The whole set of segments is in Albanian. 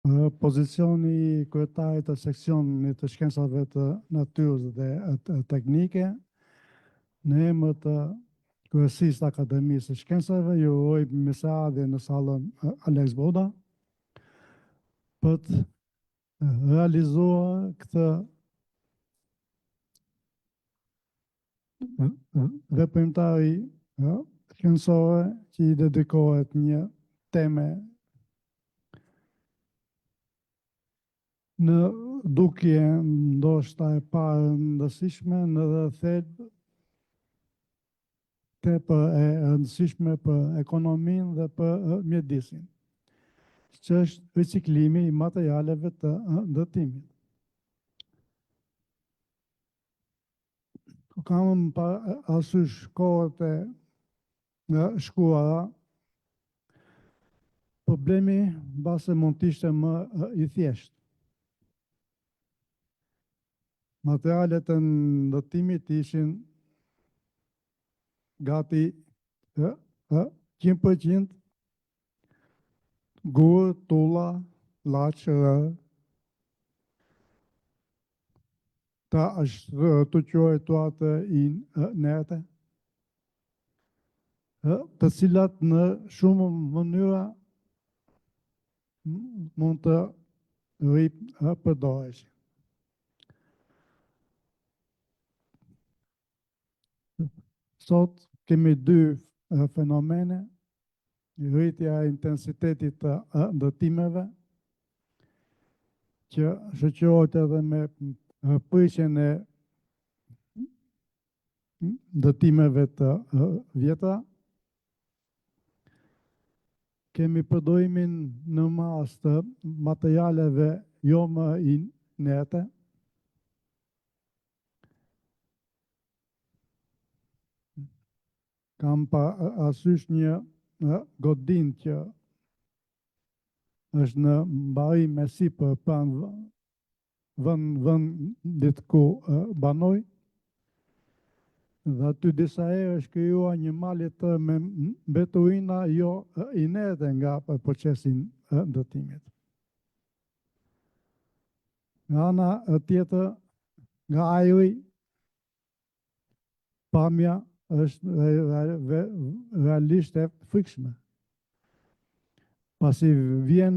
Pozicioni i kryetarit të seksionit të shkencave të natyrës dhe teknike, në emër të kryesisë të Akademisë së Shkencave, ju uroj mirëseardhje në sallën Alex Boda për të realizuar këtë veprimtari shkencore që i dedikohet një teme në dukje ndoshta e parëndësishme në thelb tepër e rëndësishme për ekonominë dhe për mjedisin, që është riciklimi i materialeve të ndërtimit. Kam parasysh kohët e shkuara, problemi mbase mund të ishte më i thjeshtë. Materialet e ndërtimit ishin gati 100% gur, tulla, laç, të quajtuar inerte, të cilat në shumë mënyra mund të ripërdoreshin. Sot kemi dy fenomene, rritja e intensitetit të ndërtimeve, që shoqërohet edhe me prishjen e ndërtimeve të vjetra. Kemi përdorimin në mas të materialeve jo më inerte. Kam parasysh një godin që është në mbarim me sipër pranë vendit ku banoj, dhe aty disa herë është krijuar një malje të me mbeturina jo inerte nga procesin ndërtimit. Nga ana tjetër, nga ajri, pamja është realisht e frikshme. Pasi vjen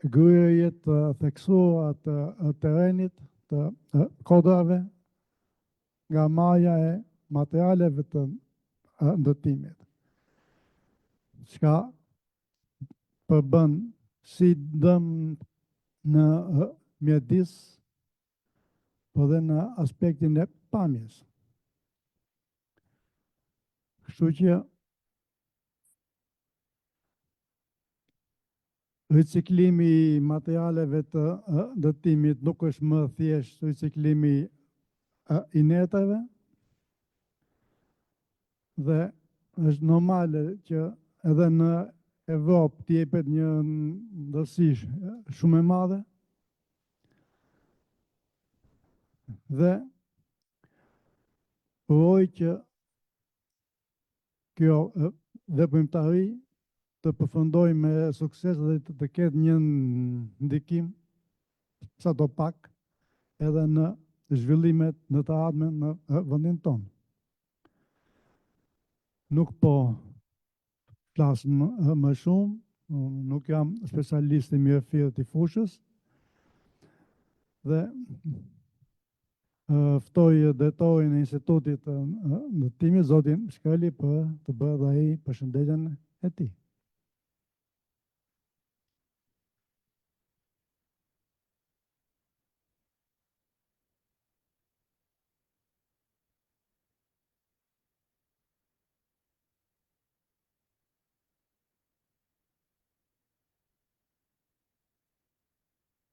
gryerje të theksuara të terrenit, të kodrave, nga marrja e materialeve të ndërtimit, çka përbën si dëm në mjedis, por dhe në aspektin e pamjes. Kështu që riciklimi i materialeve të ndërtimit nuk është më thjesht riciklimi inerteve, dhe është normale që edhe në Evropë të jepet një ndërsi shumë e madhe, dhe uroj që kjo veprimtari të përfundoj me sukses dhe të ketë një ndikim sa do pak edhe në zhvillimet në të ardhmen në vendin tonë. Nuk po flas më shumë, nuk jam specialist i mirëfirët i fushës, dhe ftoj drejtorin e Institutit të Ndërtimit, zotin Shkreli, për të bërë dhe ai përshëndetjen e tij.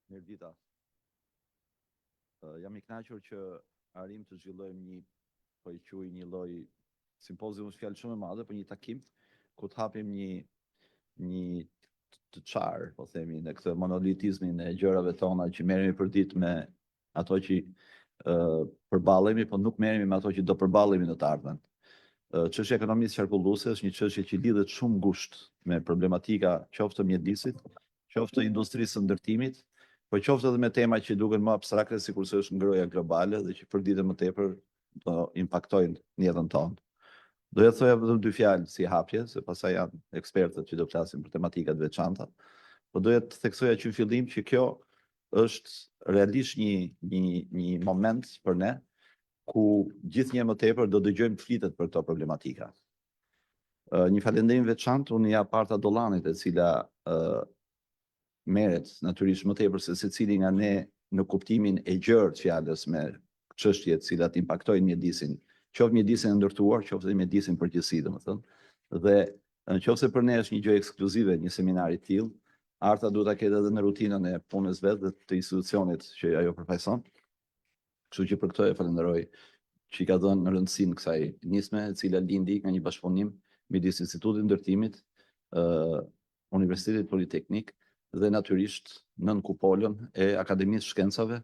Mirëdita. Jam i kënaqur që arrim të zhvillojmë një lloj simpozium fjalë shumë e madhe, për një takim ku të hapim një të çarë, po themi, në këtë monolitizmin e gjërave tona që merremi përdit me ato që përballemi, po nuk merremi me ato që do përballemi në të ardhmen. Çështja e ekonomisë qarkulluese është një çështje që lidhet shumë ngushtë me problematika qoftë të mjedisit, qoftë të industrisë së ndërtimit, po qoftë edhe me tema që duken më abstrakte sikurse është ngroja globale dhe që për ditë më tepër do impaktojnë në jetën tonë. Do ja thoja vetëm 2 fjalë si hapje, se pastaj janë ekspertët që do flasin për tematikat veçanta. Po doja të theksoja që në fillim që kjo është realisht një moment për ne ku gjithnjë më tepër do dëgjojmë flitet për këto problematika. Një falënderim veçantë unë jap Arta Dollanit, e cila merret natyrisht më tepër se secili nga ne në kuptimin e gjerë të fjalës me çështje të cilat impaktojnë mjedisin, qoftë mjedisin e ndërtuar, qoftë edhe mjedisin përgjithësi, domethënë. Dhe nëse për ne është një gjë ekskluzive një seminari të tillë, Arta duhet ta ketë edhe në rutinën e punës vet dhe të institucionit që ajo përfaqëson. Kështu që për këtë e falenderoj që i ka dhënë rëndësinë kësaj nisme, e cila lindi nga një bashkëpunim midis Institutit të Ndërtimit, Universitetit Politeknik dhe natyrisht nën kupolën e Akademisë Shkencave,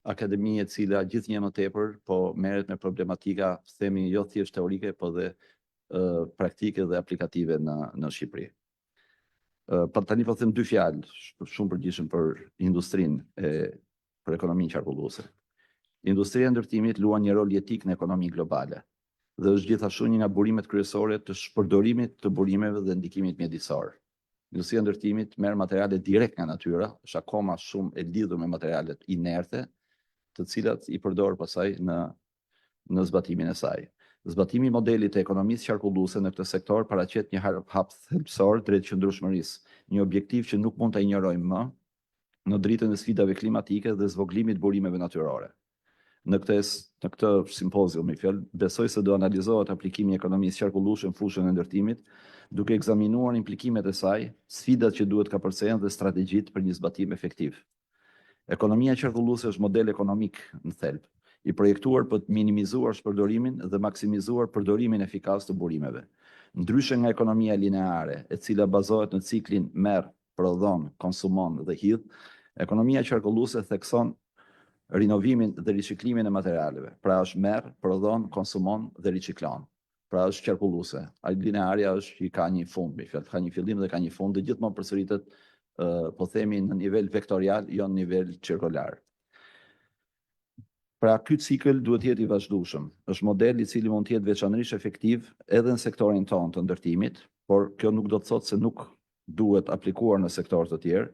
akademi e cila gjithnjë më tepër po merret me problematika, themi jo thjesht teorike, po dhe praktike dhe aplikative në Shqipëri. Tani po them 2 fjalë shumë përgjithshëm për industrinë për ekonominë qarkulluese. Industria e ndërtimit luan një rol jetik në ekonominë globale dhe është gjithashtu një nga burimet kryesore të shpërdorimit të burimeve dhe ndikimit mjedisor. Industria e ndërtimit merr materiale direkt nga natyra, është akoma shumë e lidhur me materialet inerte, të cilat i përdor pastaj në zbatimin e saj. Zbatimi i modelit të ekonomisë qarkulluese në këtë sektor paraqet një hap thelbësor drejt qëndrueshmërisë, një objektiv që nuk mund ta injorojmë më në dritën e sfidave klimatike dhe zvoglimit burimeve natyrore. Në këtë simpozium, besoj se do analizohet aplikimi i ekonomisë qarkulluese në fushën e ndërtimit, duke ekzaminuar implikimet e saj, sfidat që duhet kapërcehen dhe strategjitë për një zbatim efektiv. Ekonomia qarkulluese është model ekonomik në thelb, i projektuar për të minimizuar shpërdorimin dhe maksimizuar përdorimin efikas të burimeve. Ndryshe nga ekonomia lineare, e cila bazohet në ciklin merr, prodhon, konsumon dhe hidh, ekonomia qarkulluese thekson rinovimin dhe riciklimin e materialeve. Pra është merr, prodhon, konsumon dhe riciklon. Pra është qarkulluese. Linearia është që ka një fund, ka një fillim dhe ka një fund, dhe gjithmonë përsëritet, po themi, në nivel vektorial, jo në nivel cirkular. Pra ky cikël duhet të jetë i vazhdueshëm. Është model i cili mund të jetë veçanërisht efektiv edhe në sektorin tonë të ndërtimit, por kjo nuk do të thotë se nuk duhet aplikuar në sektorë të tjerë,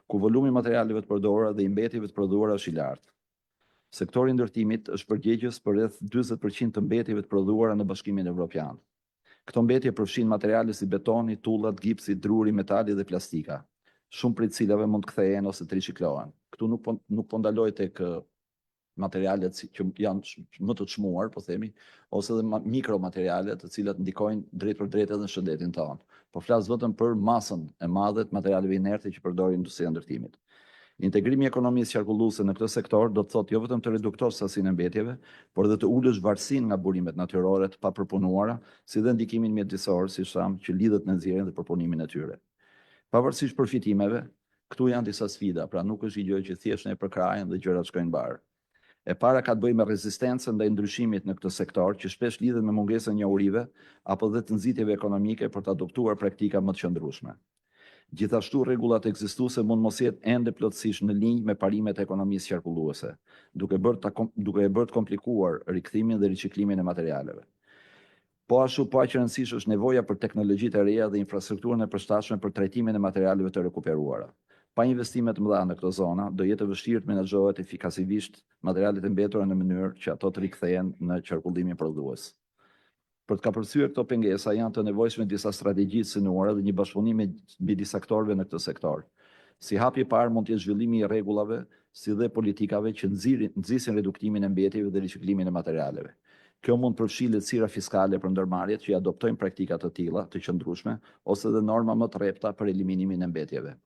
ku volumi i materialeve të përdorura dhe i mbetjeve të prodhuara është i lartë. Sektori i ndërtimit është përgjegjës për rreth 40% të mbetjeve të prodhuara në Bashkimin Evropian. Këto mbetje përfshin materiale si betoni, tullat, gipsi, druri, metali dhe plastika. Shumë prej cilave mund të kthehen ose të riciklohen. Këtu nuk po ndaloj tek materialet që janë më të çmuar, po themi, ose edhe mikromaterialet, të cilat ndikojnë drejt për drejt edhe në shëndetin tonë. Po flas vetëm për masën e madhe të materialeve inerte që përdorin industria e ndërtimit. Integrimi i ekonomisë qarkulluese në këtë sektor do të thotë jo vetëm të reduktosh sasinë e mbetjeve, por edhe të ulësh varësinë nga burimet natyrore të papërpunuara, si dhe ndikimin mjedisor, siç tham, që lidhet në nxjerrjen dhe përpunimin e tyre. Pavarësisht përfitimeve, këtu janë disa sfida, pra nuk është një gjë që thjesht ne përkrahen dhe gjërat shkojnë barë. E para ka të bëjë me rezistencën ndaj ndryshimit në këtë sektor, që shpesh lidhet me mungesën e njohurive apo dhe të nxitjeve ekonomike për të adoptuar praktika më të qëndrueshme. Gjithashtu rregullat ekzistuese mund mos jetë ende plotësisht në linjë me parimet e ekonomisë qarkulluese, duke e bërë të komplikuar rikthimin dhe riciklimin e materialeve. Po ashtu po aq e rëndësishme është nevoja për teknologjitë e reja dhe infrastrukturën e përshtatshme për trajtimin e materialeve të rekuperuara. Pa investime të mëdha në këto zona, do jetë e vështirë të menaxhohet efikasivisht materialet e mbetura në mënyrë që ato të rikthehen në qarkullimin prodhues. Për të kapërcyer këto pengesa janë të nevojshme disa strategji të synuara dhe një bashkëpunim midis aktorëve në këtë sektor. Si hapi i parë mund të jetë zhvillimi i rregullave, si dhe politikave që nxisin reduktimin e mbetjeve dhe riciklimin e materialeve. Kjo mund të përfshijë lehtësira fiskale për ndërmarrjet që adoptojnë praktika të tilla të qëndrueshme ose dhe norma më të rrepta për eliminimin e mbetjeve.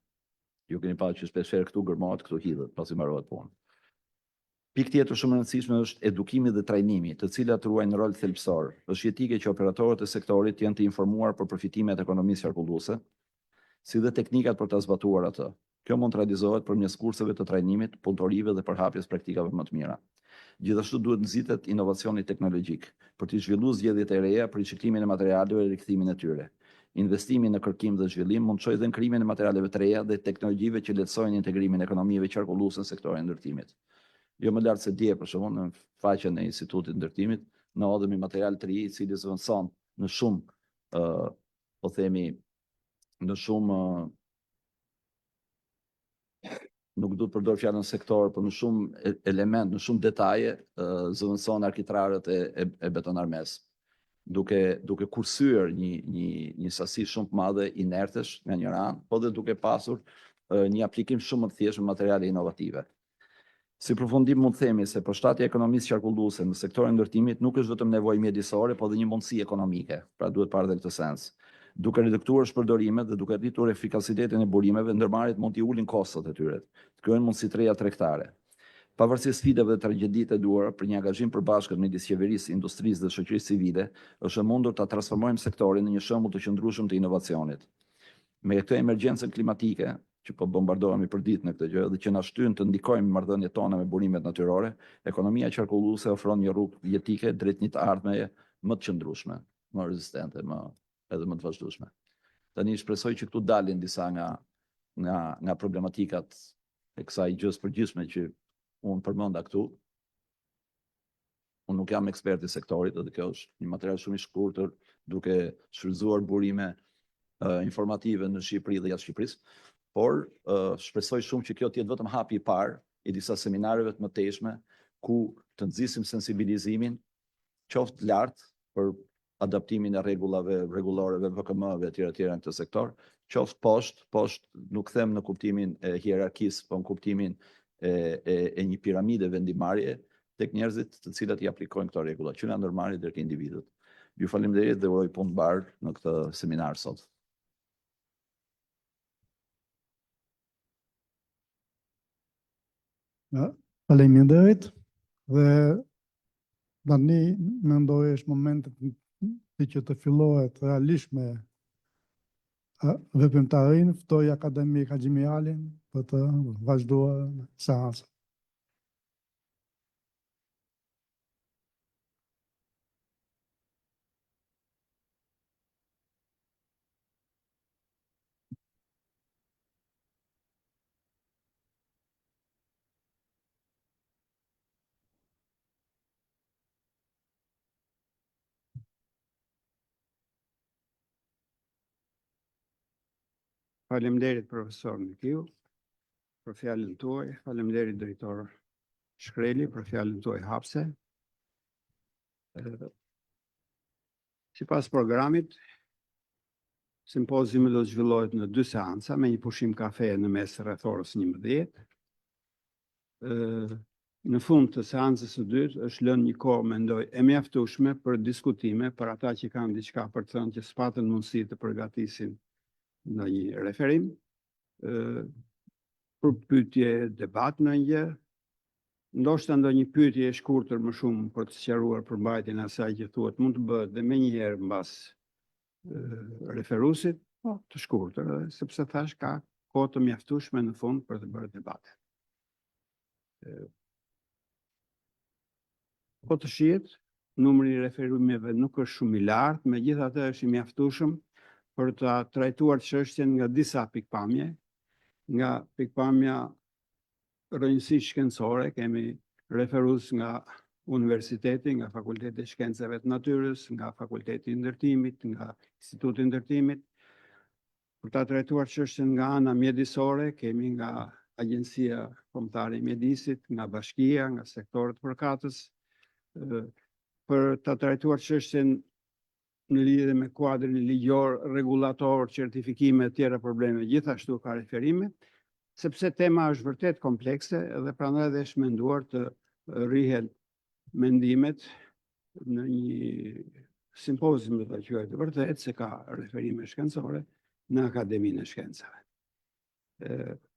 Ju keni parë që shpeshherë këtu gërmohet, këtu hidhet pasi mbarohet punë. Pikë tjetër shumë e rëndësishme është edukimi dhe trajnimi, të cilat ruajnë rol thelbësor. Është jetike që operatorët e sektorit janë të informuar për përfitimet e ekonomisë qarkulluese, si dhe teknikat për ta zbatuar atë. Kjo mund të realizohet përmes kurseve të trajnimit, punëtorive dhe përhapjes praktikave më të mira. Gjithashtu duhet nxitet inovacioni teknologjik për të zhvilluar zgjedhjet e reja për riciklimin e materialeve dhe rikthimin e tyre. Investimi në kërkim dhe zhvillim mund të çojë edhe në krijimin e materialeve të reja dhe teknologjive që lehtësojnë integrimin e ekonomive qarkulluese në sektorin e ndërtimit. Jo më lart se dje, për shembull, në faqen e Institutit të Ndërtimit, në hodhemi material të ri i cili zvendëson në shumë, po themi, në shumë nuk du të përdor fjalën sektor, por në shumë element, në shumë detaje, zëvendëson arkitrarët e betonarmes, duke kursyer një sasi shumë të madhe inertesh nga një anë, po dhe duke pasur një aplikim shumë më të thjeshtë me materiale inovative. Si përfundim mund të themi se përshtatja e ekonomisë qarkulluese në sektorin e ndërtimit nuk është vetëm nevojë mjedisore, por dhe një mundësi ekonomike. Pra duhet parë edhe këtë sens. Duke reduktuar shpërdorimet dhe duke rritur efikasitetin e burimeve, ndërmarrjet mund t'i ulin kostot e tyre, të krijojnë mundësi të reja tregtare. Pavarësisht sfidave dhe tragjeditë e duara, për një angazhim përbashkët midis qeverisë, industrisë dhe shoqërisë civile, është e mundur ta transformojmë sektorin në një shembull të qëndrueshëm të inovacionit. Me këtë emergjencën klimatike, që po bombardohemi për ditë në këtë gjë, dhe që na shtyn të ndikojmë marrëdhëniet tona me burimet natyrore, ekonomia qarkulluese ofron një rrugë jetike drejt një të ardhmeje më të qëndrueshme, më rezistente, edhe më të vazhdueshme. Tani shpresoj që këtu dalin disa nga problematikat e kësaj gjës përgjithshme që unë përmenda këtu. Unë nuk jam ekspert i sektorit, dhe kjo është një material shumë i shkurtër, duke shfrytzuar burime informative në Shqipëri dhe jashtë Shqipërisë, por shpresoj shumë që kjo të jetë vetëm hapi i parë i disa seminareve të mëtejshme ku të nxisim sensibilizimin qoftë lart për adaptimin e rregulloreve, VKM-ve etj. Në këtë sektor, qoftë poshtë, nuk them në kuptimin e hierarkisë, po në kuptimin e një piramide vendimarrje tek njerëzit të cilët i aplikojnë këto rregulla, që nga ndërmarrjet deri te individët. Ju faleminderit dhe uroj punë të mbarë në këtë seminar sot. Faleminderit dhe tani mendoj është momenti që të fillohet realisht me veprimtarinë, ftoj akademik Haxhimi Alin për të vazhduar seancën. Faleminderit profesor Mikiu për fjalën tuaj, faleminderit drejtor Shkreli për fjalën tuaj hapse. Sipas programit, simpoziumi do të zhvillohet në 2 seanca me një pushim kafe në mes rreth orës 11. Në fund të seancës së dytë është lënë një kohë mendoj e mjaftueshme për diskutime për ata që kanë diçka për të thënë që s'patën mundësi të përgatisin në një referim, për pyetje, debat në një, ndoshta ndonjë pyetje e shkurtër më shumë për të sqaruar përmbajtjen e asaj që thuhet mund të bëhet dhe më një herë mbas referuesit, po të shkurtër, sepse thash ka kohë të mjaftueshme në fund për të bërë debat. Po të shihet, numri i referimeve nuk është shumë i lartë, megjithatë është i mjaftueshëm për të trajtuar çështjen nga disa pikpamje, nga pikpamja rrënjësisë shkencore, kemi referues nga universiteti, nga Fakulteti i Shkencave të Natyrës, nga Fakulteti i Ndërtimit, nga Instituti i Ndërtimit. Për ta trajtuar çështjen nga ana mjedisore, kemi nga Agjencia Kombëtare e Mjedisit, nga Bashkia, nga sektorët përkatës. Për ta trajtuar çështjen në lidhje me kuadrin ligjor, rregullator, certifikime e tjera probleme, gjithashtu ka referime, sepse tema është vërtet komplekse dhe prandaj dhe është menduar të rrihen mendimet në një simpozium do ta quajë vërtet se ka referime shkencore në Akademinë e Shkencave.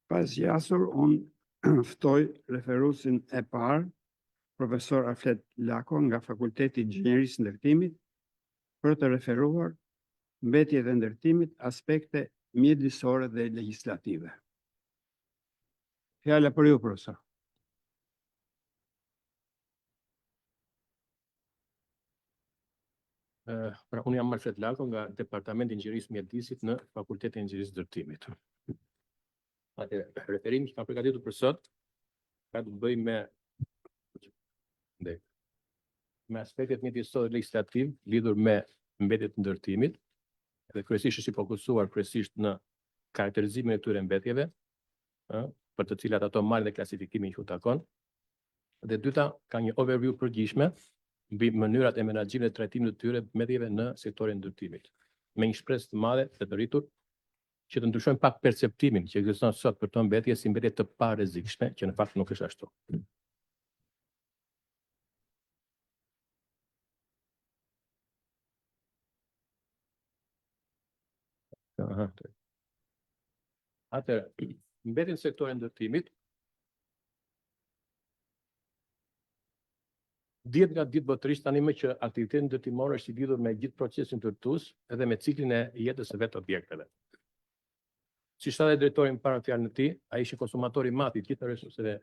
Pas jasur, unë ftoj referuesin e parë, profesor Aflet Lako nga Fakulteti i Inxhinierisë Ndërtimit, për të referuar mbetjet e ndërtimit, aspekte mjedisore dhe legjislative. Fjala për ju, profesor. Pra, unë jam Marfet Lako nga Departamenti i Inxhinierisë Mjedisit në Fakultetin e Inxhinierisë Ndërtimit. Atëherë, referimi që kam përgatitur për sot ka të bëjë me aspektet mjedisor legislativ lidhur me mbetjet të ndërtimit, dhe kryesisht është i fokusuar kryesisht në karakterizimin e këtyre mbetjeve, për të cilat ato marrin dhe klasifikimin që u takon. Dhe dyta, ka një overview përgjithshme mbi mënyrat e menaxhimit dhe trajtimit të tyre mbetjeve në sektorin e ndërtimit, me një shpresë të madhe të rritur që të ndryshojmë pak perceptimin që ekziston sot për këto mbetje si mbetje të parezikshme, që në fakt nuk është ashtu. Atëherë, mbetjen në sektorin e ndërtimit dihet nga ditë botërisht tani më që aktiviteti ndërtimor është i lidhur me gjithë procesin ndërtues edhe me ciklin e jetës së vetë objekteve. Si tha dhe drejtori më parë në fjalën e tij, ai ishte konsumatori i madh i gjithë resurseve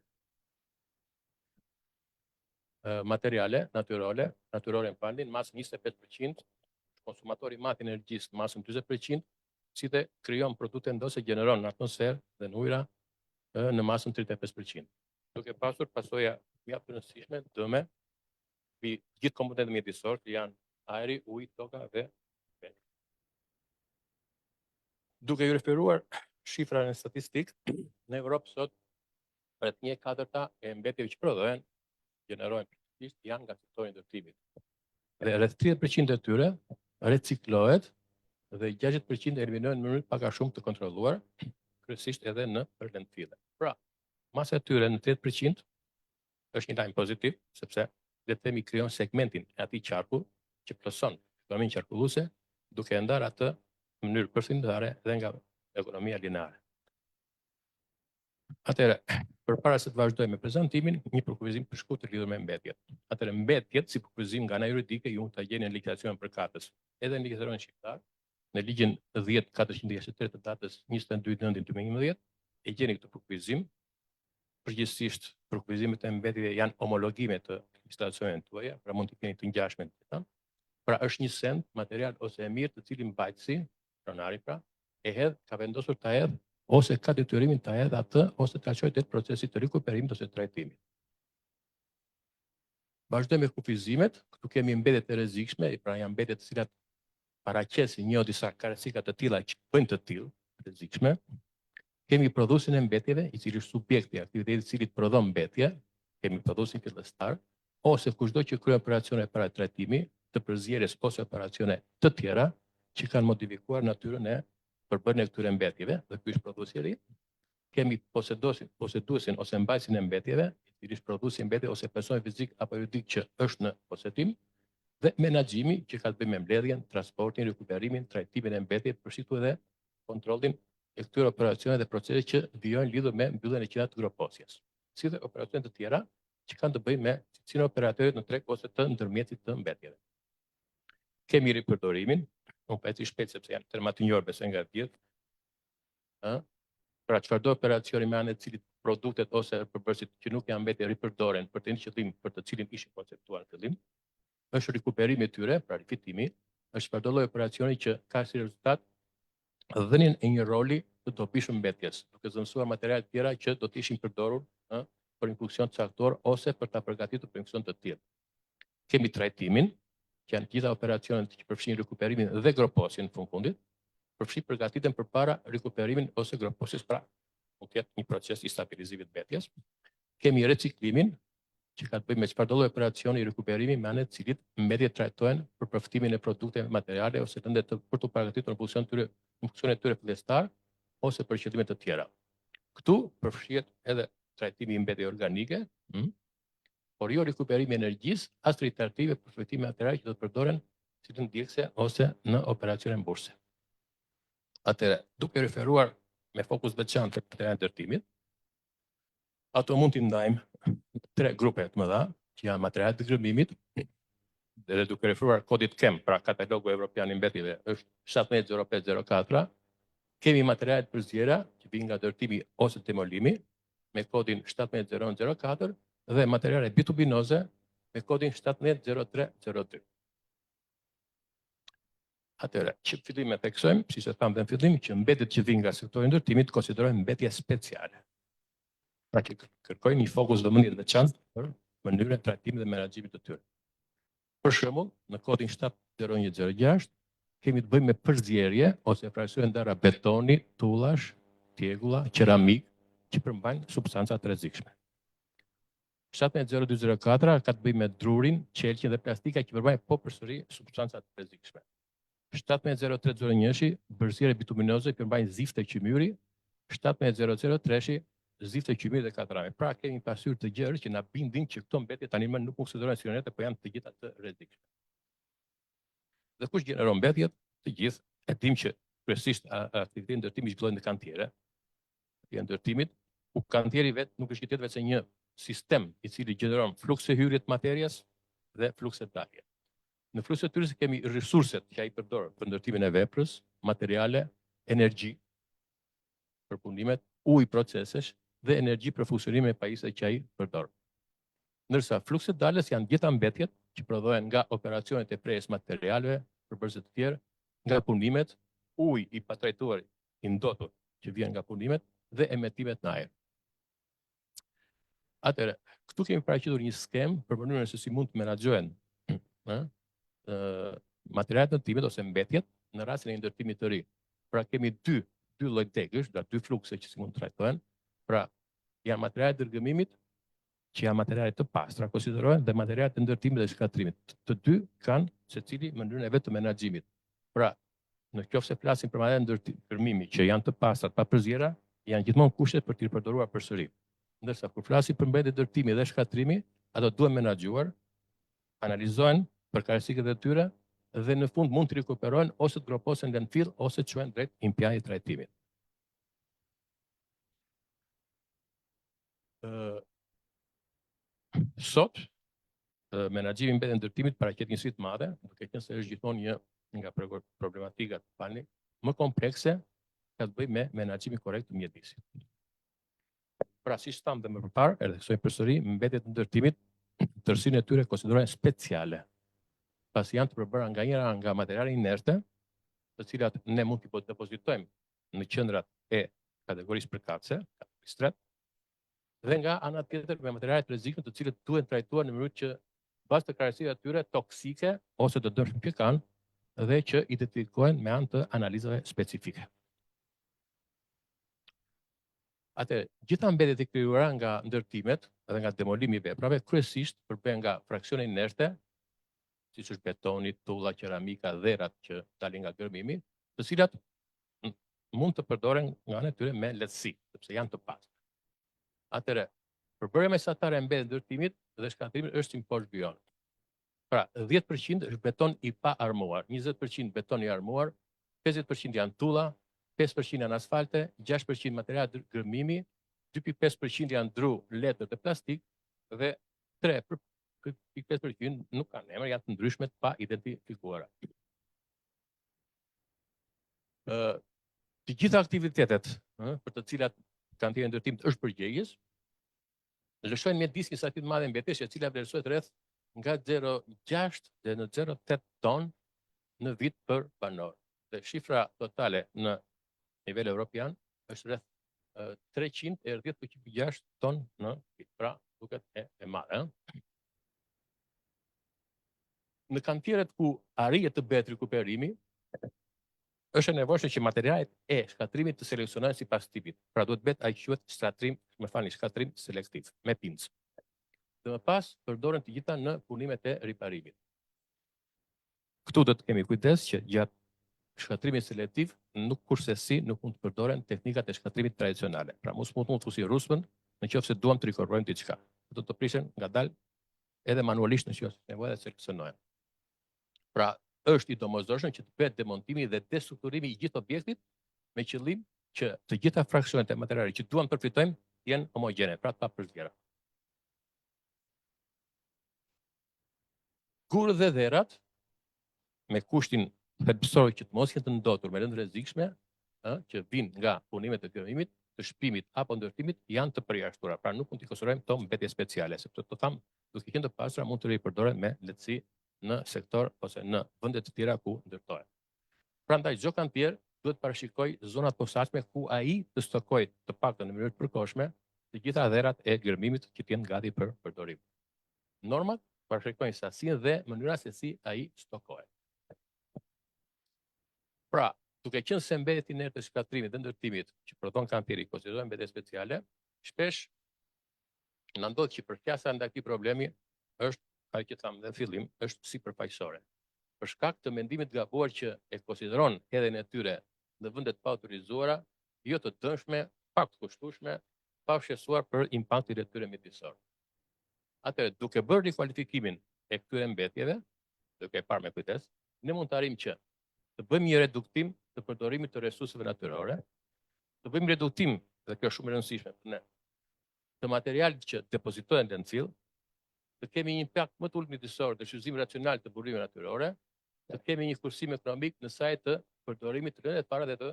materiale, natyrore në palin, masën 25%, konsumatori i madh i energjisë, masën 40%, si dhe krijon produkte ose gjeneron në atmosferë dhe në ujëra në masën 35%. Duke pasur pasoja mjaft të rëndësishme dëme mbi gjithë komponentët mjedisor që janë ajri, uji, toka dhe veti. Duke ju referuar shifrave në statistikë, në Evropë sot rreth 1/4 e mbetjeve që prodhohen, gjenerohen praktikisht janë nga sektori i ndërtimit. Dhe rreth 30% e tyre reciklohet dhe 60% eliminohen në mënyrë pak a shumë të kontrolluar, kryesisht edhe në landfille. Pra, masa e tyre në 30% është një lajm pozitiv, sepse le të themi krijon segmentin e atij qarku që plotson ekonominë qarkulluese, duke e ndarë atë në mënyrë përfundimtare edhe nga ekonomia lineare. Atëherë, përpara se të vazhdoj me prezantimin, një përkufizim të shkurtër lidhur me mbetjet. Atëherë, mbetjet si përkufizim nga ana juridike ju mund ta gjeni në legjislacionin përkatës, edhe në legjislacionin shqiptar, në ligjin 10.463 të datës 22/9/2011, e gjeni këtë përkufizim. Përgjithsisht përkufizimet e mbetjeve janë homologime të legjislacionit tuaja, pra mund të keni të ngjashme të tjera. Pra është një send material ose e mirë të cilin mbajtësi, pronari pra, e hedh, ka vendosur ta hedh ose ka detyrimin ta hedh atë ose ta çojë tek procesi të rikuperimit ose trajtimit. Vazhdojmë me kufizimet, këtu kemi mbetjet e rrezikshme, pra janë mbetjet të cilat paraqesin një o disa karakteristika të tilla që bëjnë të tillë të rrezikshme. Kemi prodhuesin e mbetjeve, i cili është subjekti i aktivitetit i cili prodhon mbetje, kemi prodhuesin fillestar, ose kushdo që kryen operacione para trajtimi, të përzierjes ose operacione të tjera që kanë modifikuar natyrën e përbërjen e këtyre mbetjeve, dhe ky është prodhuesi i ri. Kemi poseduesin ose mbajtësin e mbetjeve, i cili është prodhuesi i mbetjeve ose person fizik apo juridik që është në posedim, dhe menaxhimi që ka të bëjë me mbledhjen, transportin, rikuperimin, trajtimin e mbetjeve, përfshirë edhe kontrollin e këtyre operacione dhe procese që vijojnë lidhur me mbylljen e qendrave të groposjes, si dhe operacione të tjera që kanë të bëjnë me cilësinë e operatorëve në treg ose të ndërmjetësit të mbetjeve. Kemi ripërdorimin, unë pa eci shpejt sepse janë terma të njohur besoj nga gjithë. Pra çfarëdo operacioni me anë të cilit produktet ose përbërësit që nuk janë mbetje ripërdoren për të një qëllim për të cilin ishin konceptuar në fillim, është rikuperimi i tyre, pra rifitimi, është çfarëdo lloj operacioni që ka si rezultat dhënien e një roli të dobishëm mbetjes, duke zëvendësuar materiale të tjera që do të ishin përdorur për një funksion të caktuar ose për ta përgatitur për një funksion të tillë. Kemi trajtimin, që janë gjitha operacionet që përfshin rikuperimin dhe groposjen në fund fundit, përfshin përgatitjen përpara rikuperimin ose groposjes, pra mund të jetë një proces i stabilizimit të mbetjes. Kemi reciklimin, që ka të bëjë me çfarëdo lloj operacioni i rikuperimit me anë të cilit mbetjet trajtohen për përfitimin e produkteve materiale ose për të përgatitur në funksionet e tyre fillestar ose për qëllime të tjera. Këtu përfshihet edhe trajtimi i mbetjeve organike, por jo rikuperimi i energjisë, as trajtimi për përfitimin e materiale që do të përdoren si të ndjekse ose në operacione burse. Atëherë, duke referuar me fokus veçantë te materialet e ndërtimit, ato mund t'i ndajmë në 3 grupe të mëdha, që janë materialet të gërmimit, dhe duke referuar kodit KEM, pra katalogu evropian i mbetjeve, është 170504. Kemi materialet përzjera që vijnë nga ndërtimi ose demolimi me kodin 17004 dhe materiale bitubinoze me kodin 170302. Atëherë, që fillim e theksojmë, si që thamë dhe në fillim, që mbetjet që vinë nga sektori ndërtimit konsiderojnë mbetje speciale. Pra që kërkojnë një fokus vëmendje të veçantë për mënyrën e trajtimit dhe menaxhimit të tyre. Për shembull, në kodin 70106 kemi të bëjmë me përzierje ose fraksione ndara betoni, tullash, tjegulla, qeramik që përmbajnë substanca të rrezikshme. 70204 ka të bëjë me drurin, qelqin dhe plastika që përmbajnë përsëri substanca të rrezikshme. 170301 bërësire bituminoze që përmbajnë zifte qymyri, 1703 zifte qymyri dhe katrame. Pra kemi pasur të gjërë që na bindin që këto mbetje tani më nuk konsiderojnë si rrezikshme, po janë të gjitha të rrezikshme. Dhe kush gjeneron mbetjet? Të gjithë e dim që kryesisht aktiviteti ndërtimi zhvillohet në kantiere. Në ndërtimit, ku kantieri vetë nuk është tjetër veçse një sistem i cili gjeneron flukse hyrje të materjas dhe flukse dalje. Në flukset tyre kemi resurset që ai përdor për ndërtimin e veprës, materiale, energji për punimet, ujë procesesh dhe energji për funksionimin e pajisjeve që ai përdor. Ndërsa flukset daljes janë gjitha mbetjet që prodhohen nga operacionet e prerjes materialeve, përbërëse të tjerë, nga punimet, ujë i patrajtuar i ndotur që vjen nga punimet dhe emetimet në ajër. Atëherë, këtu kemi paraqitur një skemë për mënyrën se si mund të menaxhohen materialet në ndërtimit ose mbetjet në rastin e ndërtimit të ri. Pra kemi dy lloj degësh, dy flukse që si mund të trajtohen. Pra janë materialet dërgëmimit që janë materiale të pastra, konsiderohen, dhe materialet të ndërtimit dhe shkatrimit. Të dy kanë secili mënyrën e vet të menaxhimit. Pra, nëse flasim për materialet ndërtimi që janë të pastra, pa përzierje, janë gjithmonë kushtet për t'i përdoruar përsëri. Ndërsa kur flasim për mbetjet ndërtimi dhe shkatrimi, ato duhen menaxhuar, analizohen për karakteristikat e tyre dhe në fund mund të rikuperohen ose të groposen në landfill ose të çohen drejt impianit të trajtimit. Sot, menaxhimi i mbetjeve ndërtimit paraqet një sfidë të madhe, duke qenë se është gjithmonë një nga problematikat më komplekse ka të bëjë me menaxhimin korrekt të mjedisit. Pra, si thamë dhe më përpara, theksojmë përsëri, mbetjet ndërtimit, tërësinë e tyre konsiderohen speciale, pasi janë të përbëra nga materiale inerte, të cilat ne mund t'i depozitojmë në qendrat e kategorisë përkatëse, kategorisë 3, dhe nga ana tjetër me materiale të rrezikshme të cilët duhen trajtuar në mënyrë që bazë të karakteristikave të tyre toksike ose të dëmshme që kanë dhe që identifikohen me anë të analizave specifike. Atëherë, gjitha mbetjet e krijuara nga ndërtimet dhe nga demolimi i veprave kryesisht përben nga fraksione inerte, siç është betoni, tulla, qeramika, dherat që dalin nga gërmimi, të cilat mund të përdoren nga ana e tyre me lehtësi, sepse janë të pastra. Atëherë, përbërja mesatare e mbetjeve ndërtimit dhe shkatrimit është si poshtë byon. Pra, 10% është beton i pa armuar, 20% beton i armuar, 50% janë tulla, 5% janë asfalte, 6% material gërmimi, 2.5% janë dru, letër dhe plastik dhe 3.5% nuk kanë emër, janë të ndryshme të pa identifikuara. Të gjitha aktivitetet për të cilat kantieri ndërtimit është përgjegjës, lëshojnë mjedis një sasi të madhe mbetësh e cila vlerësohet rreth nga 0.6 dhe në 0.8 ton në vit për banor. Dhe shifra totale në nivel evropian është rreth 310.6 ton në vit. Pra, duket e madhe. Në kantieret ku arrihet të bëhet rikuperimi, është e nevojshme që materialet e shkatrimit të seleksionohen sipas tipit. Pra duhet bëhet ai quhet shkatrim selektiv me pincë. Dhe më pas përdoren të gjitha në punimet e riparimit. Këtu do të kemi kujdes që gjatë shkatrimit selektiv nuk kursesi nuk mund të përdoren teknikat e shkatrimit tradicionale. Pra mos mund të fusi rusmën nëse duam të rikorrojmë diçka. Do të prishen ngadalë edhe manualisht nëse nevojë të seleksionohen. Pra është i domosdoshëm që të bëhet demontimi dhe destrukturimi i gjithë objektit me qëllim që të gjitha fraksionet e materialit që duam të përfitojmë jenë homogjene, pra të pa përzgjedhje. Gurët dhe dherat me kushtin thelbësor që të mos jenë të ndotur me rëndë rrezikshme, që vinë nga punimet e gërmimit, të shpimit apo ndërtimit janë të përjashtuara. Pra nuk mund t'i konsiderojmë këto mbetje speciale, sepse të tham, duke qenë të pastra mund të ripërdoren me lehtësi në sektor ose në vende të tjera ku ndërtohen. Prandaj çdo kantier duhet parashikoj zonat posaçme ku ai të stokojë të paktën në mënyrë të përkohshme të gjitha dherat e gërmimit që të jenë gati për përdorim. Normat parashikojnë sasinë dhe mënyra se si ai stokohet. Pra, duke qenë se mbetjet i të shkatrimit dhe ndërtimit që prodhon kantieri konsiderohen mbetje speciale, shpesh na ndodh që përkthesa ndaj këtij problemi është, ajo që thamë në fillim, është sipërfaqësore. Për shkak të mendimit të gabuar që e konsideron hedhjen e tyre në vende të paautorizuara, jo të dëmshme, pa të kushtueshme, pa shqetësuar për impaktin e tyre mjedisor. Atëherë, duke bërë rikualifikimin e këtyre mbetjeve, duke parë me kujdes, ne mund të arrijmë që të bëjmë një reduktim të përdorimit të resurseve natyrore, të bëjmë reduktim, dhe kjo është shumë e rëndësishme për ne, të materialit që depozitohen në landfill, të kemi një impakt më të ulët mjedisor dhe shfrytëzim racional të burimeve natyrore, të kemi një kursim ekonomik në saj të përdorimit të rëndë të para dhe të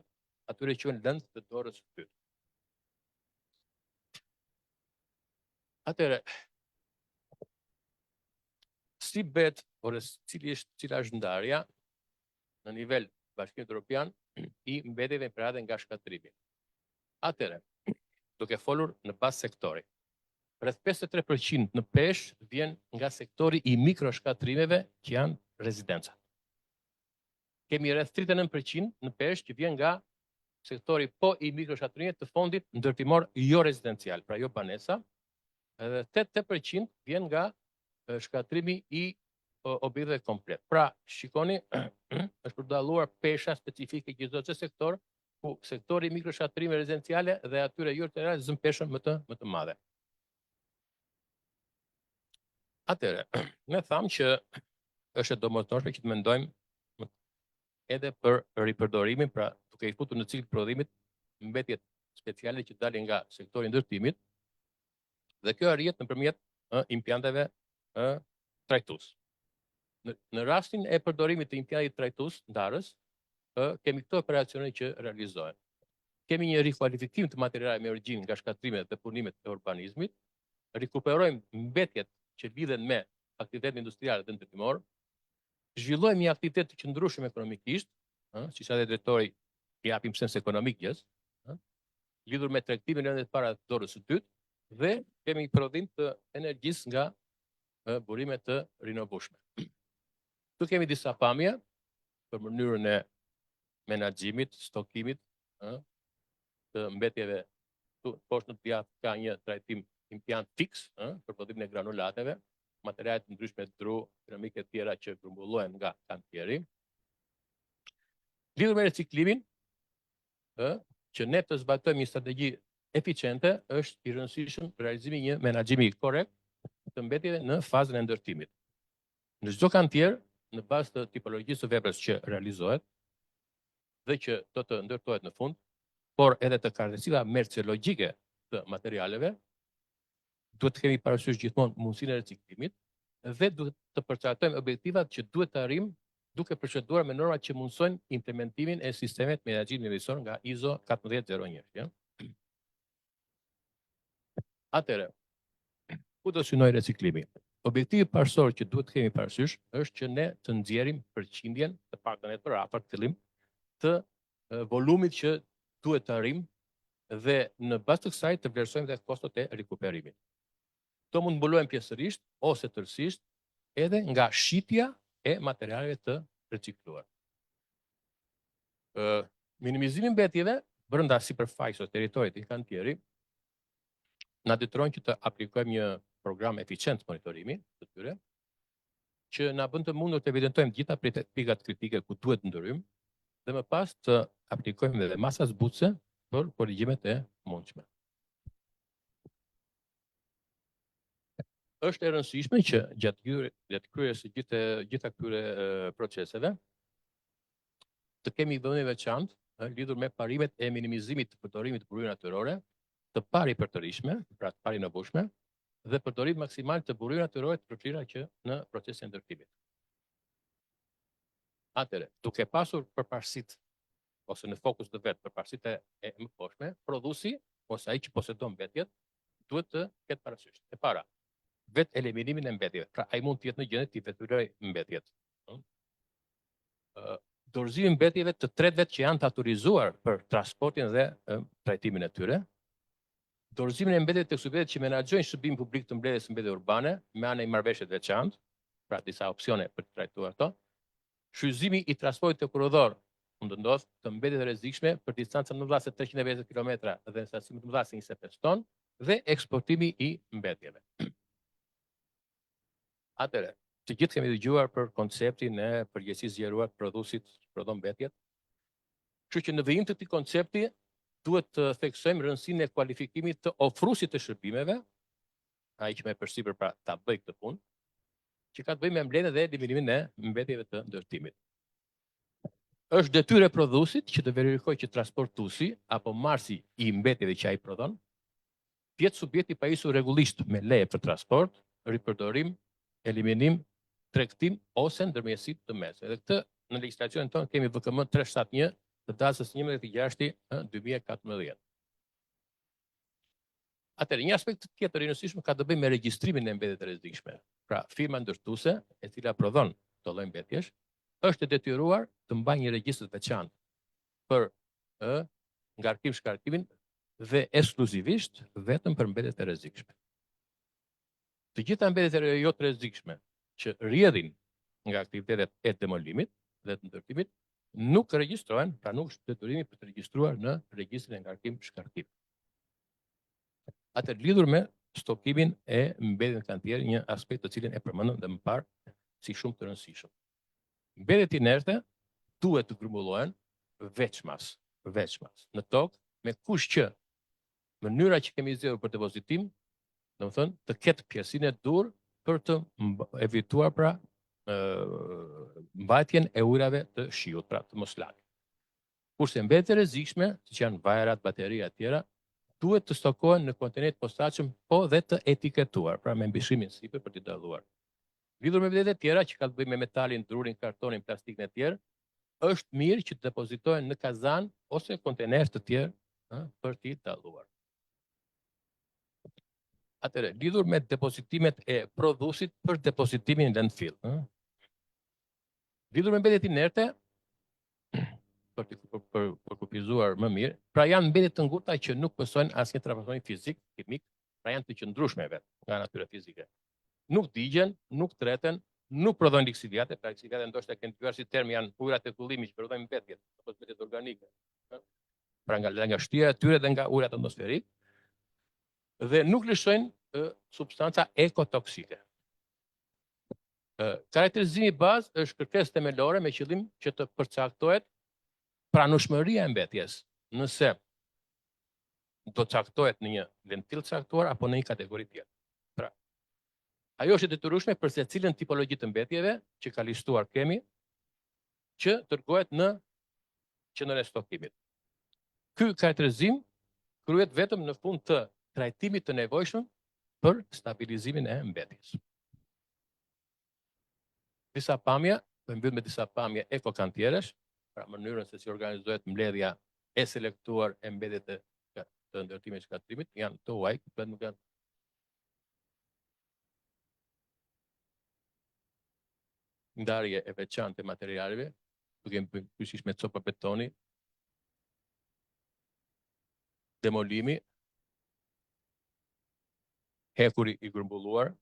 atyre që quhen lëndë të dorës së dytë. Atëherë, si bëhet, cila është ndarja në nivel Bashkimit Evropian i mbetjeve imperate nga shkatrimi? Atëherë, duke folur në bazë sektori, rreth 53% në peshë vjen nga sektori i mikroshkatrimeve që janë rezidencat. Kemi rreth 39% në peshë që vjen nga sektori po i mikroshkatrimeve të fondit ndërtimor jo rezidencial, pra jo banesa, edhe 88% vjen nga shkatrimi i objekteve komplet. Pra, shikoni, është përdalluar pesha specifike që çdo sektor, ku sektori i mikroshkatrimeve rezidenciale dhe atyre jo rezidenciale zën peshën më të madhe. Atëherë, ne thamë që është e domosdoshme që të mendojmë edhe për ripërdorimin, pra duke i futur në ciklin e prodhimit mbetjet speciale që dalin nga sektori i ndërtimit, dhe kjo arrihet nëpërmjet implanteve trajtues. Në rastin e përdorimit të implantit trajtues ndarës, kemi këto operacione që realizohen. Kemi një rikualifikim të materialeve me origjinë nga shkatrimet dhe punimet e urbanizmit, rikuperojmë mbetjet që lidhen me aktivitetin industrial dhe ndërtimor, zhvillojmë një aktivitet të qëndrueshëm ekonomikisht, siç edhe drejtori i japim sens ekonomik gjës, lidhur me tregtimin e para të dorës së dytë, dhe kemi prodhim të energjisë nga burime të rinovueshme. Këtu kemi disa pamje për mënyrën e menaxhimit, stokimit të mbetjeve. Poshtë në djathtë ka një trajtim implant fix për prodhimin e granulateve, materiale të ndryshme dru, keramike të tjera që grumbullohen nga kantieri. Lidhur me reciklimin, që ne të zbatojmë një strategji eficiente, është i rëndësishëm realizimi një menaxhimi korrekt të mbetjeve në fazën e ndërtimit. Në çdo kantier, në bazë të tipologjisë së veprës që realizohet dhe që do të ndërtohet në fund, por edhe të karakteristikave merceologjike të materialeve, duhet të kemi parasysh gjithmonë mundësinë e reciklimit dhe duhet të përcaktojmë objektivat që duhet të arrijmë duke proceduar me normat që mundsojnë implementimin e sistemeve të menaxhimit mjedisor nga ISO 14001. Atëherë, ku do synoj reciklimi? Objektivi parësor që duhet të kemi parasysh është që ne të nxjerrim përqindjen, të paktën e të afërt fillim, të volumit që duhet të arrijmë dhe në bazë të kësaj të vlerësojmë dhe kostot e rikuperimit. Këto mund mbulohen pjesërisht ose tërësisht edhe nga shitja e materialeve të recikluar. Minimizimi i mbetjeve brenda sipërfaqes së territorit të kantieri na detyron që të aplikojmë një program eficient monitorimi të tyre, që na bën të mundur të evidentojmë gjitha pikat kritike ku duhet ndërym, dhe më pas të aplikojmë edhe masa zbutëse për korrigjimet e mundshme. Është e rëndësishme që gjatë kryerjes së gjitha këtyre proceseve të kemi vëmendje veçantë lidhur me parimet e minimizimit të përdorimit të burimeve natyrore, të paripërtërishme, pra të parinovueshme, dhe përdorim maksimal të burimeve natyrore të përfshira që në procesin e ndërtimit. Atëherë, duke pasur përparësitë ose në fokus të vet përparësitë e mëposhtme, prodhuesi ose ai që posedon mbetjet duhet të ketë parasysh. E para, vetë eliminimin e mbetjeve. Pra ai mund të jetë në gjendje të vetëlojë mbetjet. dorëzimi mbetjeve të tretëve që janë të autorizuar për transportin dhe trajtimin e tyre, dorëzimin e mbetjeve të subjektet që menaxhojnë shërbimin publik të mbledhjes së mbetjeve urbane me anë e marrëveshjeve të veçantë, pra disa opsione për të trajtuar ato, shfrytëzimi i transportit të kuroror mund të ndodhë të mbetjeve të rrezikshme për distanca më të mëdha se 350 km dhe stacime të mëdha se 25 ton dhe eksportimi i mbetjeve. Atëherë, të gjithë kemi dëgjuar për konceptin e përgjegjësisë zgjeruar të prodhuesit prodhon mbetjet. Kështu që në vijim të këtij koncepti duhet të theksojmë rëndësinë e kualifikimit të ofruesit të shërbimeve, ai që më përsipër pra ta bëj këtë punë, që ka të bëjë me mbledhjen dhe eliminimin e mbetjeve të ndërtimit. Është detyrë e prodhuesit që të verifikojë që transportuesi apo marrësi i mbetjeve që ai prodhon të jetë subjekt i pajisur rregullisht me leje për transport, ripërdorim, eliminim, tregtim ose ndërmjetësi të mesme. Dhe këtë në legjislacionin tonë kemi VKM 371 të datës 11/6/2014. Atëherë, një aspekt tjetër i rëndësishëm ka të bëjë me regjistrimin e mbetjeve të rrezikshme. Pra, firma ndërtuese e cila prodhon këto lloj mbetjesh është e detyruar të mbajë një regjistër të veçantë për ngarkim-shkarkimin dhe ekskluzivisht vetëm për mbetjet e rrezikshme. Të gjitha mbetjet e jo të rrezikshme që rrjedhin nga aktivitetet e demolimit dhe të ndërtimit nuk regjistrohen, pra nuk është detyrimi për të regjistruar në regjistrin e ngarkim-shkarkim. Atë lidhur me stokimin e mbetjeve kantiere, një aspekt të cilin e përmendëm dhe më parë si shumë të rëndësishëm. Mbetjet inerte duhet të grumbullohen veçmas në tokë, me kush që mënyra që kemi zgjedhur për depozitim, domethënë të ketë pjesësinë e dur për të evituar pra mbajtjen e ujrave të shiut, pra të mos lagë. Kurse mbetjet e rrezikshme, siç janë vajrat, bateria e tjera, duhet të stokohen në kontener të posaçëm, po dhe të etiketuar, pra me mbyshimin sipër për t'i dalluar. Lidhur me mbetjet e tjera që ka të bëjë me metalin, drurin, kartonin, plastikën e tjerë, është mirë që të depozitohen në kazan ose kontener të tjerë për t'i dalluar. Atëherë, lidhur me depozitimet e prodhuesit për depozitimin në landfill. Lidhur me mbetjet inerte, për kufizuar më mirë, pra janë mbetje të ngurta që nuk pësojnë asnjë transformim fizik, kimik, pra janë të qëndrueshme vetë nga natyra fizike. Nuk digjen, nuk treten, nuk prodhojnë liksiviate, pra liksiviate ndoshta kanë dëgjuar si term janë ujrat e tullimit që prodhojnë mbetjet, apo mbetjet organike. Pra nga shtira e tyre dhe nga ujrat atmosferik, dhe nuk lëshojnë substanca ekotoksike. Karakterizimi i bazë është kërkesë themelore me qëllim që të përcaktohet pranueshmëria e mbetjes, nëse do caktohet në një ventil caktuar apo në një kategori tjetër. Pra, ajo është e detyrueshme për secilën tipologji të mbetjeve që ka listuar kemi që dërgohet në qendrën e stokimit. Ky karakterizim kryhet vetëm në fund të trajtimit të nevojshëm për stabilizimin e mbetjes. Disa pamje, po mbyll me disa pamje ekokantieresh, pra mënyrën se si organizohet mbledhja e selektuar e mbetjeve të ndërtimit të shkatrimit, janë të huaj, nuk janë. Ndarje e veçantë e materialeve, duke përfshirë me copa betoni, demolimi, hekuri i grumbulluar,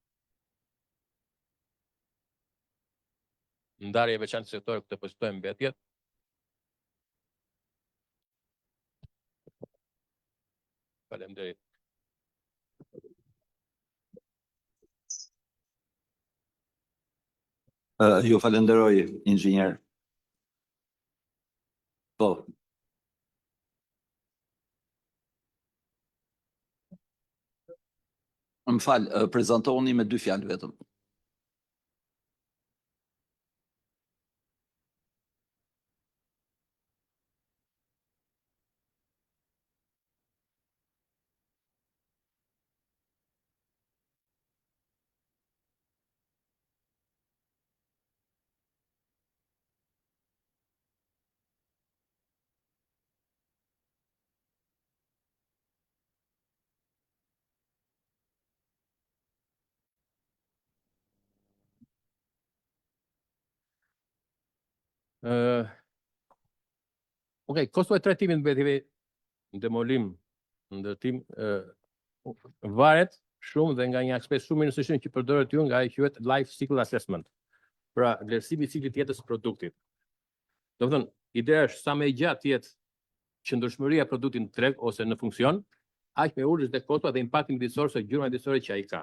ndarje e veçantë sektore ku depozitojnë mbetjet, faleminderit. Ju falenderoj, inxhinier. Po. Më fal, prezantoni me 2 fjalë vetëm. Okej, kosto e trajtimit mbetjeve demolim, ndërtim, varet shumë dhe nga një aspekt shumë i rëndësishëm që përdoret ju nga ai quhet life cycle assessment. Pra vlerësimi i ciklit jetës së produktit. Do të thënë, ideja është sa më e gjatë jetë qëndrueshmëria e produktit në treg ose në funksion, aq më urrës dhe kosto dhe impakti mjedisor se gjyra mjedisore që ai ka.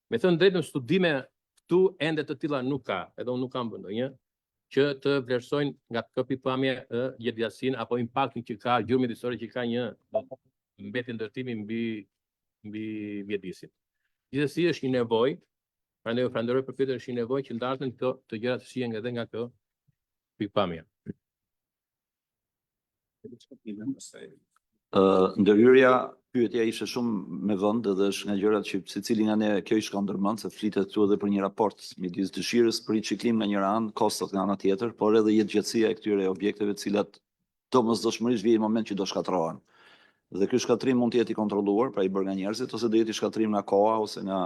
Me thënë drejtën, studime këtu ende të tilla nuk ka, edhe unë nuk kam bërë ndonjë që të vlerësojnë nga kjo pikpamje jetëgjatësinë apo impaktin që ka gjyra mjedisore që ka një mbetje ndërtimi mbi mjedisin. Gjithsesi është një nevojë, prandaj u falenderoj për pyetjen, është një nevojë që ndarten këto të gjëra të shihen edhe nga kjo pikpamje. Ndërhyrja, pyetja ishte shumë me vend dhe është nga gjërat që secili nga ne kjo i shkon ndërmend, se flitet këtu edhe për një raport midis dëshirës për riciklim nga njëra anë, kostot nga ana tjetër, por edhe jetëgjatësia e këtyre objekteve, të cilat domosdoshmërisht vjen në moment që do shkatrohen. Dhe ky shkatrim mund të jetë i kontrolluar, pra i bërë nga njerëzit, ose do jetë i shkatrim nga koha ose nga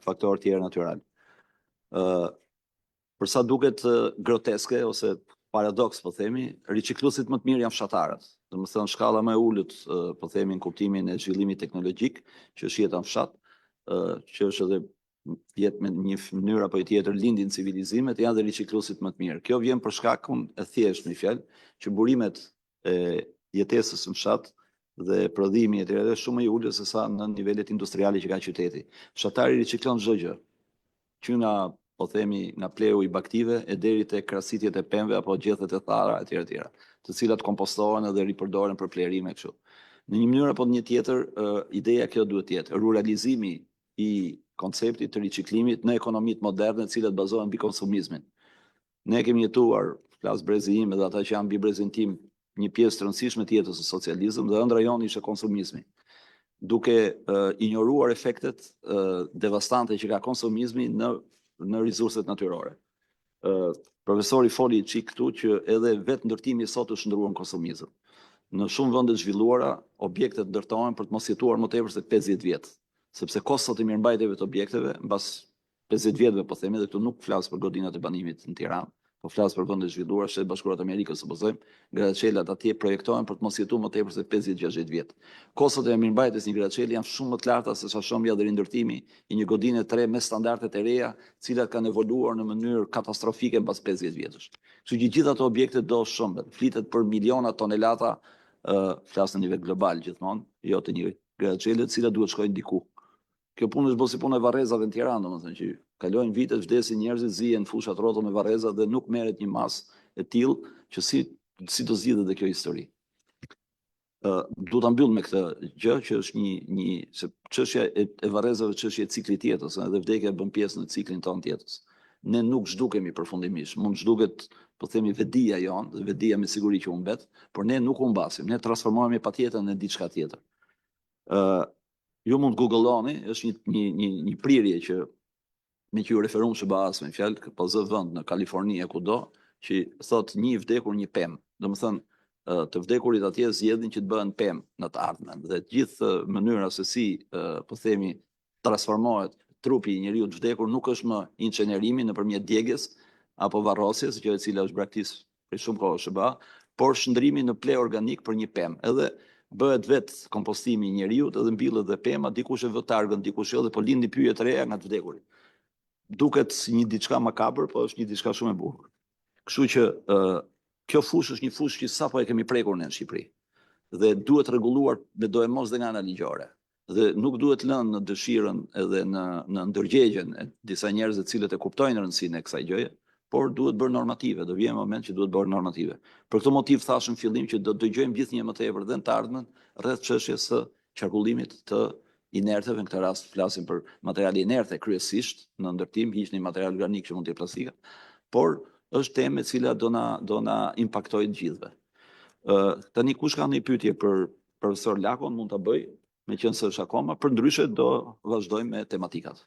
faktorë tjerë natyral. Për sa duket groteske ose paradoks, po themi, ricikluesit më të mirë janë fshatarët. Domethënë shkalla më e ulët, po themi, në kuptimin e zhvillimit teknologjik, që është jeta në fshat, që është edhe jetë me një mënyrë apo tjetër lindin civilizimet, janë dhe ricikluesit më të mirë. Kjo vjen për shkakun e thjeshtë, në fjalë, që burimet e jetesës në fshat dhe prodhimi e tjerë është shumë më i ulët se sa në nivelet industriale që ka qyteti. Fshatari riciklon çdo gjë, që nga, po themi, nga pleu i baktive e deri te krasitjet e pemëve apo gjethet e thara e tjera, të cilat kompostohen dhe ripërdoren për plerime kështu. Në një mënyrë apo një tjetër, ideja kjo duhet të jetë ruralizimi i konceptit të riciklimit në ekonomitë moderne, të cilat bazohen mbi konsumizmin. Ne kemi jetuar, flas brezi im edhe ata që janë mbi brezin tim, një pjesë të rëndësishme të jetës së socializëm dhe ëndra jonë ishte konsumizmi. Duke ignoruar efektet devastante që ka konsumizmi në resurset natyrore. Profesori foli çik këtu që edhe vetë ndërtimi sot është ndëruar në konsumizëm. Në shumë vende të zhvilluara, objektet ndërtohen për të mos jetuar më tepër se 50 vjet, sepse kostot e mirëmbajtjeve të objekteve mbas 50 vjetëve, po themi, dhe këtu nuk flas për godinat e banimit në Tiranë, po flas për vende të zhvilluara, Shtetet Bashkuara të Amerikës, supozojmë, graçelat atje projektohen për të mos jetuar më tepër se 50-60 vjet. Kostot e mirëmbajtjes një graçeli janë shumë më të larta se sa shëmbja dhe rindërtimi i një godine 3 me standardet e reja, të cilat kanë evoluar në mënyrë katastrofike mbas 50 vjetësh. Kështu që gjithë ato objekte do shëmben. Flitet për miliona tonelata, flas në nivel global gjithmonë, jo të një graçele, të cilat duhet shkojnë diku. Kjo punë është bërë si punë e varrezave në Tiranë, domethënë që kalojnë vitet, vdesin njerëzit, zihen fushat rrotull me varreza dhe nuk merret një masë e tillë që si do zgjidhet dhe kjo histori. Du ta mbyll me këtë gjë që është se çështja e varrezave është çështje e ciklit të jetës, edhe vdekja bën pjesë në ciklin tonë të jetës. Ne nuk zhdukemi përfundimisht, mund zhduket, po themi, vedia jonë, dhe vedia me siguri që humbet, por ne nuk humbasim, ne transformohemi patjetër në diçka tjetër. Ju mund googloni, është një prirje që me që ju referuam së bashku me fjalë, po zë vend në Kaliforni e kudo, që thot një i vdekur një pemë. Domethënë, të vdekurit atje zgjedhin që të bëhen pemë në të ardhmen. Dhe gjithë mënyra se si, po themi, transformohet trupi i njeriu të vdekur nuk është më incenerimi nëpërmjet djegjes apo varrosjes, gjë e cila është braktisë për shumë kohë së bashku, por shndrimi në ple organik për një pemë. Edhe bëhet vetë kompostimi i njeriu edhe mbillet dhe pema, dikush e vë targën, dikush jo, dhe po lindi pyetje të reja nga të vdekurit. Duket si një diçka makabër, po është një diçka shumë e bukur. Kështu që kjo fushë është një fushë që sapo e kemi prekur ne në Shqipëri. Dhe duhet rregulluar me do e mos dhe nga ana ligjore. Dhe nuk duhet lënë në dëshirën edhe në ndërgjegjen e disa njerëz të cilët e kuptojnë rëndësinë e kësaj gjëje, por duhet bërë normative, do vjen moment që duhet bërë normative. Për këtë motiv thashëm fillim që do dëgjojmë gjithnjë më tepër dhe në të ardhmen rreth çështjes së qarkullimit të inerteve, në këtë rast flasim për materiale inerte kryesisht, në ndërtim hiq një material organik që mund të jetë plastika, por është temë e cila do na impaktojë të gjithëve. Tani kush ka një pyetje për profesor Lakon mund ta bëj, meqense është akoma, përndryshe do vazhdojmë me tematikat.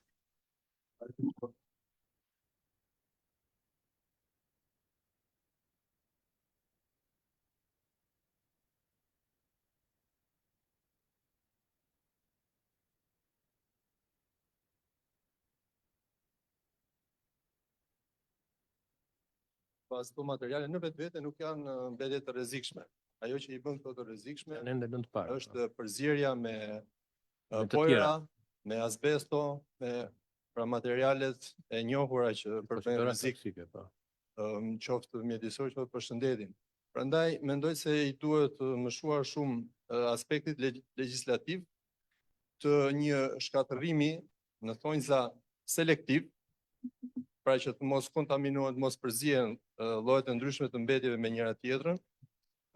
Pas këto materiale në vetvete nuk janë mbledhje të rrezikshme. ajo që i bën këto të rrezikshme Janë ende lëndë parë. është përzierja me Me të pojra, tjera. me asbesto, me pra materialet e njohura që përbëjnë Procedura rrezik, toksike, po. qoftë mjedisor, qoftë për shëndetin. Prandaj mendoj se i duhet mëshuar shumë aspektit legjislativ të një shkatërrimi në thonjza selektiv, pra që të mos kontaminohen, mos përzihen llojet e ndryshme të mbetjeve me njëra tjetrën,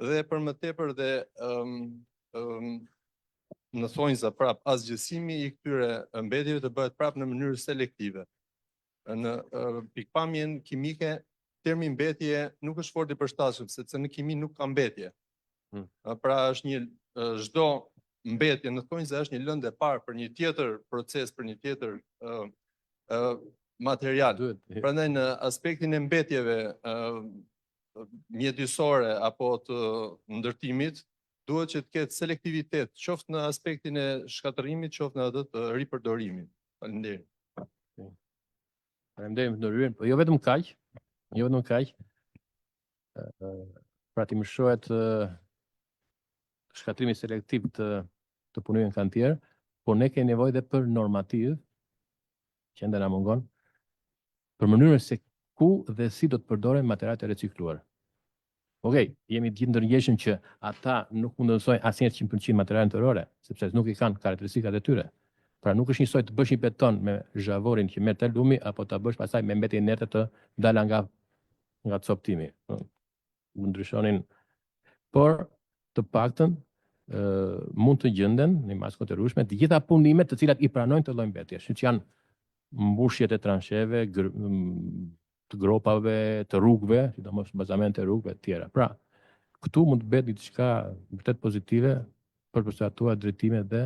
dhe për më tepër dhe në thonjza prap asgjësimi i këtyre mbetjeve të bëhet prap në mënyrë selektive. Në pikpamjen kimike, termi mbetje nuk është fort i përshtatshëm, sepse në kimi nuk ka mbetje. Pra është një çdo mbetje në thonjza është një lëndë e parë për një tjetër proces, për një tjetër material. Prandaj në aspektin e mbetjeve mjedisore apo të ndërtimit, duhet që të ketë selektivitet, qoftë në aspektin e shkatërimit, qoftë në atë të ripërdorimit. Faleminderit. Faleminderit në rryen, po jo vetëm kaq, pra ti mëshohet shkatrimi selektiv të punojnë në kantier, por ne kemi nevojë dhe për normativ, që ende na mungon, për mënyrën se ku dhe si do të përdoren materialet e recikluar. Okej, jemi gjithë ndërgjegjshëm që ata nuk mund të mësojnë asnjëherë 100% materiale torore, sepse nuk i kanë karakteristikat e tyre. Pra nuk është njësoj të bësh një beton me zhavorin që merr te lumi apo ta bësh pastaj me mbetje inerte të dala nga coptimi. Ndryshonin, por të paktën mund të gjenden në masë të rrushme të gjitha punimet të cilat i pranojnë të lloj mbetjesh, siç janë mbushjet e transheve, të gropave, të rrugëve, sidomos bazamente e rrugëve të tjera. Pra, këtu mund të bëhet diçka vërtet pozitive për përstatuar drejtime dhe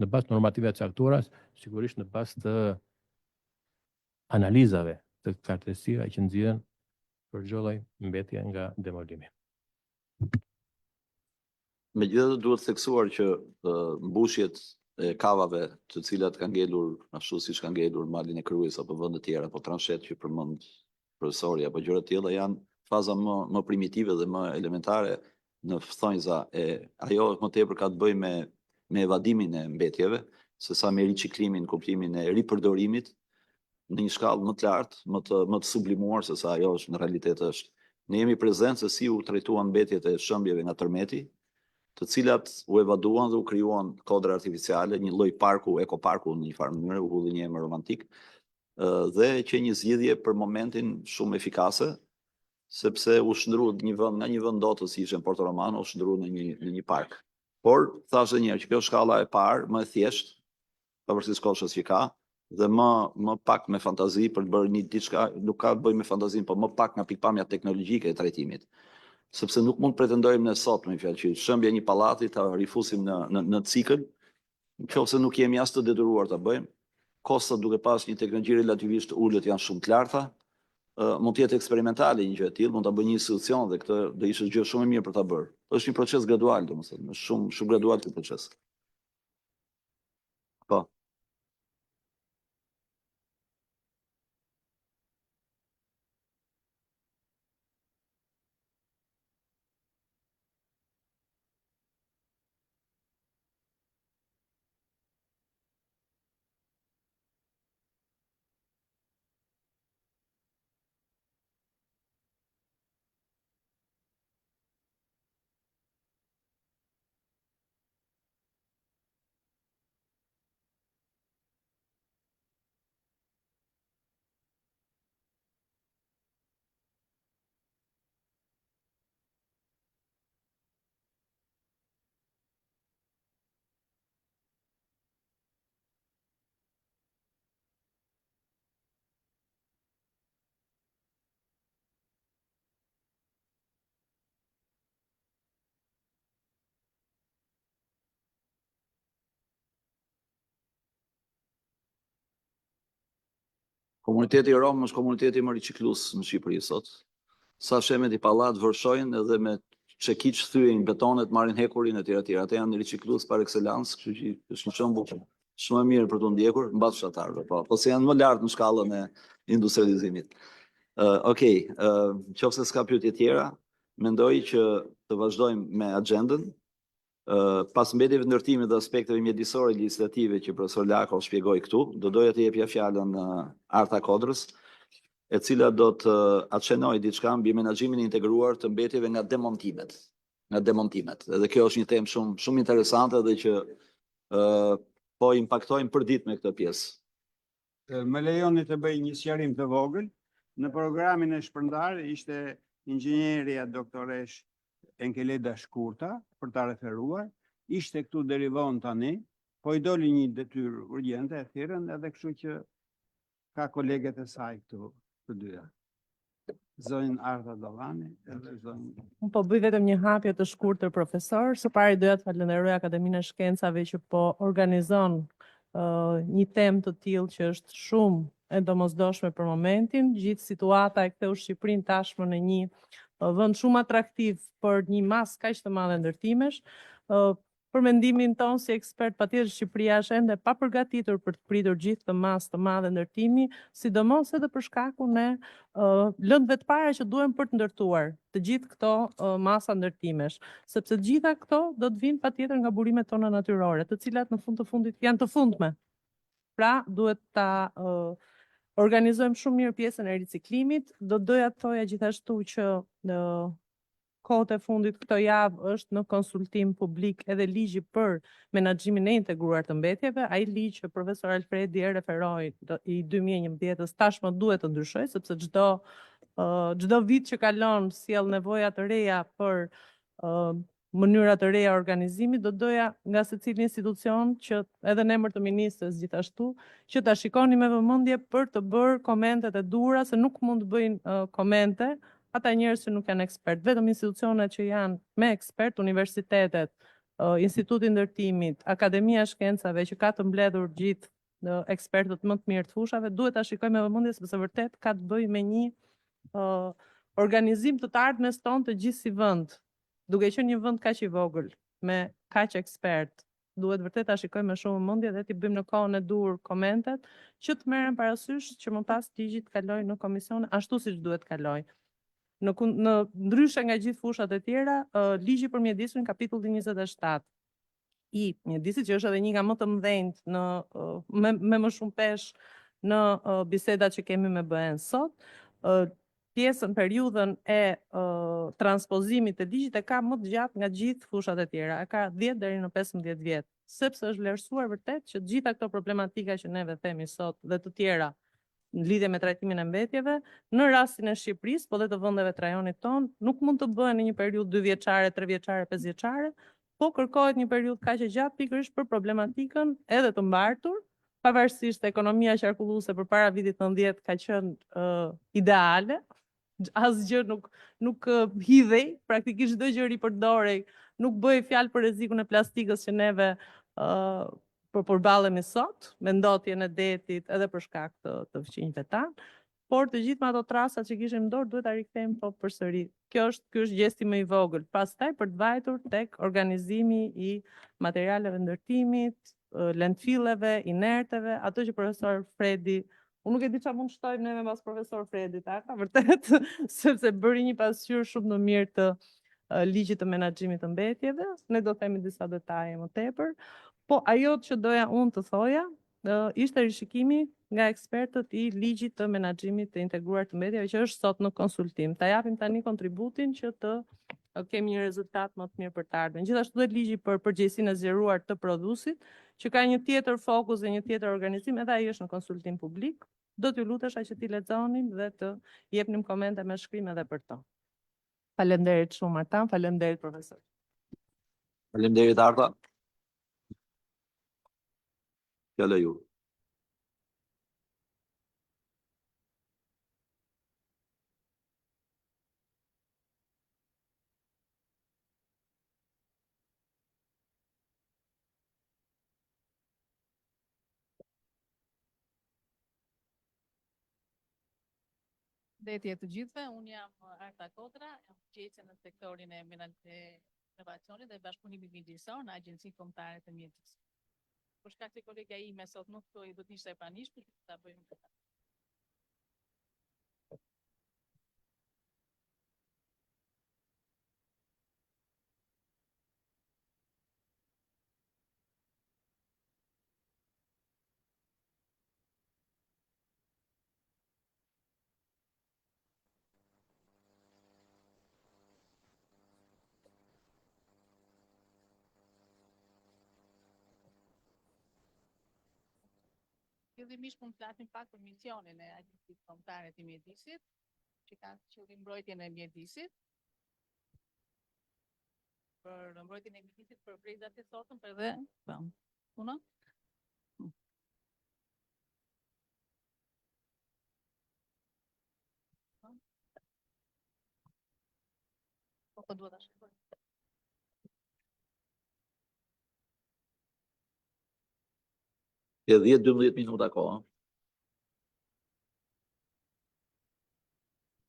në bazë të normative të caktuara, sigurisht në bazë të analizave të karakteristikave që nxjerrin për çdo lloj mbetje nga demolimi. Megjithatë duhet theksuar që mbushjet e kavave të cilat kanë ngelur ashtu siç kanë ngelur malin e Krujës apo vende të tjera, apo transhet që përmend profesori apo gjëra të tilla janë faza më primitive dhe më elementare në thonjza e ajo më tepër ka të bëjë me evadimin e mbetjeve, sesa me riciklimin, kuptimin e ripërdorimit në një shkallë më të lartë, më të sublimuar se sa ajo është në realitet është. Ne jemi prezent se si u trajtuan mbetjet e shëmbjeve nga tërmeti, të cilat u evaduan dhe u krijuan kodra artificiale, një lloj parku, ekoparku në një farë mënyrë, u hodhi një emër romantik, dhe që një zgjidhje për momentin shumë efikase, sepse u shndru nga një vend dotës si ishte në Porto Romano, u shndru në një park. Por thashë një herë që kjo shkalla e parë, më e thjeshtë, pavarësisht koshës që ka, dhe më pak me fantazi për të bërë një diçka, nuk ka të bëjë me fantazinë, por më pak nga pikpamja teknologjike e trajtimit. Sepse nuk mund pretendojmë ne sot me fjalë që shëmbja një pallati ta rifusim në cikël, nëse nuk jemi as të detyruar ta bëjmë. Kostot duke pas një teknologji relativisht ulët janë shumë të larta, mund të jetë eksperimentale një gjë e tillë, mund ta bëjë një institucion dhe këtë do ishte gjë shumë e mirë për ta bërë. Është një proces gradual, domethënë, është shumë gradual ky proces. Po. Komuniteti i Rom është komuniteti më riciklues në Shqipëri sot. Sa shemet i pallat vërshojnë edhe me çekiç thyejnë betonet, marrin hekurin e tjera. Ata janë riciklues par excellence, kështu që është një shembull shumë i mirë për të ndjekur mbas fshatarëve, po se janë më lart në shkallën e industrializimit. Okej, nëse s'ka pyetje tjera, mendoj që të vazhdojmë me agendën. Pas mbetjeve të ndërtimit dhe aspekteve mjedisore legislative që profesor Lakov shpjegoi këtu, do doja të jepja fjalën Arta Kodrës, e cila do të atëshenoj diçka mbi menaxhimin e integruar të mbetjeve nga demontimet. Edhe kjo është një temë shumë interesante dhe që po impaktojmë përditshëm me këtë pjesë. Më lejoni të bëj një sqarim të vogël. Në programin e shpërndarë ishte inxhinieria doktoresh Enkeleda Shkurta, për ta referuar, ishte këtu derivon tani, po i doli një detyrë urgjente e thirrën edhe kështu që ka koleget e saj këtu të dyja. Zonjën Arta Dallani edhe zonjën. Unë po bëj vetëm një hapje të shkurtër, profesor. Së pari doja të falenderoj Akademinë e Shkencave që po organizon një temë të tillë që është shumë e domosdoshme për momentin. Gjithë situata e ktheu Shqipërinë tashmë në një vend shumë atraktiv për një masë kaq të madhe ndërtimesh. Për mendimin tonë si ekspert, patjetër Shqipëria është ende pa përgatitur për të pritur gjithë të masë të madhe ndërtimi, sidomos edhe për shkakun e lëndëve të para që duhen për të ndërtuar të gjithë këto masa ndërtimesh, sepse të gjitha këto do të vinë patjetër nga burimet tona natyrore, të cilat në fund të fundit janë të fundme. Pra, duhet ta organizojmë shumë mirë pjesën e riciklimit. Do doja të thoja gjithashtu që kohët e fundit këto javë është në konsultim publik edhe ligji për menaxhimin e integruar të mbetjeve. Ai ligj që profesor Alfredi e referoi i 2011-s tashmë duhet të ndryshojë, sepse çdo vit që kalon sjell nevoja të reja për mënyra të reja organizimi. Do doja nga secili institucion që edhe në emër të ministres gjithashtu që ta shikoni me vëmendje për të bërë komentet e duhura, se nuk mund të bëjnë komente ata njerëz që nuk janë ekspert, vetëm institucionet që janë me ekspert, universitetet, Instituti i Ndërtimit, Akademia e Shkencave që ka të mbledhur gjithë ekspertët më të mirë të fushave, duhet ta shikojmë me vëmendje sepse vërtet ka të bëjë me një organizim të ardhmes tonë të gjithë si vend. Duke qenë një vend kaq i vogël, me kaq ekspert, duhet vërtet ta shikojmë me shumë vëmendje dhe t'i bëjmë në kohën e dur komentet që të merren parasysh që më pas ligji të kalojë në komisione ashtu siç duhet kalojë. Në ndryshe nga gjithë fushat e tjera, ligji për mjedisin kapitulli 27 i mjedisit, që është edhe një nga më të mëdhenjt me më shumë pesh në bisedat që kemi me BE-n sot, pjesën, periudhën e transpozimit të ligjit e ka më të gjatë nga gjithë fushat e tjera, e ka 10 deri në 15 vjet, sepse është vlerësuar vërtet që gjitha këto problematika që neve themi sot dhe të tjera në lidhje me trajtimin e mbetjeve, në rastin e Shqipërisë, po dhe të vendeve të rajonit tonë, nuk mund të bëhen në një periudhë 2 vjeçare, 3 vjeçare, 5 vjeçare, po kërkohet një periudhë kaq e gjatë pikërisht për problematikën edhe të mbartur, pavarësisht ekonomia qarkulluese përpara vitit 90 ka qenë ideale, asgjë nuk hidhej, praktikisht çdo gjë ripërdorej, nuk bëhej fjalë për rrezikun e plastikës që neve për përballemi sot, me ndotjen e detit edhe për shkak të fqinjve tanë, por të gjithë ato trasat që kishim dorë duhet ta rikthejmë po përsëri. Ky është gjesti më i vogël. Pastaj për të vajtur tek organizimi i materialeve ndërtimit, landfilleve, inerteve, ato që profesor Fredi, unë nuk e di çfarë mund shtojmë neve pas profesor Fredit, ka vërtet, sepse bëri një pasqyrë shumë të mirë të ligjit të menaxhimit të mbetjeve. Ne do themi disa detaje më tepër. Po ajo që doja unë të thoja, ishte rishikimi nga ekspertët i ligjit të menaxhimit të integruar të mbetjeve që është sot në konsultim. Ta japim tani kontributin që të kemi një rezultat më të mirë për të ardhmen. Gjithashtu dhe ligji për përgjegjësinë e zgjeruar të prodhuesit, që ka një tjetër fokus dhe një tjetër organizim, edhe ai është në konsultim publik. Do t'ju lutesha që t'i lexonim dhe të jepnim komente me shkrim edhe për to. Faleminderit shumë Artan, faleminderit profesor. Faleminderit Arta. Fjala ju. Përshëndetje të gjithëve, unë jam Arta Kodra, jam përgjegjëse në sektorin e inovacionit dhe bashkëpunimit mjedisor në Agjencinë Kombëtare të Mjedisë. Për shkak se kolega ime sot nuk do të ishte e pranishme, ta bëjmë këtë. Fillimisht mund të flasim pak për misionin e Agjencisë Kombëtare të Mjedisit, që ka qëllim mbrojtjen e mjedisit. Për mbrojtjen e mjedisit për brezat e sotëm, për dhe, uno? Po duhet ta shkruaj. E 10-12 minuta kohë.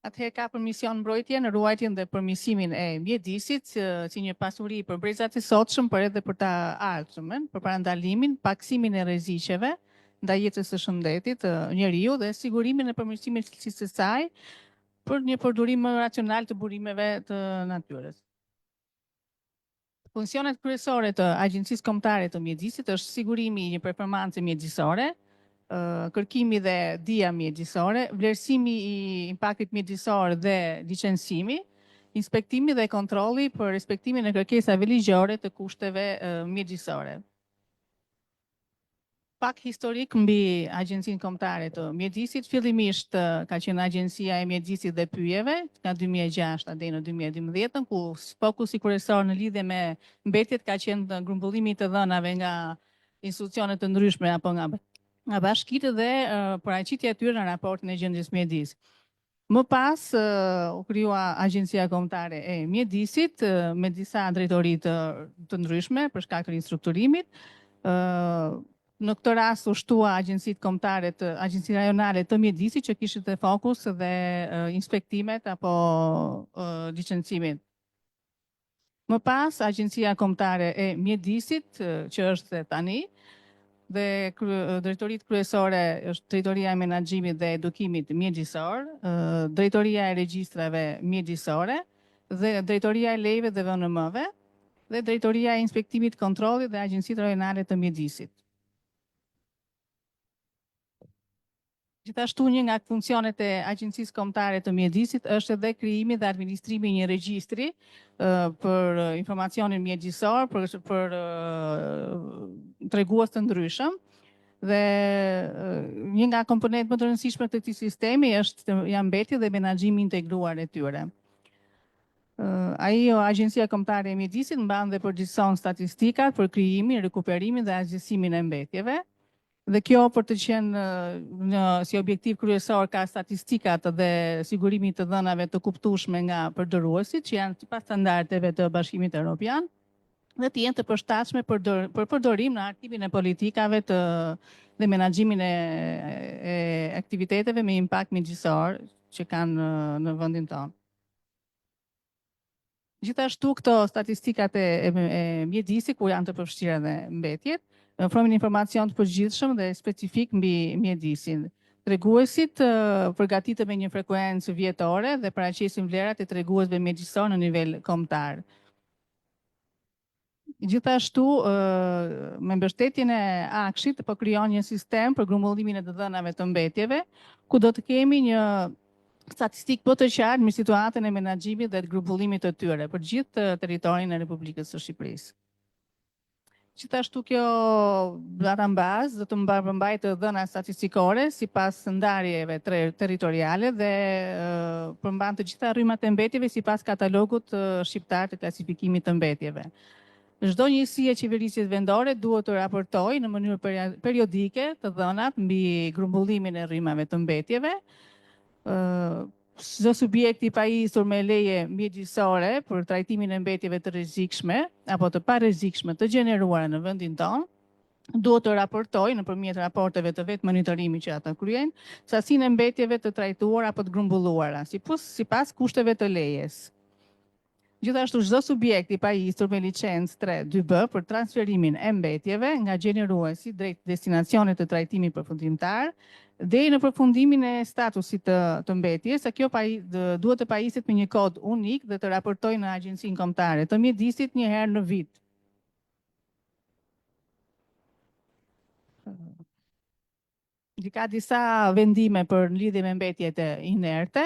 Atëherë ka për mision mbrojtjen, ruajtjen dhe përmirësimin e mjedisit, si një pasuri për brezat e sotshëm, por edhe për të ardhmen, për parandalimin, paksimin e rreziqeve ndaj jetës së shëndetit të njeriu dhe sigurimin e përmirësimit të cilësisë së saj për një përdorim më racional të burimeve të natyrës. Funksionet kryesore të Agjencisë Kombëtare të Mjedisit është sigurimi i një performance mjedisore, kërkimi dhe dija mjedisore, vlerësimi i impaktit mjedisor dhe licencimi, inspektimi dhe kontrolli për respektimin e kërkesave ligjore të kushteve mjedisore. Pak historik mbi Agjencinë Kombëtare të Mjedisit, fillimisht ka qenë Agjencia e Mjedisit dhe Pyjeve nga 2006 deri në 2012, ku fokusi kryesor në lidhje me mbetjet ka qenë grumbullimi të dhënave nga institucione të ndryshme apo nga bashkitë dhe paraqitja e tyre në raportin e gjendjes mjedis. Më pas u krijua Agjencia Kombëtare e Mjedisit me disa drejtori të ndryshme për shkak të ristrukturimit. Në këtë rast u shtua Agjencitë Kombëtare të Agjencitë Rajonale të Mjedisit që kishin të fokus dhe inspektimet apo licencimin. Më pas Agjencia Kombëtare e Mjedisit që është tani dhe drejtoritë kryesore është Drejtoria e Menaxhimit dhe Edukimit Mjedisor, Drejtoria e Regjistrave Mjedisore dhe Drejtoria e Lejeve dhe VNM-ve dhe Drejtoria e Inspektimit, Kontrollit dhe Agjencitë Rajonale të Mjedisit. Gjithashtu një nga funksionet e Agjencisë Kombëtare të Mjedisit është edhe krijimi dhe administrimi i një regjistri për informacionin mjedisor për tregues të ndryshëm dhe një nga komponentet më të rëndësishme të këtij sistemi janë mbetja dhe menaxhimi integruar e tyre. Agjencia Kombëtare e Mjedisit mban dhe përgjithëson statistikat për krijimin, rekuperimin dhe asgjësimin e mbetjeve. Dhe kjo për të qenë si objektiv kryesor ka statistikat dhe sigurimin të dhënave të kuptueshme nga përdoruesit që janë sipas standardeve të Bashkimit Evropian dhe të jenë të përshtatshme për përdorim në aktivimin e politikave dhe menaxhimin e aktiviteteve me impakt mjedisor që kanë në vendin tonë. Gjithashtu këto statistikat e mjedisit ku janë të përfshira dhe mbetjet ofrojnë informacion të përgjithshëm dhe specifik mbi mjedisin. Treguesit përgatiten me një frekuencë vjetore dhe paraqesin vlerat e treguesve mjedisor në nivel kombëtar. Gjithashtu, me mbështetjen e Akshit po krijon një sistem për grumbullimin e të dhënave të mbetjeve, ku do të kemi një statistikë më të qartë me situatën e menaxhimit dhe të grumbullimit të tyre për gjithë territorin e Republikës së Shqipërisë. Gjithashtu kjo databazë do të përmbajë dhëna statistikore sipas ndarjeve territoriale dhe përmban të gjitha rrymat e mbetjeve sipas katalogut shqiptar të klasifikimit të mbetjeve. Çdo njësi e qeverisjes vendore duhet të raportojë në mënyrë periodike të dhënat mbi grumbullimin e rrymave të mbetjeve. Çdo subjekt i pajisur me leje mjedisore për trajtimin e mbetjeve të rrezikshme apo të parrezikshme të gjeneruara në vendin tonë duhet të raportojë nëpërmjet raporteve të vetë monitorimit që ata kryejnë sasinë e mbetjeve të trajtuara apo të grumbulluara, sipas kushteve të lejes. Gjithashtu çdo subjekt i pajisur me licencë 3-2B për transferimin e mbetjeve nga gjeneruesi drejt destinacionit të trajtimit përfundimtar deri në përfundimin e statusit të mbetjes, kjo duhet të pajiset me një kod unik dhe të raportojë në Agjencinë Kombëtare të Mjedisit një herë në vit. Ka disa vendime për lidhje me mbetjet e inerte,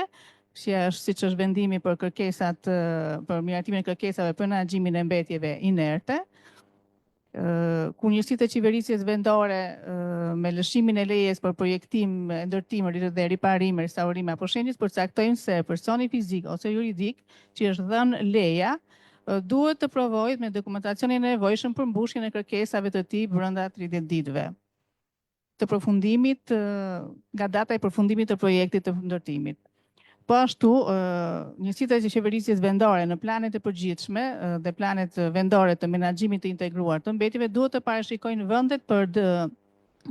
siç është vendimi për kërkesat për miratimin e kërkesave për menaxhimin e mbetjeve inerte, ku njësitë e qeverisjes vendore me lëshimin e lejes për projektim, ndërtim dhe riparim, restaurim apo shenjës, përcaktojmë se personi fizik ose juridik që është dhënë leja duhet të provojë me dokumentacionin e nevojshëm për mbushjen e kërkesave të tij brenda 30 ditëve të përfundimit nga data e përfundimit të projektit të ndërtimit. Po ashtu, njësitë e qeverisjes vendore në planet e përgjithshme dhe planet vendore të menaxhimit të integruar të mbetjeve duhet të parashikojnë vendet për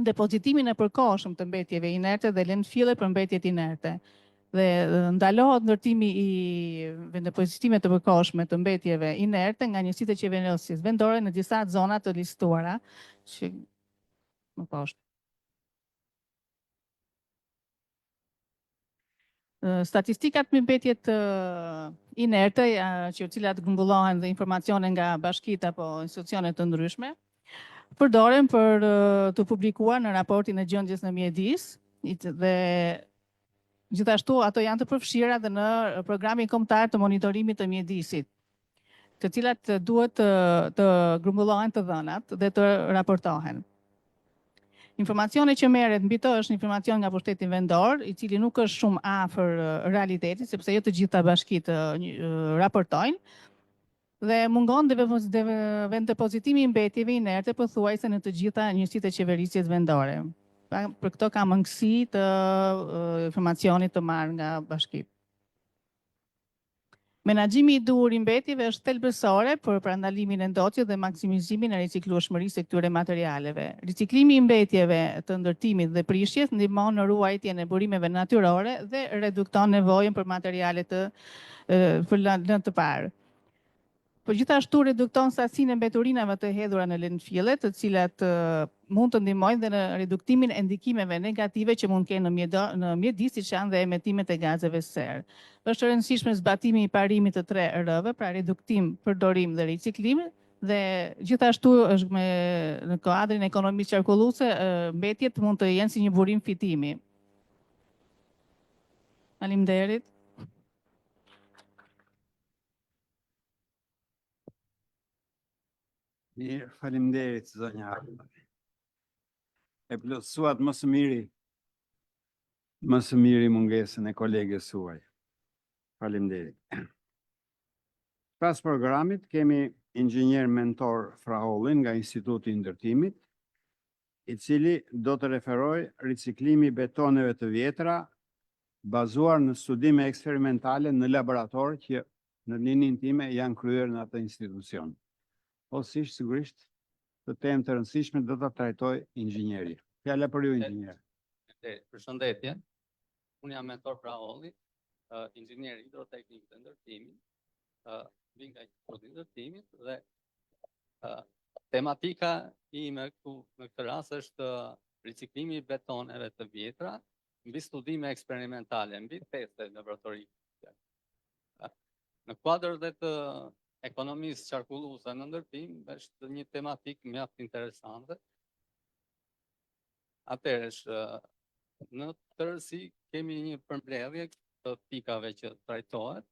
depozitimin e përkohshëm të mbetjeve inerte dhe landfille për mbetjet inerte. Dhe ndalohet ndërtimi i vendepozitimeve të përkohshme të mbetjeve inerte nga njësitë e qeverisjes vendore në disa zona të listuara që më poshtë. Statistikat me mbetjet inerte, që cilat grumbullohen dhe informacione nga bashkitë apo institucione të ndryshme, përdoren për të publikuar në raportin e gjendjes në mjedis dhe gjithashtu ato janë të përfshira dhe në programin kombëtar të monitorimit të mjedisit, të cilat duhet të grumbullohen të dhënat dhe të raportohen. Informacione që merret mbi to është informacion nga pushteti vendor, i cili nuk është shumë afër realitetit, sepse jo të gjitha bashkitë raportojnë, dhe mungon vendepozitimi i mbetjeve inerte pothuajse në të gjitha njësitë e qeverisjes vendore. Për këto ka mangësi të informacionit të marrë nga bashkitë. Menaxhimi i duhur i mbetjeve është thelbësore për parandalimin e ndotjes dhe maksimizimin e riciklueshmërisë së këtyre materialeve. Riciklimi i mbetjeve të ndërtimit dhe prishjes ndihmon në ruajtjen e burimeve natyrore dhe redukton nevojën për materiale në të parë. Po gjithashtu redukton sasinë e mbeturinave të hedhura në landfille, të cilat mund të ndihmojnë dhe në reduktimin e ndikimeve negative që mund kenë në mjedis, siç janë dhe emetimet e gazeve serë. Është e rëndësishme zbatimi i parimit të 3 R-ve, pra reduktim, përdorim dhe riciklim, dhe gjithashtu është në kuadrin e ekonomisë qarkulluese, mbetjet mund të jenë si një burim fitimi. Faleminderit. Mirë, faleminderit zonja Arda. E plotësuat më së miri mungesën e kolegës suaj. Faleminderit. Pas programit kemi inxhinier mentor Frahollin nga Instituti i Ndërtimit, i cili do të referojë riciklimi i betoneve të vjetra bazuar në studime eksperimentale në laborator që në linjën time janë kryer në atë institucion. Sigurisht të temë të rëndësishme do të trajtoj inxhinieri. Fjala për ju, inxhinier. Përshëndetje. Unë jam mentor Fraholli, inxhinier hidroteknik të ndërtimit, vi nga Instituti i Ndërtimit dhe tematika ime këtu në këtë rast është riciklimi i betoneve të vjetra mbi studime eksperimentale, mbi teste laboratorike. Në kuadër dhe të ekonomisë qarkulluese në ndërtim është një tematik mjaft interesante. Atëherë, në tërësi kemi një përmbledhje të pikave që trajtohet,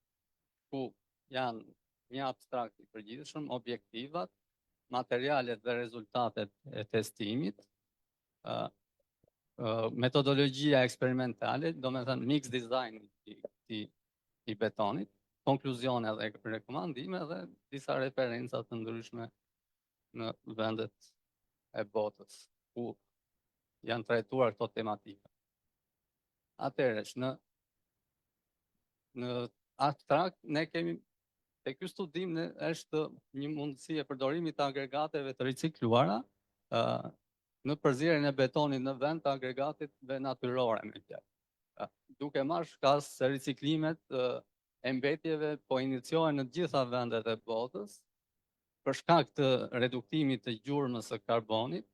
ku janë një abstrakt i përgjithshëm, objektivat, materialet dhe rezultatet e testimit, metodologjia eksperimentale, do me thënë mix design i betonit, konkluzione dhe rekomandime dhe disa referencat të ndryshme në vendet e botës, ku janë trajtuar këto tematika. Atëherë, në abstrakt, ne kemi, te ky studim është një mundësi e përdorimit të agregateve të ricikluara në përzierjen e betonit në vend të agregateve natyrore, me fjalë. Duke marrë shkas se riciklimet e mbetjeve po iniciohen në gjitha vendet e botës për shkak të reduktimit të gjurmës së karbonit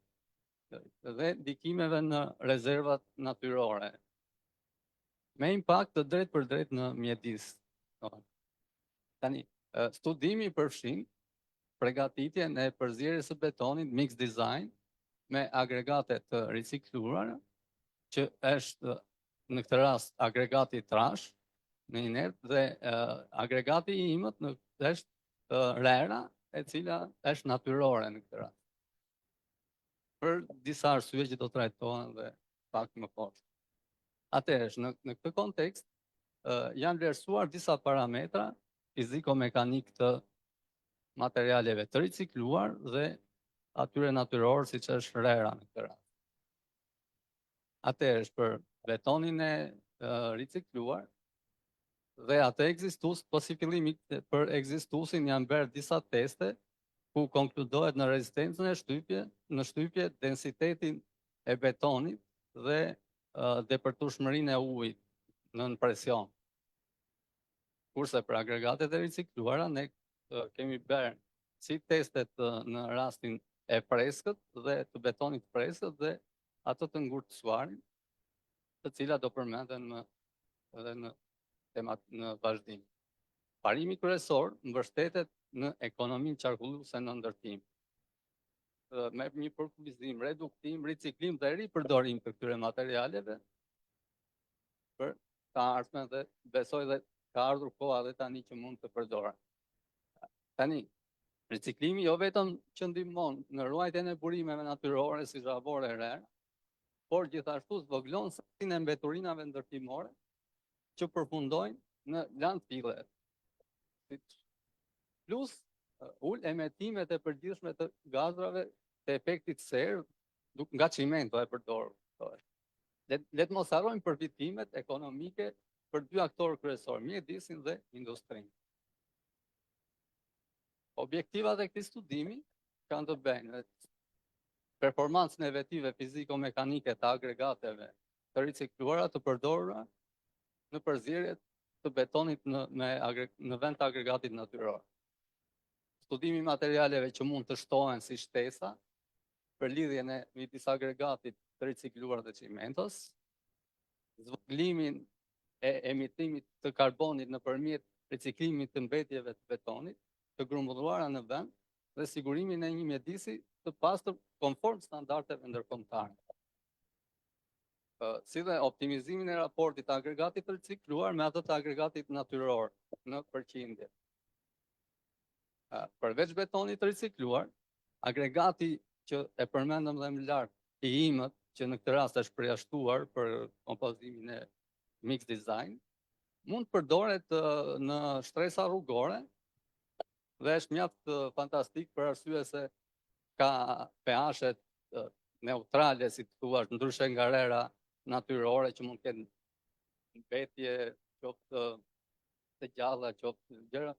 dhe ndikimeve në rezervat natyrore, me impakt të drejt për drejt në mjedis. Tani, studimi përfshin përgatitjen e përzierjes së betonit mix design me agregate të ricikluara, që është në këtë rast agregati trash në inert dhe agregati i imët është rera, e cila është natyrore në këtë rast. për disa arsye që do të trajtohen dhe pak më poshtë. Atëherë, në këtë kontekst, janë vlerësuar disa parametra fiziko-mekanik të materialeve të ricikluar dhe atyre natyror, siç është rera në këtë rast. Atëherë, për betonin e ricikluar dhe atë ekzistus, po si fillimi për ekzistusin janë bërë disa teste ku konkludohet në rezistencën e në shtypje, densitetin e betonit dhe depërtueshmërinë e ujit nën presion. Kurse për agregatet e ricikluara ne kemi bërë si testet në rastin e preskët dhe të betonit preskët dhe ato të ngurtësuarin, të cilat do përmenden edhe në vazhdim. Parimi kryesor mbështetet në ekonominë qarkulluese në ndërtim. Me një përkufizim, reduktim, riciklim dhe ripërdorim të këtyre materialeve për të ardhmen dhe besoj dhe ka ardhur koha dhe tani që mund të përdoren. Tani, riciklimi jo vetëm që ndihmon në ruajtjen e burimeve natyrore si zhavore e rera, por gjithashtu zvoglon saksinë e mbeturinave ndërtimore që përfundojnë në landfille. Plus ul emetimet e përgjithshme të gazrave të efektit serë nga çimento e përdorur. Le të mos harrojmë përfitimet ekonomike për dy aktorë kryesorë, mjedisin dhe industrinë. Objektivat e këtij studimi kanë të bëjnë me performancën efektive fiziko-mekanike të agregateve të ricikluara të përdorura në përzierjet të betonit në vend të agregatit natyror. Studimi materialeve që mund të shtohen si shtesa për lidhjen e midis agregatit të ricikluar dhe çimentos, zvoglimin e emitimit të karbonit nëpërmjet riciklimit të mbetjeve të betonit, të grumbulluara në vend dhe sigurimin e një mjedisi të pastër konform standardeve ndërkombëtare. Si dhe optimizimin e raportit të agregatit të ricikluar me atë të agregatit natyror në përqindje. Përveç betonit të ricikluar, agregati që e përmendëm dhe më lart, i imët, që në këtë rast është përjashtuar për kompozimin e mix design, mund të përdoret në shtresa rrugore dhe është mjaft fantastik për arsye se ka pH-et neutrale, si thua, ndryshe nga rera natyrore që mund të kenë mbetje qoftë të gjalla, qoftë gjëra,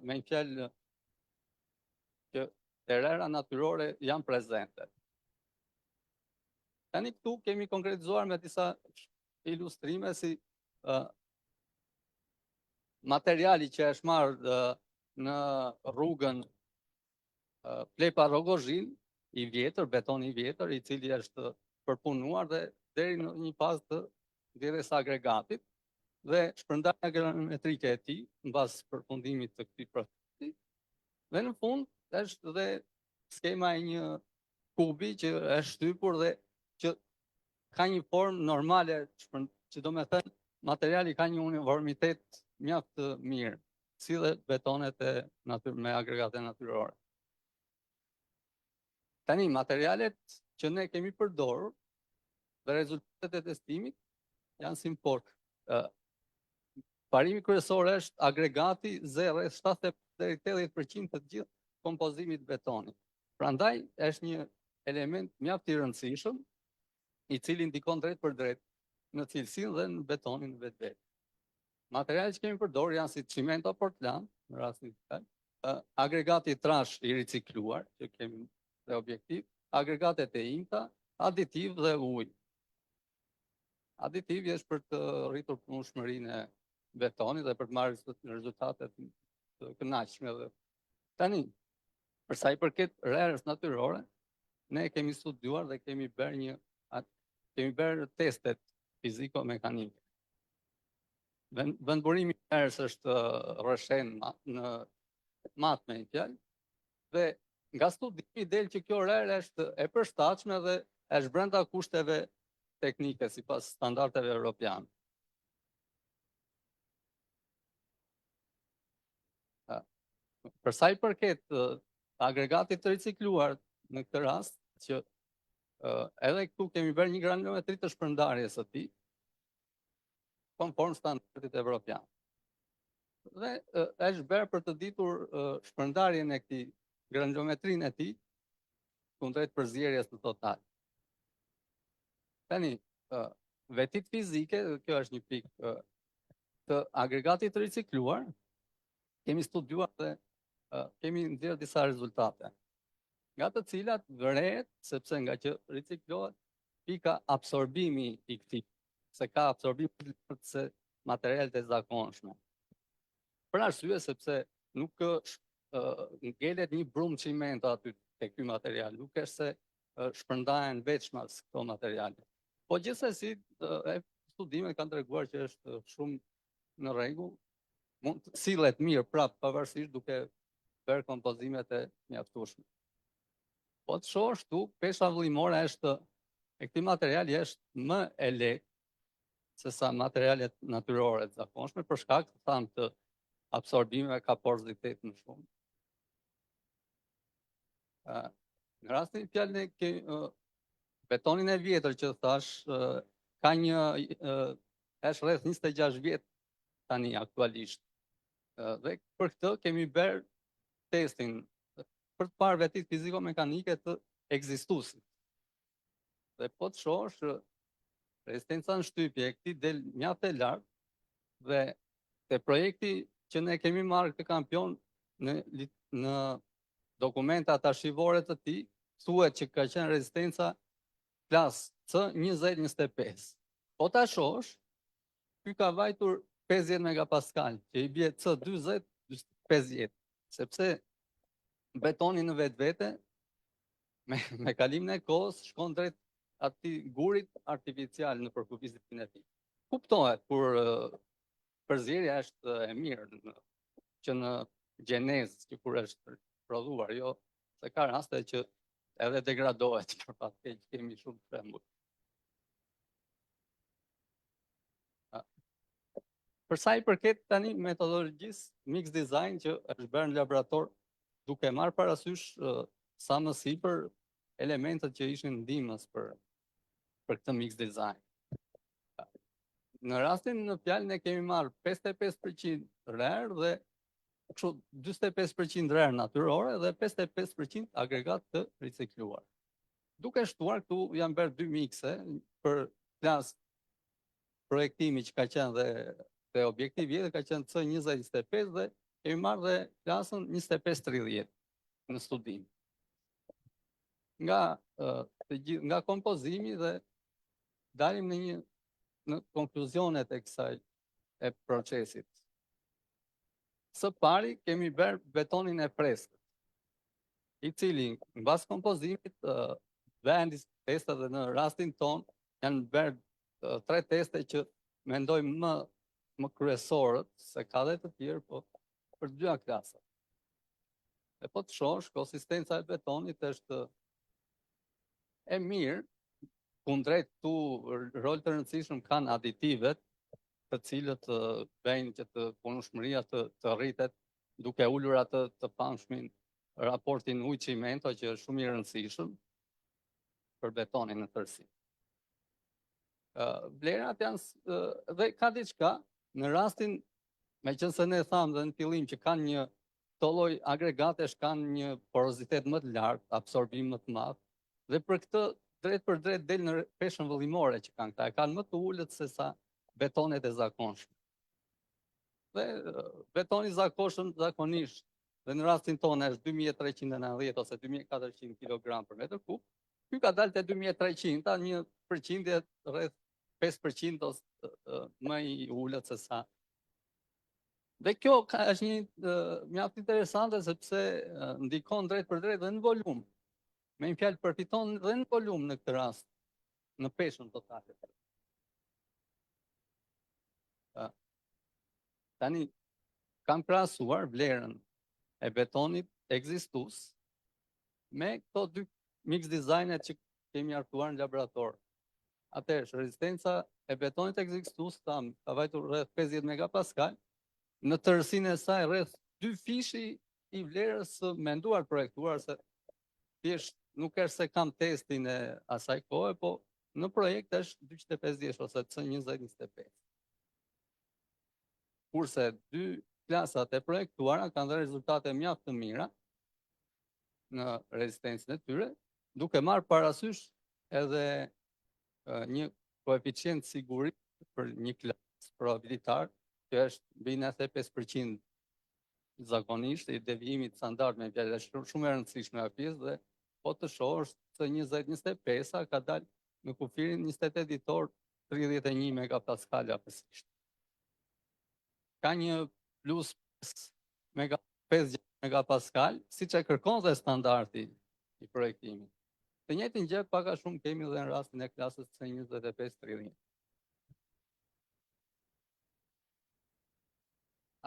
me një fjalë që të rera natyrore janë prezente. Tani këtu kemi konkretizuar me disa ilustrime si materiali që është marrë në rrugën Plepa Rogozhin, i vjetër, beton i vjetër, i cili është përpunuar dhe deri në një fazë të dhirjes agregatit dhe shpërndarja gravimetrike e tij mbas përfundimit të këtij procesi. Dhe në fund është dhe skema e një kubi që është shtypur dhe që ka një formë normale, që do me thënë materiali ka një uniformitet mjaft të mirë, si dhe betonet me agregate natyrore. Tani, materialet që ne kemi përdorur dhe rezultatet e testimit janë si folë. Parimi kryesor është agregati rreth 70-80% të gjithë kompozimit betonit. Prandaj është një element mjaft i rëndësishëm, i cili ndikon drejt për drejt në cilësinë dhe në betonin vetë. Materialet që kemi përdorur janë si çimento portland, në rastin e agregati trash i ricikluar, që kemi dhe objektiv, agregatet e imta, aditiv dhe ujë. Aditivi është për të rritur punueshmërinë e betonit dhe për të marrë rezultate të kënaqshme. Tani, për sa i përket rerës natyrore, ne kemi studiuar dhe kemi bërë testet fiziko-mekanike. Vendburimi i rerës është rrëshen në mat me një fjalë, dhe nga studimi del që kjo rerë është e përshtatshme dhe është brenda kushteve teknike sipas standardeve europiane. Për sa i përket agregatit të ricikluar në këtë rast, që Edhe këtu kemi bërë një granulometri të shpërndarjes së tij, konform standardit evropian. Dhe është bërë për të ditur shpërndarjen e këtij granulometrinë e tij kundrejt përzierjes në total. Tani, vetit fizike, kjo është një pikë të agregatit të ricikluar, kemi studiuar dhe kemi nxjerrë disa rezultate, nga të cilat vërehet, sepse nga që riciklohet, pika absorbimi i këtij, se ka absorbim të lartë se materialet e zakonshme. Për arsye sepse nuk ngelet një brumë çimento aty te ky material, nuk është se shpërndahen veçmas këto materiale. Po gjithsesi, studimet kanë treguar që është shumë në rregull, mund të sillet mirë prapë pavarësisht duke bërë kompozimet e mjaftueshme. Po të shohësh tu, pesha vëllimore është e këtij materiali është më e lehtë se sa materialet natyrore të zakonshme për shkak të absorbimeve ka porozitet më shumë. Në rastin e fjalën e betonin e vjetër që thash, ka një është rreth 26 vjet tani aktualisht. Dhe për këtë kemi bërë testin për të parë vetit fiziko-mekanike të ekzistuesit. Dhe po të shohësh, rezistenca në shtypje e këtij del mjaft e lartë dhe te projekti që ne kemi marrë këtë kampion në dokumentat arshivore të tij, thuhet që ka qenë rezistenca klas C2025. Po ta shohësh, ky ka vajtur 50 megapascal, që i bie C2050, sepse betoni në vetvete me kalimin e kohës shkon drejt atij gurit artificial në përkufizimin e tij. Kuptohet kur përzierja është e mirë që në gjenezë, që kur është prodhuar, jo se ka raste që edhe degradohet për fat keq, kemi shumë shembuj. Për sa i përket tani metodologjisë mix design që është bërë në laborator, duke marrë parasysh sa më sipër elementet që ishin ndihmës për këtë mix design. Në rastin në fjalën e kemi marrë 55% rrer dhe 45% rrer natyrore dhe 55% agregat të ricikluar. Duke shtuar këtu janë bërë dy mikse për klas projektimi që ka qenë dhe objekti vjetër ka qenë C2025 dhe kemi marrë dhe klasën 2530 në studim. Nga kompozimi dhe dalim në konkluzionet e kësaj e procesit. Së pari kemi bërë betonin e freskët, i cili në bas kompozimit vendis testet dhe në rastin ton janë bërë 3 teste që mendoj më kryesorët, se ka dhe të tjerë, po për 2 klasat. E po të shohësh, konsistenca e betonit është e mirë, kundrejt tu rol të rëndësishëm kanë aditivet, të cilët bëjnë që të punueshmëria të rritet, duke ulur atë të pamshmin raportin ujë-çimento që është shumë i rëndësishëm për betonin në tërësi. Vlerat janë dhe ka diçka në rastin, meqense ne thamë dhe në fillim që kanë një këto lloj agregatesh kanë një porozitet më të lartë, absorbim më të madh, dhe për këtë drejt për drejt del në peshën vëllimore që kanë këta, e kanë më të ulët se sa betonet e zakonshme. Dhe betoni zakonisht, dhe në rastin tonë është 2390 ose 2400 kg për metër kub, ky ka dalë te 2300, ta një përqindje rreth 5% ose më i ulët se sa. Dhe kjo është një mjaft interesante sepse ndikon drejt për drejt dhe në volum. Me një fjalë përfiton dhe në volum në këtë rast, në peshën totale. Tani, kam krahasuar vlerën e betonit ekzistues me këto dy mix designet që kemi hartuar në laborator. Atëherë, rezistenca e betonit ekzistues ka vajtur rreth 50 megapascal, në tërësinë e saj rreth 2 fishi i vlerës menduar projektuar, se thjesht nuk është se kam testin e asaj kohe, po në projekt është 250 ose C20-25. Kurse 2 klasat e projektuara kanë dhënë rezultate mjaft të mira në rezistencën e tyre, duke marrë parasysh edhe një koeficient siguri për një klasë probabilitar, që është mbi 95% zakonisht i devijimit standard me fjalë shumë e rëndësishme a pjesë, dhe po të shohësh se 20-25 ka dalë në kufirin 28 ditor 31 megapascal apësisht. Ka një plus 5 megapascal, siç e kërkon dhe standardi i projektimit. Të njëjtin gjë pak a shumë kemi edhe në rastin e klasës C25-30.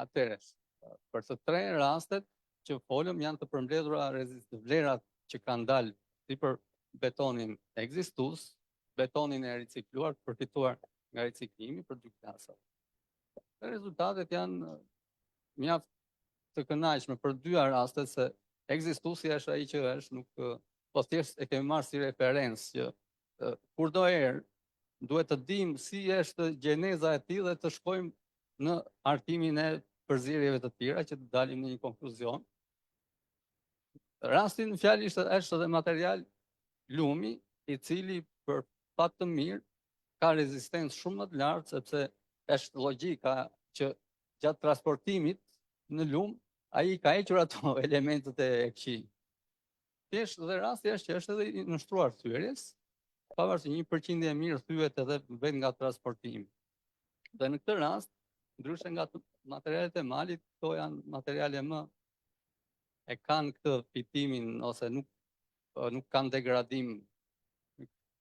Atëherë, për të tre rastet që folëm janë të përmbledhura vlerat që kanë dalë si për betonin ekzistues, betonin e ricikluar, përfituar nga riciklimi për 2 klasat. Rezultatet janë mjaft të kënaqshme për 2 rastet, se ekzistuesi është ai që është, nuk po thjesht e kemi marrë si referencë që kurdo herë duhet të dimë si është gjeneza e tij dhe të shkojmë në hartimin e përzierjeve të tjera që të dalim në një konkluzion. Rasti në fjalë është edhe material lumi, i cili për fat të mirë ka rezistencë shumë më të lartë, sepse është logjika që gjatë transportimit në lum ai ka hequr ato elementet e këqij. Thjesht dhe rasti është që është edhe i nështruar thyerjes, pavarësisht 1% e mirë thyet edhe vetë nga transportimi. Dhe në këtë rast, ndryshe nga materialet e malit, këto janë materiale më e kanë këtë fitimin ose nuk kanë degradim,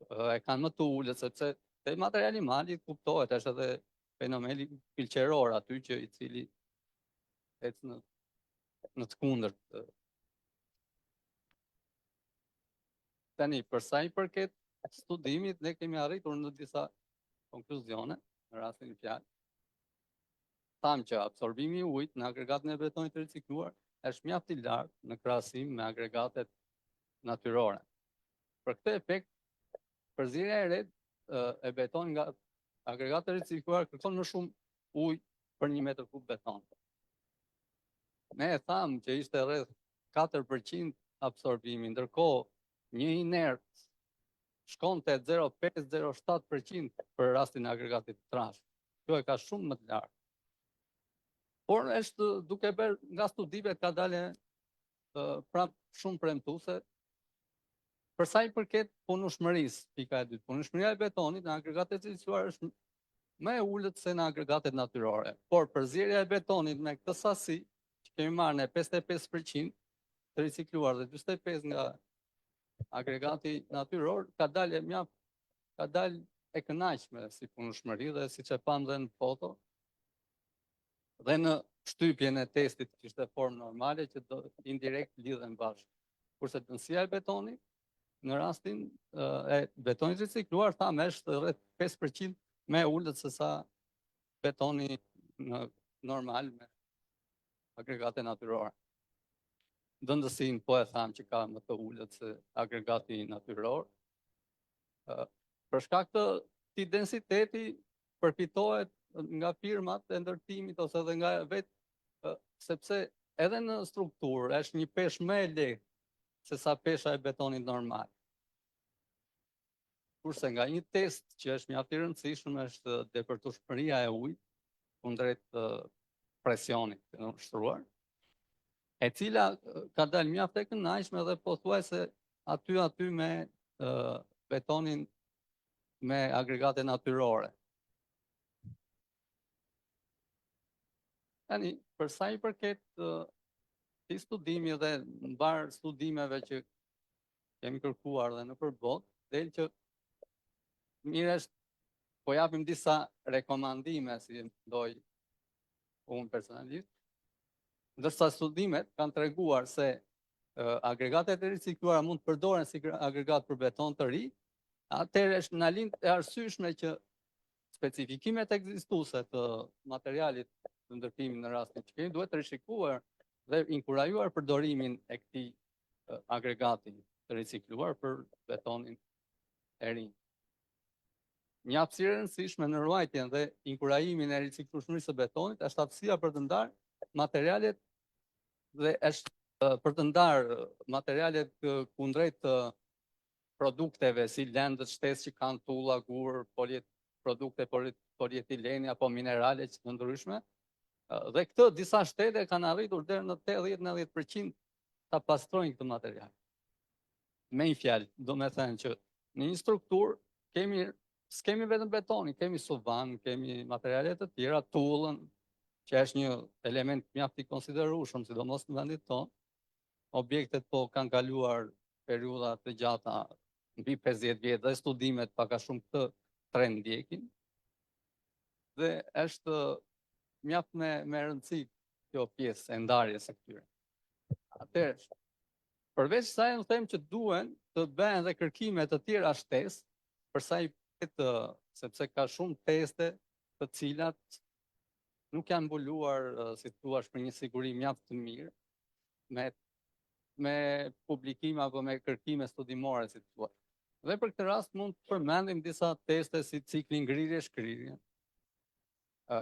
e kanë më të ulët, sepse te materiali i malit kuptohet, është edhe fenomeni pilqeror aty që i cili ecë në të kundërt. Tani, për sa i përket studimit, ne kemi arritur në disa konkluzione në rastin e fjalë. Tham që absorbimi i ujit në agregatin e betonit të ricikluar është mjaft i lartë në krahasim me agregatet natyrore. Për këtë efekt, përzierja e re e betonit nga agregatet e ricikluar kërkon më shumë ujë për 1 metër kub beton. Ne e tham që ishte rreth 4% absorbimi, ndërkohë një inert shkonte 0,5-0,7% për rastin e agregatit të trashë. Kjo e ka shumë më të lartë. Por është duke bërë nga studimet ka dalë prap shumë premtuese. Për sa i përket punueshmërisë, pika e dytë, punueshmëria e betonit në agregatet e ricikluar është më e ulët se në agregatet natyrore. Por përzierja e betonit me këtë sasi që kemi marrë në 55% të ricikluar dhe 45% nga agregati natyror, ka dalë e kënaqshme si punueshmëri, dhe siç e pam dhe në foto, dhe në shtypjen e testit që ishte formë normale që do indirekt lidhen bashkë. Kurse dënësia e betonit, në rastin e betonit ricikluar, thamë është rreth 5% më e ulët se sa betoni normal me agregate natyrore. Dëndësinë po e thamë që ka më të ulët se agregati natyror. Për shkak të këtij densiteti përfitohet nga firmat e ndërtimit ose edhe nga vetë, sepse edhe në strukturë është një peshë më e lehtë se sa pesha e betonit normal. Kurse nga një test që është mjaft i rëndësishëm është depërtueshmëria e ujit kundrejt presionit të ushtruar, e cila ka dalë mjaft e kënaqshme dhe pothuajse aty me betonin me agregate natyrore. Tani, për sa i përket këtij studimi dhe mbar studimeve që kemi kërkuar dhe nëpër botë, del që mirë është po japim disa rekomandime si ndoj unë personalisht, ndërsa studimet kanë treguar se agregatet e ricikluara mund të përdoren si agregat për beton të ri, atëherë është në lind e arsyeshme që specifikimet ekzistuese të materialit të ndërtimit në rastin që kemi duhet të rishikuar dhe inkurajuar përdorimin e këtij agregati të ricikluar për betonin e rinj. Një hapësirë e rëndësishme në ruajtjen dhe inkurajimin e riciklueshmërisë së betonit është aftësia për të ndarë materialet dhe është për të ndarë materialet kundrejt produkteve si lëndët shtesë që kanë tulla, gur, produkte polietileni apo minerale që të ndryshme. Dhe këtë disa shtete kanë arritur deri në 80-90% ta pastrojnë këtë material. Me një fjalë, do me thënë që në një strukturë s'kemi vetëm betonin, kemi suvan, kemi materiale të tjera, tullën, që është një element mjaft i konsiderueshëm, sidomos në vendit tonë. Objektet po kanë kaluar periudha të gjata mbi 50 vjet dhe studimet pak a shumë këtë trend ndjekin. Dhe është mjaft me rëndësi kjo pjesë e ndarjes së këtyre. Atëherë, përveç saj në them që duhen të bëhen dhe kërkime të tjera shtesë, për sa i sepse ka shumë teste të cilat nuk janë mbuluar, si thua, për një siguri mjaft të mirë, me publikime apo me kërkime studimore, si thua. Dhe për këtë rast mund të përmendim disa teste si cikli ngrirje-shkrirje,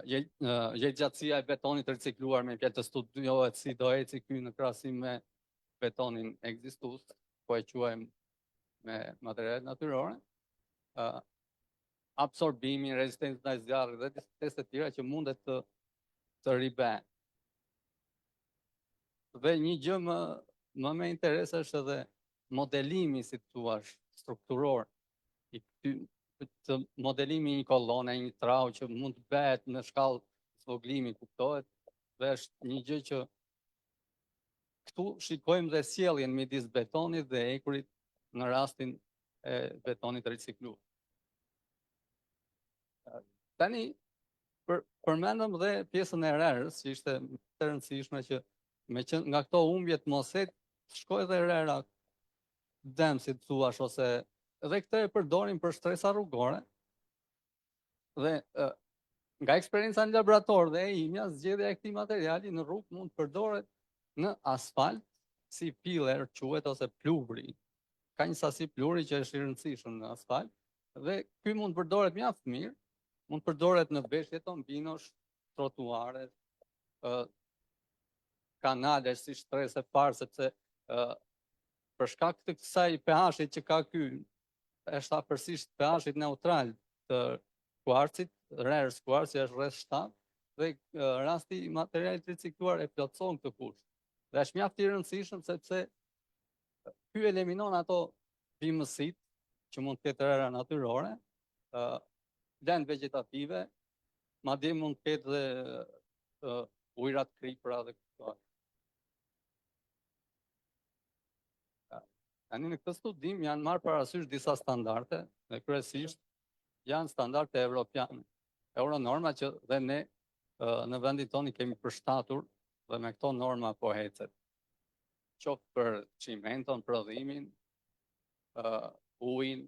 jetëgjatësia e betonit të ricikluar, me fjalë të studiohet si do eci ky në krahasim me betonin ekzistues, po e quajmë me materiale natyrore, absorbimin, rezistencën ndaj zjarrit dhe teste të tjera që mundet të riben. Dhe një gjë më me interes është edhe modelimi, si thua, strukturor, të modelimi një kolone, një trau që mund të bëhet në shkallë zvoglimi, kuptohet, dhe është një gjë që këtu shikojmë dhe sjelljen midis betonit dhe ekurit në rastin e betonit ricikluar. Tani, përmendëm dhe pjesën e rerës, që ishte të rëndësishme që nga këto humbje të moset, shkoj dhe rera dëmë, si të thuash, ose dhe këtë e përdorim për shtresa rrugore, dhe nga eksperienca në laborator dhe e imja, zgjedhja e këtij materiali në rrugë mund të përdoret në asfalt, si piller quhet ose pluvri. Ka një sasi pluri që është i rëndësishëm në asfalt, dhe ky mund të përdoret mjaft mirë, mund të përdoret në veshje tombinosh, trotuare, kanale si shtrese parë, sepse për shkak të kësaj pH-it që ka ky, është afërsisht pH-it neutral të kuarcit, rerës kuarci është rreth 7, dhe rasti i materialit ricikluar e plotëson këtë kusht. Dhe është mjaft i rëndësishëm sepse ky eliminon ato bimësit që mund të ketë rera natyrore, lëndë vegetative, madje mund të ketë dhe ujërat kripra dhe këto. Tani në këtë studim janë marrë parasysh disa standarde, dhe kryesisht janë standarde evropiane. Euronorma që dhe ne në vendin tonë kemi përshtatur dhe me këto norma po ecet. Qoftë për çimenton, prodhimin, ujin,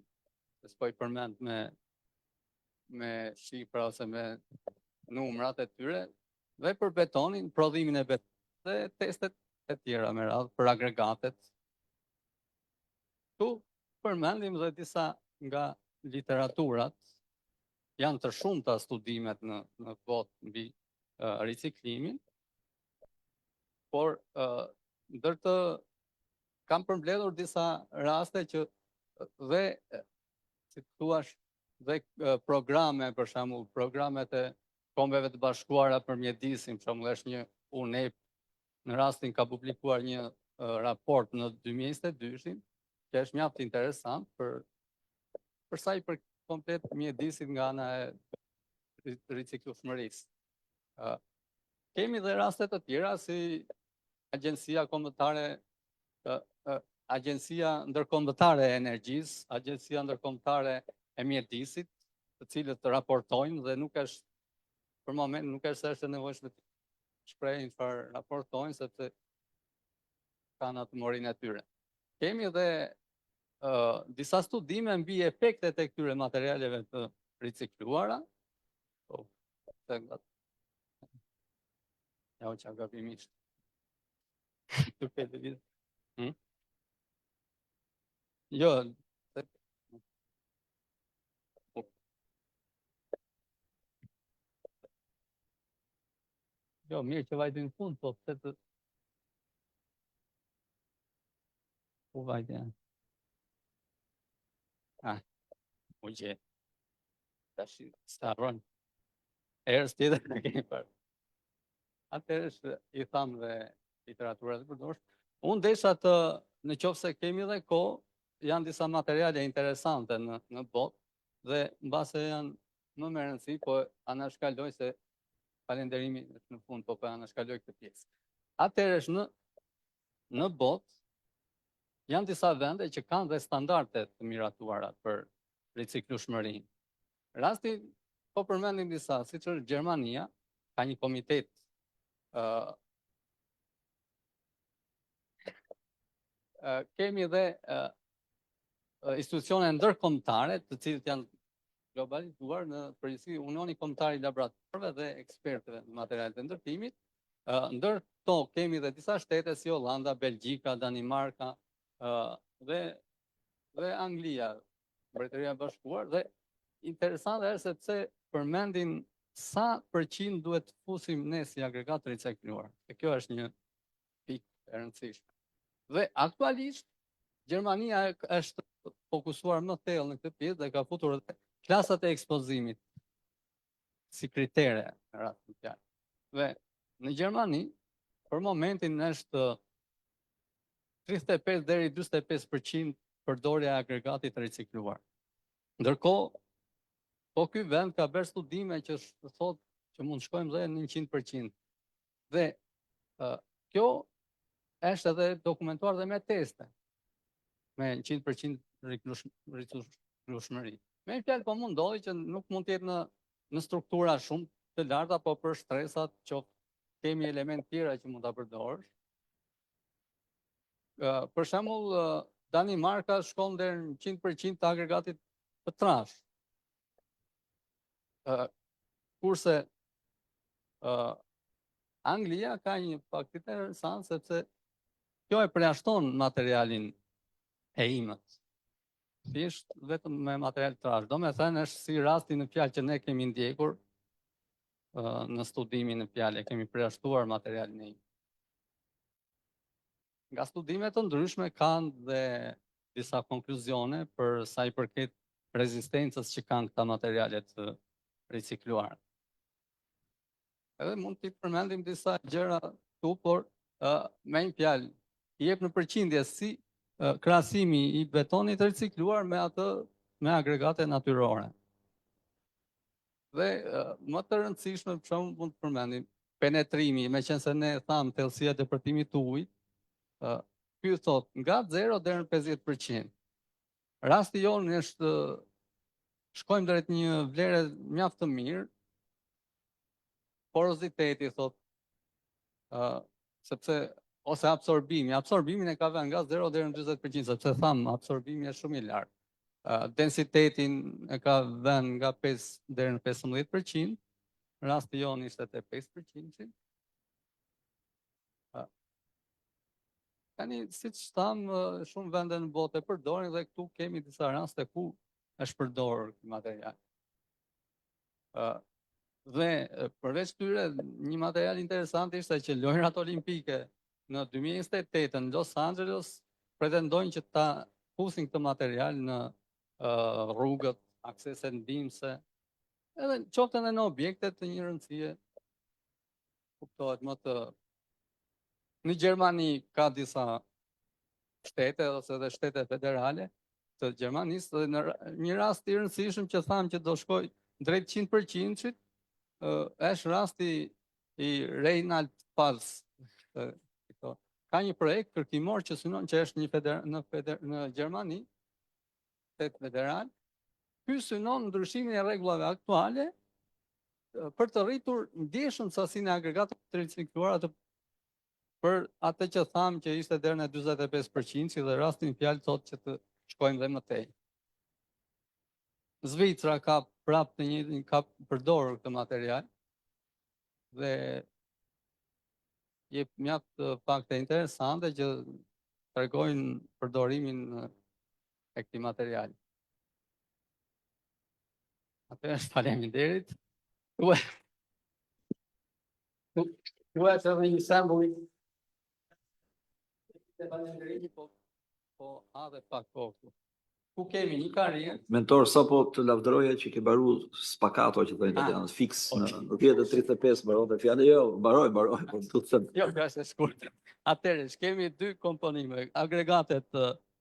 s'po i përmend me shifra ose me numrat e tyre, dhe për betonin, prodhimin e betonit dhe testet e tjera me radhë për agregatet. Tu përmendim dhe disa nga literaturat, janë të shumta studimet në botë mbi riciklimin, por ndërtë kam përmbledhur disa raste që dhe, si të thuash, dhe programe, për shembull, programet e Kombeve të Bashkuara për mjedisin, për shembull, është një UNEP, në rastin ka publikuar një raport në 2022, që është mjaft interesant për sa i për komplet mjedisit nga ana e riciklueshmërisë. Kemi dhe raste të tjera si Agjencia Ndërkombëtare e Energjisë, Agjencia Ndërkombëtare e Mjedisit, të cilët raportojnë dhe nuk është për moment nuk është e nevojshme të shprehin çfarë raportojnë sepse kanë atë morinë e tyre. Kemi edhe disa studime mbi efektet e këtyre materialeve të ricikluara. Ja u qa gabimisht. Jo, jo, mirë që vajtë në fund, po pse të... Po vajtë janë. U gje. Tash s'ta harron. Erës tjetër në kemi parë. Atëherë është i thamë dhe literatura të përdorsh. Unë desha të, në qoftë se kemi dhe kohë, janë disa materiale interesante në botë dhe mbase janë më me rëndësi, po anashkaloj se falenderimi është në fund, po anashkaloj këtë pjesë. Atëherë është në botë janë disa vende që kanë dhe standarde të miratuara për riciklueshmërinë. Rasti po përmendim disa, siç është Gjermania, ka një komitet kemi dhe institucione ndërkombëtare, të cilët janë globalizuar në përgjithësi Unioni Kombëtar i Laboratorëve dhe ekspertëve në materialet e ndërtimit. Ndërto kemi dhe disa shtete si Hollanda, Belgjika, Danimarka dhe Anglia, Mbretëria e Bashkuar, dhe interesante është sepse përmendin sa përqind duhet të fusim ne si agregat të ricikluar. E kjo është një pikë e rëndësishme. Dhe aktualisht Gjermania është fokusuar më thellë në këtë pjesë dhe ka futur klasat e ekspozimit si kritere në rastin fjalë. Dhe në Gjermani për momentin është 35 deri 45% përdorja e agregatit të ricikluar. Ndërkohë, po ky vend ka bërë studime që thotë që mund shkojmë dhe në 100%. Dhe kjo është edhe dokumentuar dhe me teste, me 100% riciklueshmëri. Me një fjalë, po mund ndodhi që nuk mund të jetë në struktura shumë të larta, po për stresat që kemi element tjera që mund ta përdorësh. Për shembull, Danimarka shkon deri në 100% të agregatit të trash. Kurse Anglia ka një fakti të interesant sepse kjo e përjashton materialin e imët. Thjesht vetëm me material trash. Do me thënë është si rasti në fjalë që ne kemi ndjekur në studimin në fjalë, kemi përjashtuar materialin e imët. Nga studimet të ndryshme kanë dhe disa konkluzione për sa i përket rezistencës që kanë këta materialet të ricikluar. Edhe mund të përmendim disa gjëra këtu, por me një fjalë, i jep në përqindje si krahasimi i betonit të ricikluar me atë me agregate natyrore. Dhe më të rëndësishme, për shembull, mund të përmendim penetrimi, meqense ne thamë thellësia e depërtimit të ujit, ky thot nga 0 deri në 50%. Rasti jonë është shkojmë drejt një vlere mjaft të mirë, poroziteti thot, sepse ose absorbimin e ka vënë nga 0 deri në 40%, sepse tham absorbimi është shumë i lartë. Densitetin e ka vënë nga 5 deri në 15%, rasti jonë ishte te 5%. Tani, siç tham, shumë vende në botë e përdorin dhe këtu kemi disa raste ku është përdorur ky material. Dhe përveç tyre, një material interesant ishte që lojrat olimpike në 2028 në Los Angeles pretendojnë që ta fusin këtë material në rrugët, aksese ndihmëse, edhe qoftë edhe në objekte të një rëndësie, kuptohet më të... Në Gjermani ka disa shtete ose dhe shtete federale të Gjermanisë, dhe në një rast i rëndësishëm që thamë që do shkoj drejt 100%, është rasti i Reinhard Pfalz. Ka një projekt kërkimor që synon që është në Gjermani, shtet federal, ky synon ndryshimin e rregullave aktuale për të rritur ndjeshëm sasinë e agregateve të ricikluara për atë që thamë që ishte deri në 45%, si dhe rastin fjalë thotë që të shkojmë dhe më tej. Zvicra ka prapë të njëjtin, ka përdorur këtë material dhe jep mjaft fakte interesante që tregojnë përdorimin e këtij materiali. Atëherë faleminderit. Thuhet edhe një shembull. Po ha dhe pak kohë. Ku kemi një karrierë. Mentor, sa po të lavdëroja që ke baru spakato që thënë italianët, fix në rrjetë 35 mbaronte fjalë, jo, mbaroj, po do të them. Jo, fjalë e shkurtër. Atëherë, kemi dy komponime, agregatet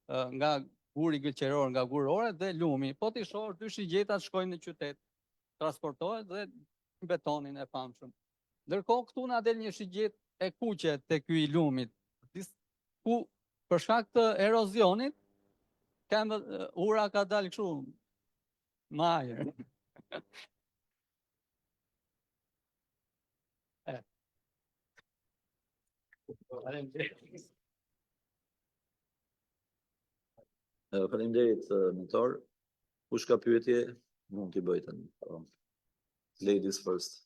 nga guri gëlqeror, nga gurore dhe lumi. Po ti shohësh dy shigjetat shkojnë në qytet, transportohet dhe betonin e famshëm. Ndërkohë këtu na del një shigjet e kuqe te ky i lumit, ku për shkak të erozionit ura ka dalë kështu majër. Faleminderit mentor. Kush ka pyetje, mund t'i bëj tani. Ladies first.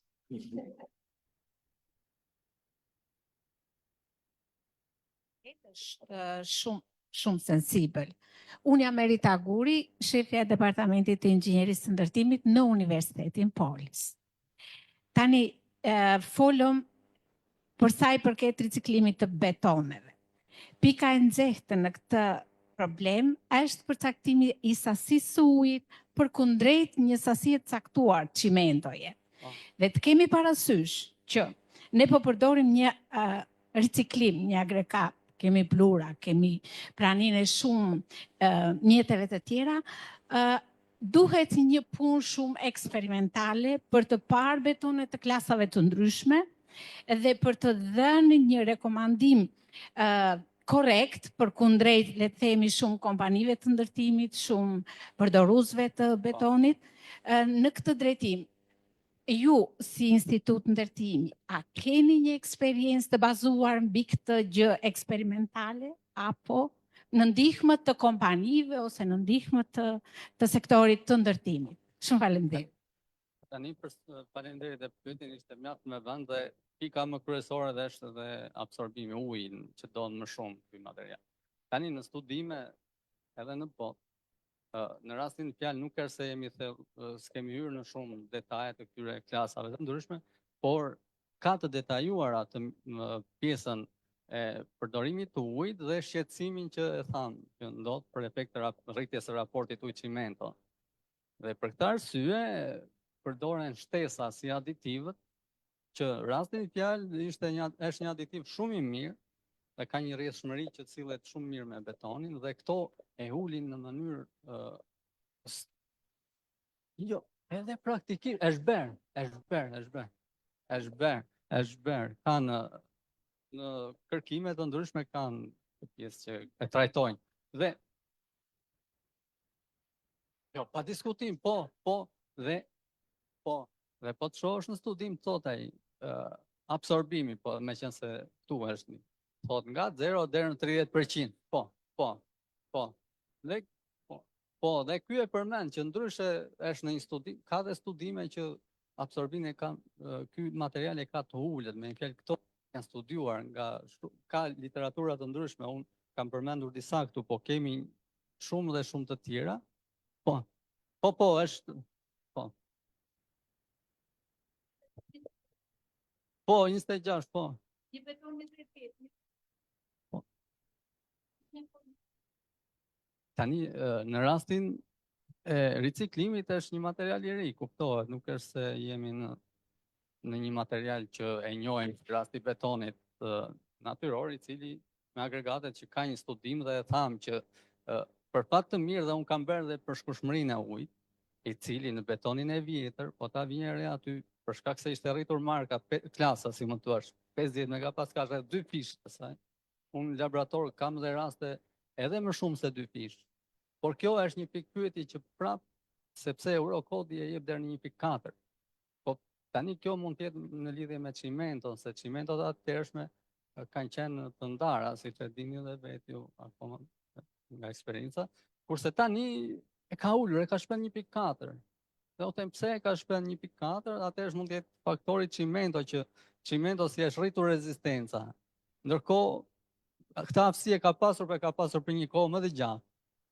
Shumë shumë sensibël. Unë jam Merita Guri, shefja e Departamentit të Inxhinierisë së Ndërtimit në Universitetin Polis. Tani folëm për sa i përket riciklimit të betoneve. Pika e nxehtë në këtë problem është përcaktimi i sasisë së ujit përkundrejt një sasie të caktuar çimentoje. Dhe të kemi parasysh që ne po përdorim një riciklim, një agregat, kemi blura, kemi praninë e shumë mjeteve të tjera, duhet një punë shumë eksperimentale për të parë betone të klasave të ndryshme dhe për të dhënë një rekomandim korrekt përkundrejt, le të themi, shumë kompanive të ndërtimit, shumë përdoruesve të betonit, në këtë drejtim. Ju, si institut ndërtimi, a keni një eksperiencë të bazuar mbi këtë gjë eksperimentale, apo në ndihmë të kompanive ose në ndihmë të sektorit të ndërtimit? Shumë faleminderit. Tani faleminderit dhe pyetjen ishte mjaft me vend dhe pika më kryesore dhe është edhe absorbimi ujit që don më shumë ky material. Tani në studime edhe në botë, në rastin fjalë nuk është se s'kemi hyrë në shumë detaje të këtyre klasave të ndryshme, por ka të detajuara të pjesën e përdorimit të ujit dhe shqetësimin që e thamë që ndodh për efekt të rritjes së raportit ujë-çimento. Dhe për këtë arsye përdoren shtesa si aditivët, që rastin fjalë është një aditiv shumë i mirë dhe ka një rrjedhshmëri që cillet shumë mirë me betonin dhe këto e ulin në mënyrë jo, edhe praktikisht është bërë. Kanë në kërkime të ndryshme kanë pjesë që e trajtojnë. Dhe jo, pa diskutim, dhe po të shohësh në studim thot ai absorbimi, po meqense këtu është një thot nga 0 deri në 30%. Dhe ky e përmend që ndryshe është në një studim, ka dhe studime që absorbimi ky material e ka të ulët, me fjalë këto janë studiuar ka literatura të ndryshme, unë kam përmendur disa këtu, po kemi shumë dhe shumë të tjera. Është 26, po. Një beton me 30. Tani, në rastin e riciklimit është një material i ri, kuptohet, nuk është se jemi në një material që e njohim në rasti betonit natyror, i cili me agregatet që ka një studim dhe e tham që për fat të mirë dhe unë kam bërë dhe për shkushmërinë e ujit, i cili në betonin e vjetër, po ta vjen re aty për shkak se ishte rritur marka klasa, si më thua, 50 megapascal dhe 2 fish të saj. Unë në laborator kam dhe raste edhe më shumë se 2 fish. Por kjo është një pikë pyetje që prap, sepse Eurokodi e jep deri në 1.4. Po tani kjo mund të jetë në lidhje me çimenton, se çimentot atëhershme kanë qenë të ndara, siç e dini edhe vetë ju akoma nga eksperjenca, kurse tani e ka ulur, e ka shpend 1.4. Dhe u them pse e ka shpend 1.4, atëherë mund të jetë faktori çimento, që çimento si është rritur rezistenca. Ndërkohë, këtë aftësi e ka pasur për një kohë më të gjatë.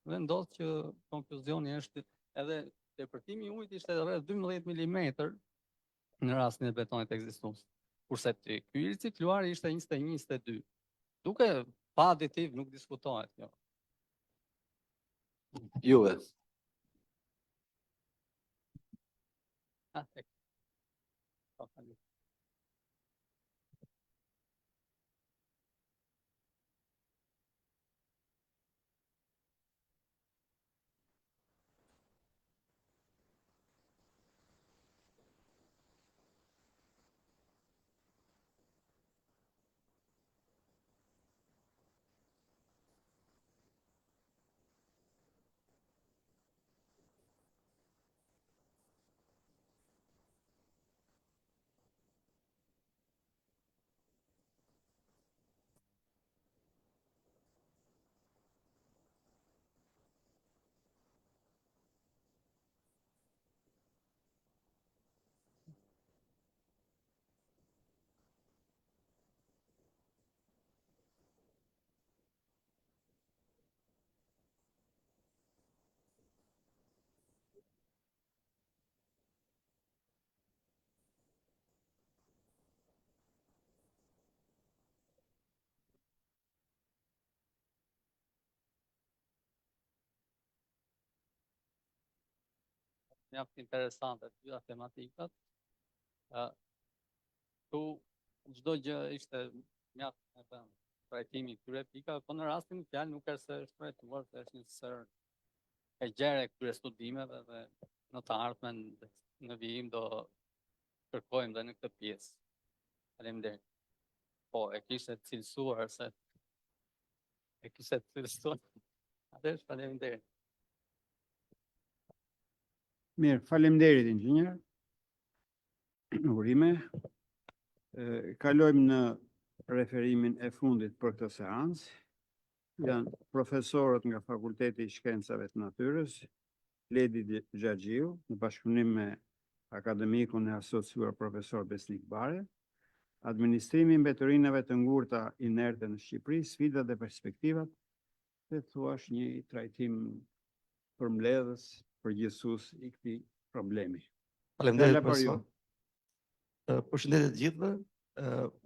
dhe ndodh që konkluzioni është edhe tepërtimi i ujit ishte rreth 12 mm në rastin e betonit ekzistues. Kurse ky i ricikluari ishte 21-22. Duke pa aditiv nuk diskutohet kjo. Juve. Ah, tek. Po, falem. Mjaft interesante të gjitha tematikat. Tu çdo gjë ishte mjaft e thënë trajtimi i këtyre pikave, po në rastin fjalë nuk është se është trajtuar, se është një sër e gjerë e këtyre studimeve dhe në të ardhmen në vijim do kërkojmë dhe në këtë pjesë. Faleminderit. Po, e kishte cilësuar se Atëherë faleminderit. Mirë, faleminderit inxhinier. Urime. Kalojmë në referimin e fundit për këtë seancë. Janë profesorët nga Fakulteti i Shkencave të Natyrës, Ledi Xhaxhiu, në bashkëpunim me akademikun e asociuar profesor Besnik Bare, administrimi i mbetërinave të ngurta inerte në Shqipëri, sfidat dhe perspektivat, dhe thuash një trajtim përmbledhës, përgjithësues i këtij problemi. Faleminderit Fjala për ju. profesor. Përshëndetje të gjithëve.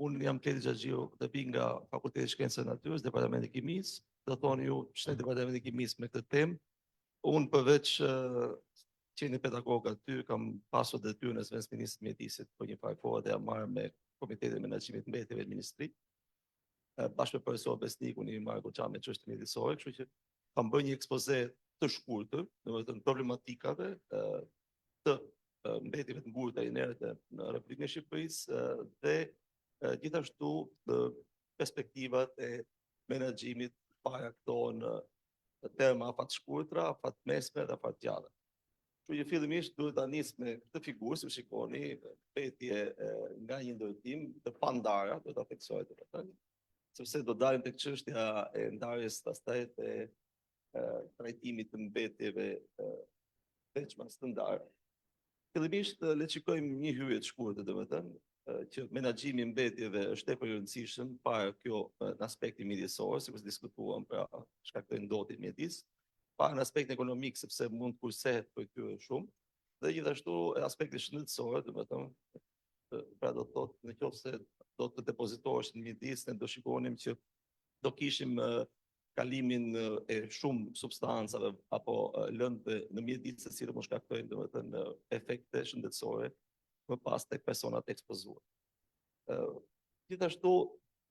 Unë jam Ledi Xhaxhiu, dhe vi nga Fakulteti i Shkencave të Natyrës, Departamenti i Kimisë. Do thoni ju ç'është Departamenti i Kimisë me këtë temë. Unë përveç qenë pedagog aty, kam pasur detyrën e zëvendës ministrit të mjedisit për një farë kohë dhe jam marrë me Komitetin e Menaxhimit të Mbetjeve të Ministrisë. Bashkë me profesor Besnikun i marrë goxha me çështje mjedisore, kështu që kam bërë një ekspoze të shkurtër, domethënë problematikave të mbetjeve të ngurta inerte në Republikën e Shqipërisë dhe gjithashtu perspektivat e menaxhimit para këto në terma afat shkurtra, afat mesme dhe afat gjalla. Kështu që fillimisht duhet ta nis me këtë figurë, si shikoni, mbetje nga një ndërtim të pandara, do ta theksoj domethënë, sepse do dalim tek çështja e ndarjes pastaj të trajtimit të mbetjeve veçma standard. Fillimisht le të shikojmë një hyrje të shkurtër, domethënë, që menaxhimi i mbetjeve është tepër i rëndësishëm para kjo në aspektin mjedisor, sikur diskutuam pra shkaktojnë ndotjen mjedis, para në aspektin ekonomik sepse mund të kursehet për këtyre shumë, dhe gjithashtu aspekti shëndetësor, domethënë, pra do të thotë nëse do të depozitohesh në mjedis, ne do shikonim që do kishim kalimin e shumë substancave apo lëndëve në mjedis, të cilët mund shkaktojnë domethënë efekte shëndetësore më pas tek personat ekspozuar. Gjithashtu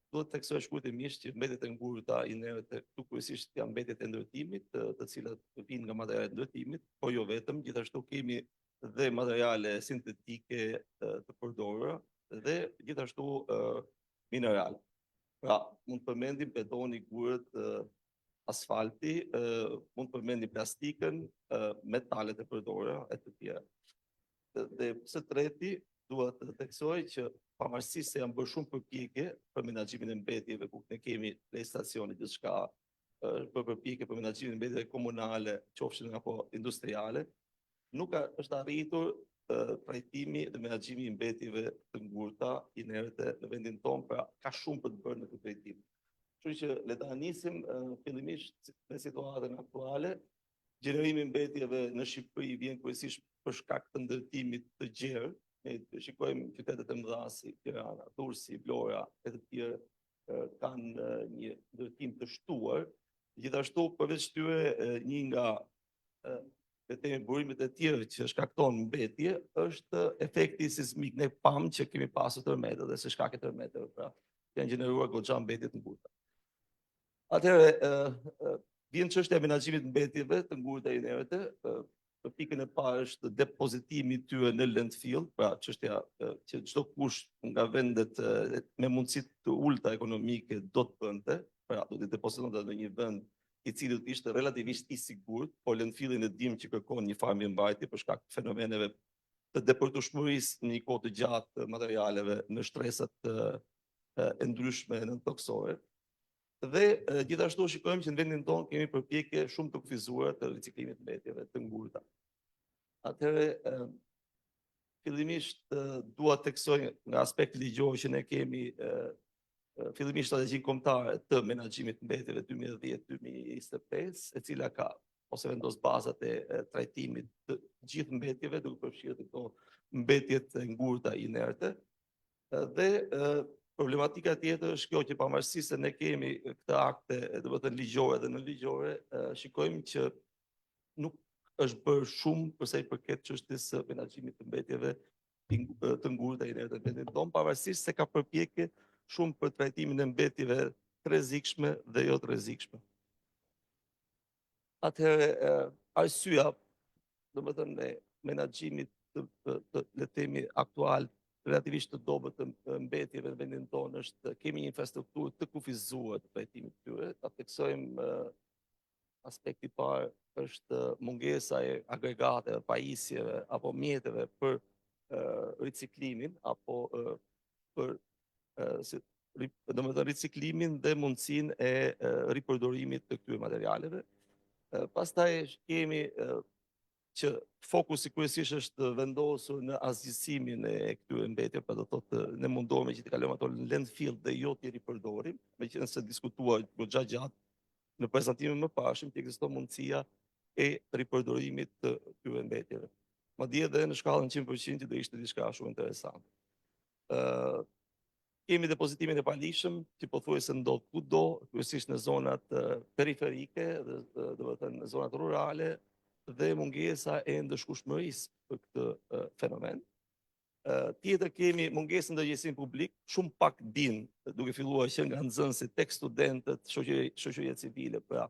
duhet të theksoj shkurtimisht që mbetjet e ngurta inerte këtu kryesisht janë mbetjet e ndërtimit, të cilat vijnë nga materialet e ndërtimit, por jo vetëm, gjithashtu kemi dhe materiale sintetike të përdorura dhe gjithashtu mineral. Pra, mund të përmendim betoni, gurët, asfalti, mund të përmendim plastikën, metalet e përdorura e të tjera. Dhe së treti, duhet të theksoj që pavarësisht se janë bërë shumë përpjekje për menaxhimin e mbetjeve, ku ne kemi legislacione gjithçka, për përpjekje për menaxhimin e mbetjeve komunale, qofshin apo industriale, nuk është arritur trajtimi dhe menaxhimi i mbetjeve të ngurta inerte në vendin tonë, pra ka shumë për të bërë në këtë trajtim. Kështu që le ta nisim fillimisht me situatën aktuale. Gjenerimi i mbetjeve në Shqipëri vjen kryesisht për shkak të ndërtimit të gjerë. Ne shikojmë qytetet e mëdha si Tirana, Durrësi, Vlora e të tjerë kanë një ndërtim të shtuar. Gjithashtu përveç tyre një nga burimet e tjera që shkakton mbetje është efekti sismik. Ne pam që kemi pasur tërmete dhe se shkak e tërmeteve, pra janë gjeneruar goxha mbetje të ngurta. Atëherë vjen çështja e menaxhimit të mbetjeve të ngurta inerëte. Për pikën e parë është depozitimi i tyre në landfill, pra çështja që çdo kush nga vendet me mundësi të ulta ekonomike do të bënte, pra do të depozitonte në një vend i cili ishte relativisht i sigurt, por landfillin e dim që kërkon një farë mirëmbajtje për shkak të fenomeneve të depërtueshmërisë në një kohë të gjatë të materialeve në shtresat e ndryshme nëntoksore. Dhe gjithashtu shikojmë që në vendin tonë kemi përpjekje shumë të kufizuara të riciklimit të mbetjeve të ngurta. Atëherë fillimisht dua të theksoj nga aspekti ligjor që ne kemi fillimisht strategjinë kombëtare të menaxhimit të mbetjeve 2010-2025, e cila ka ose vendos bazat e trajtimit të gjithë mbetjeve, duke përfshirë këto mbetjet e ngurta inerte. Dhe problematika tjetër është kjo që pavarësisht se ne kemi këtë akte, domethënë ligjore dhe nënligjore, shikojmë që nuk është bërë shumë përsa i përket çështjes së menaxhimit të mbetjeve të ngurta inerte në vendin tonë, pavarësisht se ka përpjekje shumë për trajtimin e mbetjeve të rrezikshme dhe jo të rrezikshme. Atëherë arsyeja, domethënë e menaxhimit të le të themi aktual relativisht të dobët të mbetjeve në vendin tonë është kemi një infrastrukturë të kufizuar të trajtimit të tyre. Ta theksojmë aspekti i parë është mungesa e agregateve, pajisjeve apo mjeteve për riciklimin apo për domethënë riciklimin dhe mundësinë e ripërdorimit të këtyre materialeve. Pastaj kemi që fokusi kryesisht është vendosur në asgjësimin e këtyre mbetjeve, pra do thotë ne mundohemi që të kalojmë ato në landfill dhe jo t'i ripërdorim, meqenëse diskutuar goxha gjatë në prezantimin më parshëm që ekziston mundësia e ripërdorimit të këtyre mbetjeve. Madje edhe në shkallën 100% do ishte diçka shumë interesante. Kemi depozitimin e palishëm, që pothuajse ndodh kudo, kryesisht në zonat periferike, domethënë në zonat rurale, dhe mungesa e ndëshkueshmërisë për këtë fenomen. Tjetër kemi mungesën në ndërgjegjësinë publik, shumë pak din, duke filluar që nga nxënësit tek studentët, shoqëria civile, pra,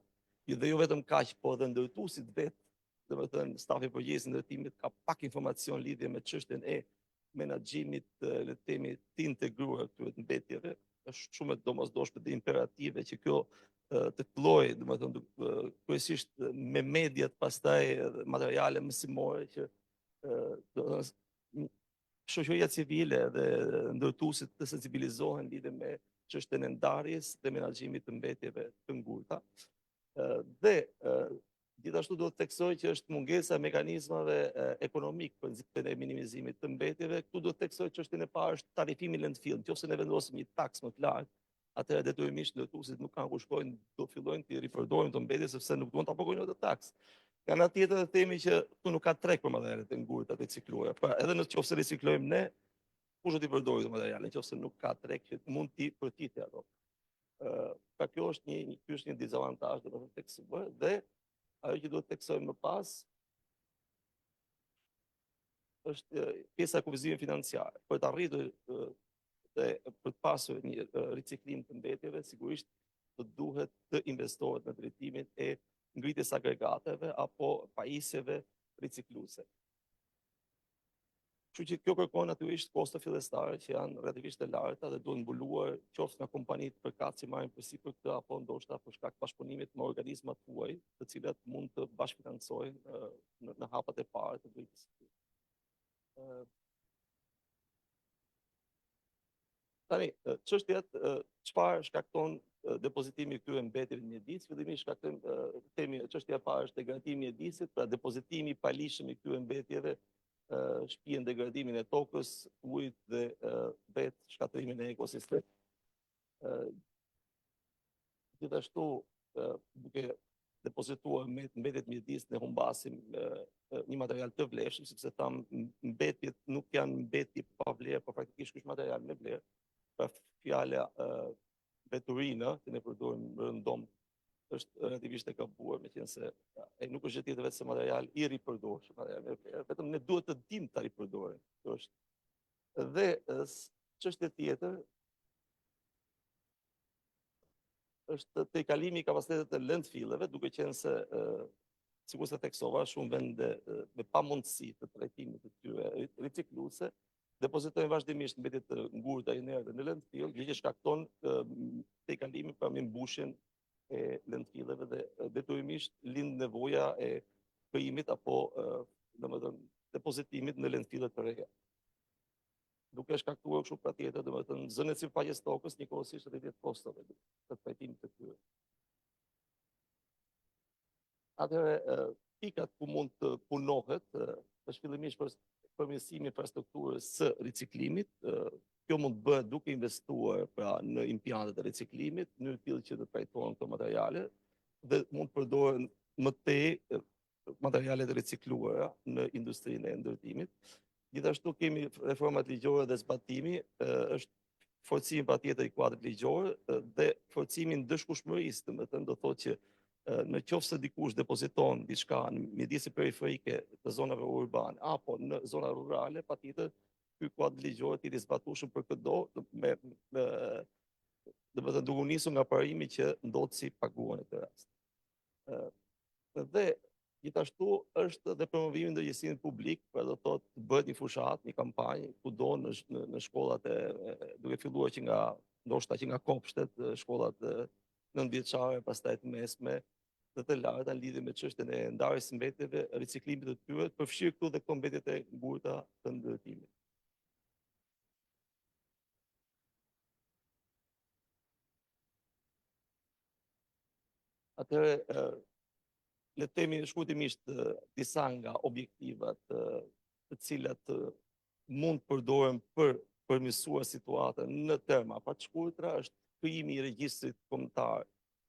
dhe jo vetëm kaq, por edhe ndërtuesit vetë, domethënë stafi i përgjegjës ndërtimit ka pak informacion lidhje me çështjen e menaxhimit, le të themi, të integruar këtyre mbetjeve. Është shumë e domosdoshme dhe imperative që kjo të klojë, domethënë kryesisht me mediat, pastaj materiale mësimore që shoqëria civile dhe ndërtuesit të sensibilizohen lidhje me çështjen e ndarjes dhe menaxhimit të mbetjeve të ngurta. Dhe gjithashtu do të theksoj që është mungesa e mekanizmave ekonomik për nxitjen e minimizimit të mbetjeve. Këtu do të theksoj çështjen e parë është tarifimi landfill. Nëse ne vendosim një taks më të lartë, atëherë detyrimisht ndërtuesit nuk kanë ku shkojnë, do fillojnë të ripërdorin të mbetje sepse nuk duan ta pagojnë atë taks. Nga ana tjetër themi që këtu nuk ka treg për materialet e ngurta të ricikluara. Pra edhe nëse riciklojmë ne, kush do t'i përdorë këto materiale nëse nuk ka treg që mund t'i përtitej ato. Pra kjo është një dizavantazh do të theksuar dhe ajo që duhet të theksojmë më pas është pjesa e kufizimit financiar. Për të arritur dhe për të pasur një riciklim të mbetjeve, sigurisht do duhet të investohet në drejtimin e ngritjes agregateve apo pajisjeve ricikluese. Kështu që kjo kërkon natyrisht kosto fillestare që janë relativisht të larta dhe duhen mbuluar qoftë nga kompanitë përkatëse që marrin përsipër këtë apo ndoshta për shkak të bashkëpunimit me organizmat tuaj, të cilat mund të bashkëfinancojnë në hapat e parë të drejtësisë. Tani, çështjet çfarë shkakton depozitimi i këtyre mbetjeve në mjedis, fillimisht shkakton çështja e parë është degradimi i mjedisit, pra depozitimi i palishëm i këtyre mbetjeve shpijen degradimin e tokës, ujit dhe vetë shkatrimin e ekosistemit. Gjithashtu, duke depozituar mbetjet mjedis ne humbasim një material të vlefshëm, sepse tham mbetjet nuk janë mbetje pa vlerë, por faktikisht ky është material me vlerë. Pra fjala veturina që ne përdorim rëndom është relativisht e gabuar, meqense ai nuk është gjë tjetër vetë se material i ripërdorshëm, material me vlerë. Vetëm ne duhet të dimë ta ripërdorim. Kjo është. Dhe çështja tjetër është tejkalimi i kapacitetit të landfilleve, duke qenë se sikur se theksova, shumë vende me pamundësi të trajtimit të tyre ricikluese depozitojnë vazhdimisht mbetjet të ngurta inerte në landfill, gjë që shkakton tejkalimin për mbushjen e landfilleve dhe detyrimisht lind nevoja e krijimit apo domethënë depozitimit në landfille të reja. Duke shkaktuar kështu patjetër, domethënë zënë e sipërfaqes tokës, njëkohësisht rritje të kostave të trajtimit të tyre. Atëherë, pikat ku mund të punohet është fillimisht përmirësimi i infrastrukturës së riciklimit. Kjo mund të bëhet duke investuar pra në impiantet e riciklimit, në mënyrë tillë që të trajtohen këto materiale dhe mund të përdoren më tej materialet e ricikluara në industrinë e ndërtimit. Gjithashtu kemi reformat ligjore dhe zbatimi, është forcimi patjetër i kuadrit ligjor dhe forcimi i ndëshkueshmërisë, domethënë do thotë që në qoftë se dikush depoziton diçka në mjedise periferike të zonave urbane apo në zona rurale, patjetër ky kuadër ligjor të jetë i zbatueshëm për çdo domethënë duke u nisur nga parimi që ndodh si paguar në këtë rast. Dhe gjithashtu është dhe promovimi i ndërgjegjësimit publik, pra do thotë të bëhet një fushat, një kampanjë kudo në shkollat duke filluar që ndoshta që nga kopshtet, shkollat nëntëvjeçare, pastaj të mesme dhe të larta në lidhje me çështjen e ndarjes së mbetjeve, riciklimit të tyre, përfshirë këtu dhe këto mbetjet e ngurta të ndërtimit. Atëherë, le të themi shkurtimisht disa nga objektivat të cilat mund përdoren për përmirësuar situatën në terma pa të shkurtra është krijimi i regjistrit kombëtar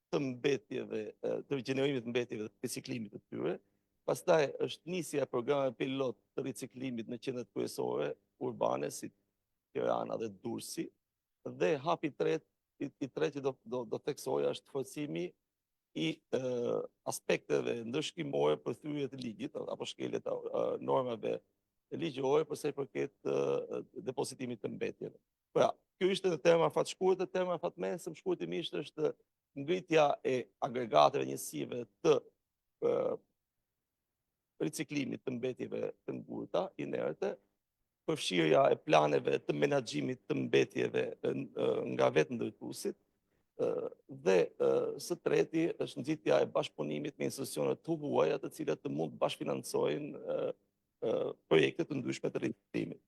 të mbetjeve, të gjenerimit të mbetjeve dhe riciklimit të tyre. Pastaj është nisja e programeve pilot të riciklimit në qendrat kryesore urbane si Tirana dhe Durrësi. Dhe hapi i tretë që do theksoja është forcimi i aspekteve ndërshkrimore për thyrje të ligjit apo shkelje të normave ligjore për sa i përket depozitimit të mbetjeve. Pra, kjo ishte në terma fat shkurtë, terma fat mesëm shkurtimisht është ngritja e agregateve njësive të riciklimit të mbetjeve të ngurta, inerte, përfshirja e planeve të menaxhimit të mbetjeve nga vetë ndërtuesit, dhe së treti është nxitja e bashkëpunimit me institucionet të huaja të cilat të mund të bashkëfinancojnë projekte të ndryshme të riciklimit.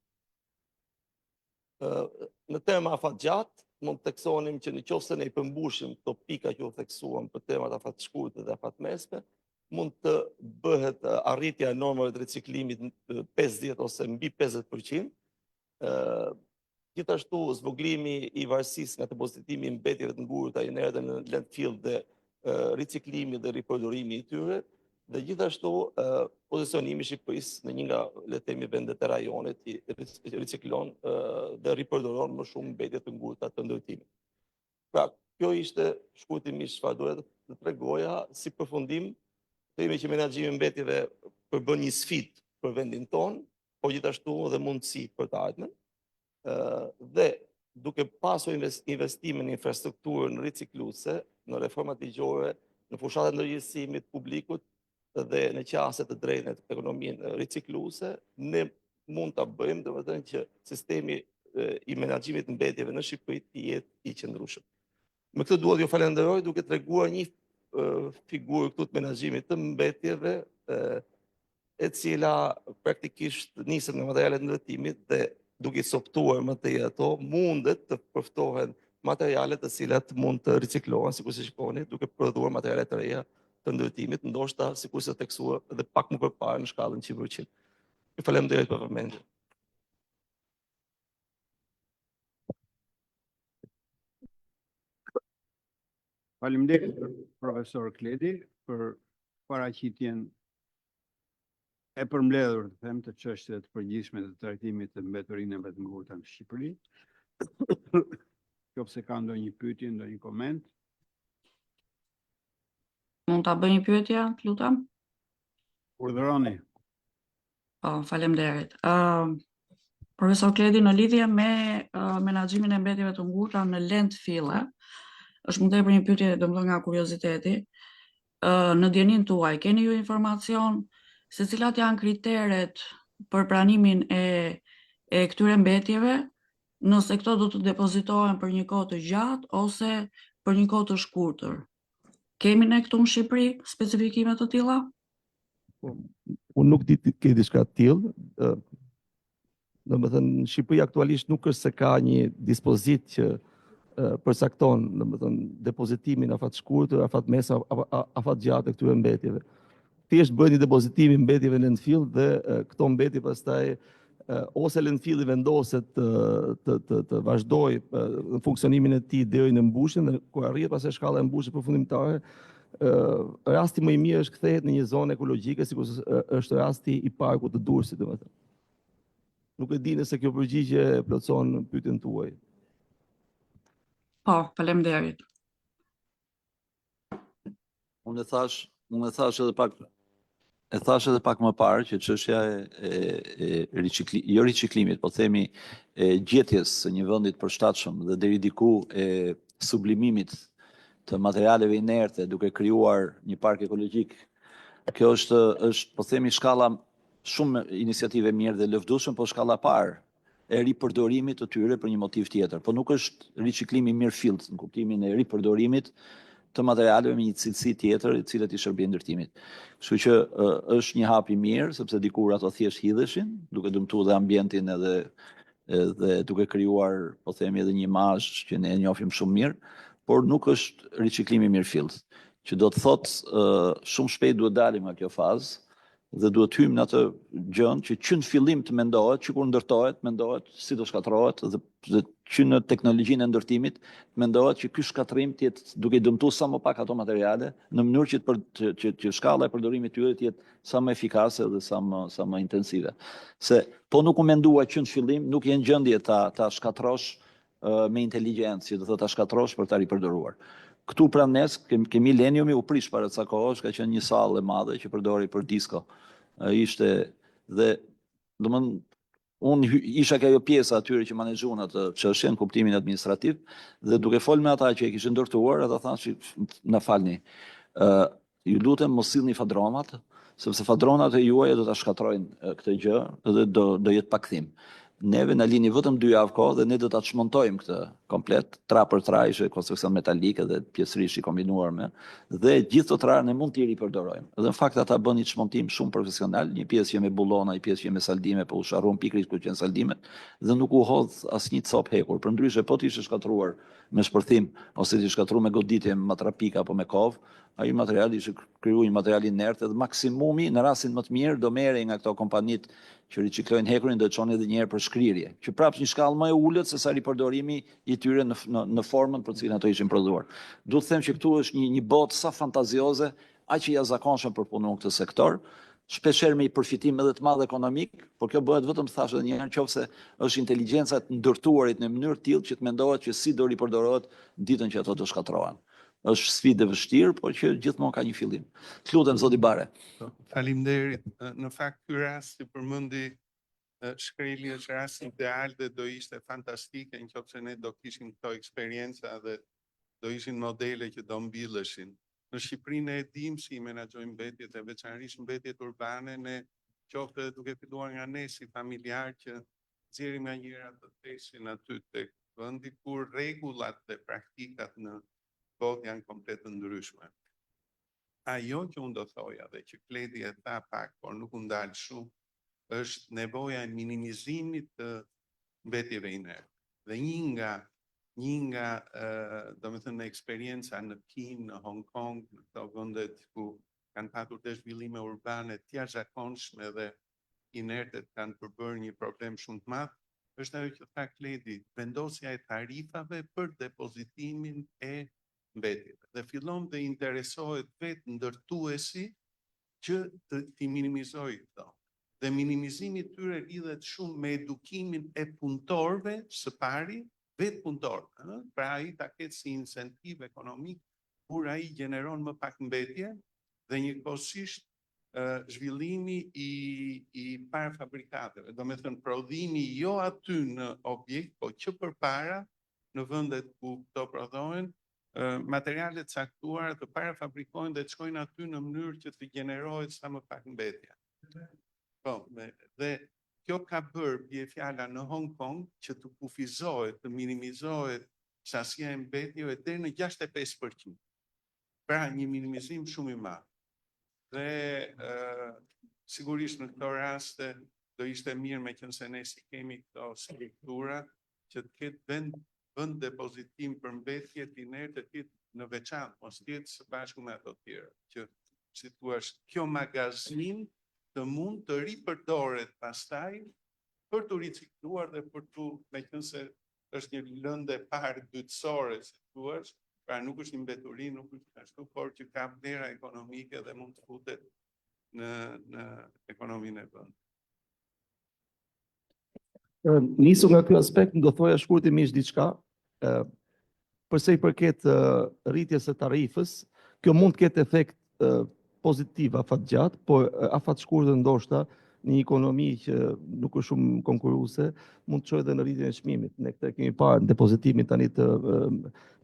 Në tema afat gjatë, mund të theksonim që në qoftë se ne i përmbushim këto pika që u theksuam për temat afat shkurtë dhe afat mesme, mund të bëhet arritja e normave të riciklimit 50 ose mbi 50%. Gjithashtu zvoglimi i varësisë nga depozitimi i mbetjeve të ngurta inerte në landfill dhe riciklimi dhe ripërdorimi i tyre, dhe gjithashtu pozicionimi i Shqipërisë në një nga le të themi vendet e rajonit që riciklon dhe ripërdoron më shumë mbetje të ngurta të ndërtimit. Pra, kjo ishte shkurtimisht çfarë duhet të tregoja si përfundim. Themi që menaxhimi i mbetjeve përbën një sfidë për vendin tonë, por gjithashtu edhe mundësi për të ardhmen. Dhe duke pasur investime në infrastrukturën ricikluese, në reformat ligjore, në fushatat e ndërgjegjësimit publikut dhe në qaset të drejta të ekonominë ricikluese, ne mund ta bëjmë domethënë që sistemi i menaxhimit të mbetjeve në Shqipëri të jetë i qëndrueshëm. Me këtë dua t'ju falenderoj duke treguar një figurë këtu të menaxhimit të mbetjeve, e cila praktikisht niset nga materialet ndërtimit dhe duke soptuar më tej ato, mundet të përftohen materiale të cilat mund të riciklohen, sikur se shikoni, duke prodhuar materiale të reja të ndërtimit, ndoshta sikur se theksuar edhe pak më përpara në shkallën 100%. Ju falenderoj për vëmendjen. Faleminderit profesor Kledi për paraqitjen e përmbledhur, të them, të çështjeve të përgjithshme të trajtimit të mbeturinave të ngurta në Shqipëri. Nëse ka ndonjë pyetje, ndonjë koment. Mund ta bëj një pyetje, lutem? Urdhëroni. Po, faleminderit. Profesor Kledi, në lidhje me menaxhimin e mbetjeve të ngurta në landfille, është mund të për një pyetje domethënë nga kurioziteti. Në dijenin tuaj, keni ju informacion se cilat janë kriteret për pranimin e këtyre mbetjeve, nëse këto do të depozitohen për një kohë të gjatë ose për një kohë të shkurtër? Kemi ne këtu në Shqipëri specifikime të tilla? Unë nuk di të ke diçka të tillë. Domethënë në Shqipëri aktualisht nuk është se ka një dispozit që përcakton, domethënë depozitimin afat shkurtër, afat mes, afat gjatë të këtyre mbetjeve. Thjesht bëhet një depozitimi mbetjeve në landfill dhe këto mbetje pastaj ose landfilli vendoset të vazhdoj në funksionimin e tij deri në mbushjen dhe kur arrihet pastaj shkalla e mbushjes përfundimtare, rasti më i mirë është kthehet në një zonë ekologjike, sikur është rasti i parkut të Durrësit, domethënë. Nuk e di nëse kjo përgjigje plotëson pyetjen tuaj. Po, faleminderit. Unë e thash edhe pak më parë që çështja e riciklimit, po themi gjetjes së një vendi të përshtatshëm dhe deri diku e sublimimit të materialeve inerte duke krijuar një park ekologjik. Kjo është po themi shkalla shumë iniciative mirë dhe lëvdueshme, po shkalla parë e ripërdorimit të tyre për një motiv tjetër. Po nuk është riciklimi mirëfillt në kuptimin e ripërdorimit të materialeve me një cilësi tjetër, të cilat i shërbejnë ndërtimit. Kështu që është një hap i mirë, sepse dikur ato thjesht hidheshin, duke dëmtuar dhe ambientin edhe duke krijuar, po themi, edhe një imazh që ne e njohim shumë mirë, por nuk është riciklimi mirëfillt, që do të thotë shumë shpejt duhet dalim nga kjo fazë dhe duhet hyjmë në atë gjën që në fillim të mendohet, që kur ndërtohet, mendohet si do shkatërrohet dhe që në teknologjinë e ndërtimit mendohet që ky shkatërrim të jetë duke dëmtuar sa më pak ato materiale në mënyrë që shkalla e përdorimit të tyre të jetë sa më efikase dhe sa më intensive. Se po nuk u mendua që në fillim nuk je në gjendje ta shkatërrosh me inteligjencë, që do thotë ta shkatërrosh për ta ripërdoruar. Këtu pranë nes, ke Millenniumi u prish para ca kohësh, ka qenë një sallë e madhe që përdori për disko. Ishte dhe domethënë unë isha kjo pjesa atyre që menaxhuan atë çështje në kuptimin administrativ dhe duke folur me ata që e kishin ndërtuar, ata thanë se na falni. Ju lutem mos sillni fadronat, sepse fadronat e juaja do ta shkatrojnë këtë gjë dhe do jetë pakthim. Neve na lini vetëm 2 javë kohë dhe ne do ta çmontojmë këtë komplet, tra për tra, ishte konstruksion metalike dhe pjesërisht i kombinuar me, dhe gjithë të trarë ne mund t'i ripërdorojmë. Dhe në fakt ata bën një çmontim shumë profesional, një pjesë që me bullona, një pjesë që me saldime, po u sharruan pikërisht ku qenë saldimet dhe nuk u hodh asnjë cop hekur. Përndryshe po t'ishte shkatruar me shpërthim ose t'i shkatruar me goditje me matrapika apo me kovë, ai materiali ishte krijuar një material inert dhe maksimumi në rastin më të mirë do merrej nga këto kompanitë që riciklojnë hekurin do të çonin edhe një herë për shkrirje, që prapë një shkallë më e ulët se sa ripërdorimi i tyre në formën për cilën ato ishin prodhuar. Duhet të them që këtu është një botë sa fantazioze, aq i jashtëzakonshme për punën këtë sektor, shpeshherë me një përfitim edhe të madh ekonomik, por kjo bëhet vetëm thash edhe një herë nëse është inteligjenca e ndërtuarit në mënyrë tillë që të mendohet që si do ripërdorohet ditën që ato do shkatërrohen. Është sfidë e vështirë, por që gjithmonë ka një fillim. Të lutem zoti Bare. Faleminderit. Në fakt ky rast që përmendi shkreli është rast ideal dhe do ishte fantastike nëse ne do kishim këto eksperjenca dhe do ishin modele që do mbilleshin. Në Shqipëri ne e dim si menaxhojmë mbetjet e veçanërisht mbetjet urbane, ne qoftë duke filluar nga ne si familjar që nxjerrim nga njëra të tesin aty tek vendi kur rregullat dhe praktikat në botë janë komplet të ndryshme. Ajo që unë do thoja dhe që Kledi e tha pak, por nuk u ndal shumë, është nevoja e minimizimit të mbetjeve inerte. Dhe një nga domethënë eksperienca në Kinë, në Hong Kong, në këto vendet ku kanë patur të zhvillime urbane të jashtëzakonshme dhe inertet kanë përbërë një problem shumë të madh, është ajo që tha Kledi, vendosja e tarifave për depozitimin e mbetjeve dhe fillon të interesohet vetë ndërtuesi që t'i minimizojë këto. Dhe minimizimi tyre lidhet shumë me edukimin e punëtorëve së pari, vetë punëtorëve, pra ai ta ketë si incentiv ekonomik kur ai gjeneron më pak mbetje dhe njëkohësisht zhvillimi i parafabrikateve, do me thënë prodhimi jo aty në objekt, po që përpara në vendet ku këto prodhohen, materialet caktuara të parafabrikohen dhe të shkojnë aty në mënyrë që të gjenerohet sa më pak mbetja. Po, dhe kjo ka bërë bie fjala në Hong Kong që të kufizohet, të minimizohet sasia e mbetjeve deri në 65%. Pra një minimizim shumë i madh. Dhe sigurisht në këto raste do ishte mirë me qenë se ne si kemi këto struktura që të ketë vend depozitim për mbetje tiner të ketë në veçantë, mos tjetë së bashku me ato tjera, që si thua kjo magazin të mund të ripërdoret pastaj për të ricikluar dhe për të, me qenë se është një lëndë e parë dytësore, si thua, pra nuk është një mbeturi, nuk është ashtu, por që ka vlera ekonomike dhe mund të futet në ekonominë e vendit. Nisu nga ky aspekt, do thoja shkurtimisht diçka, përse i përket rritjes së tarifës, kjo mund të ketë efekt pozitiv afatgjatë, por afatshkurtër ndoshta në një ekonomi që nuk është shumë konkurruese, mund të çojë edhe në rritjen e çmimit. Ne këtë kemi parë në depozitimin tani të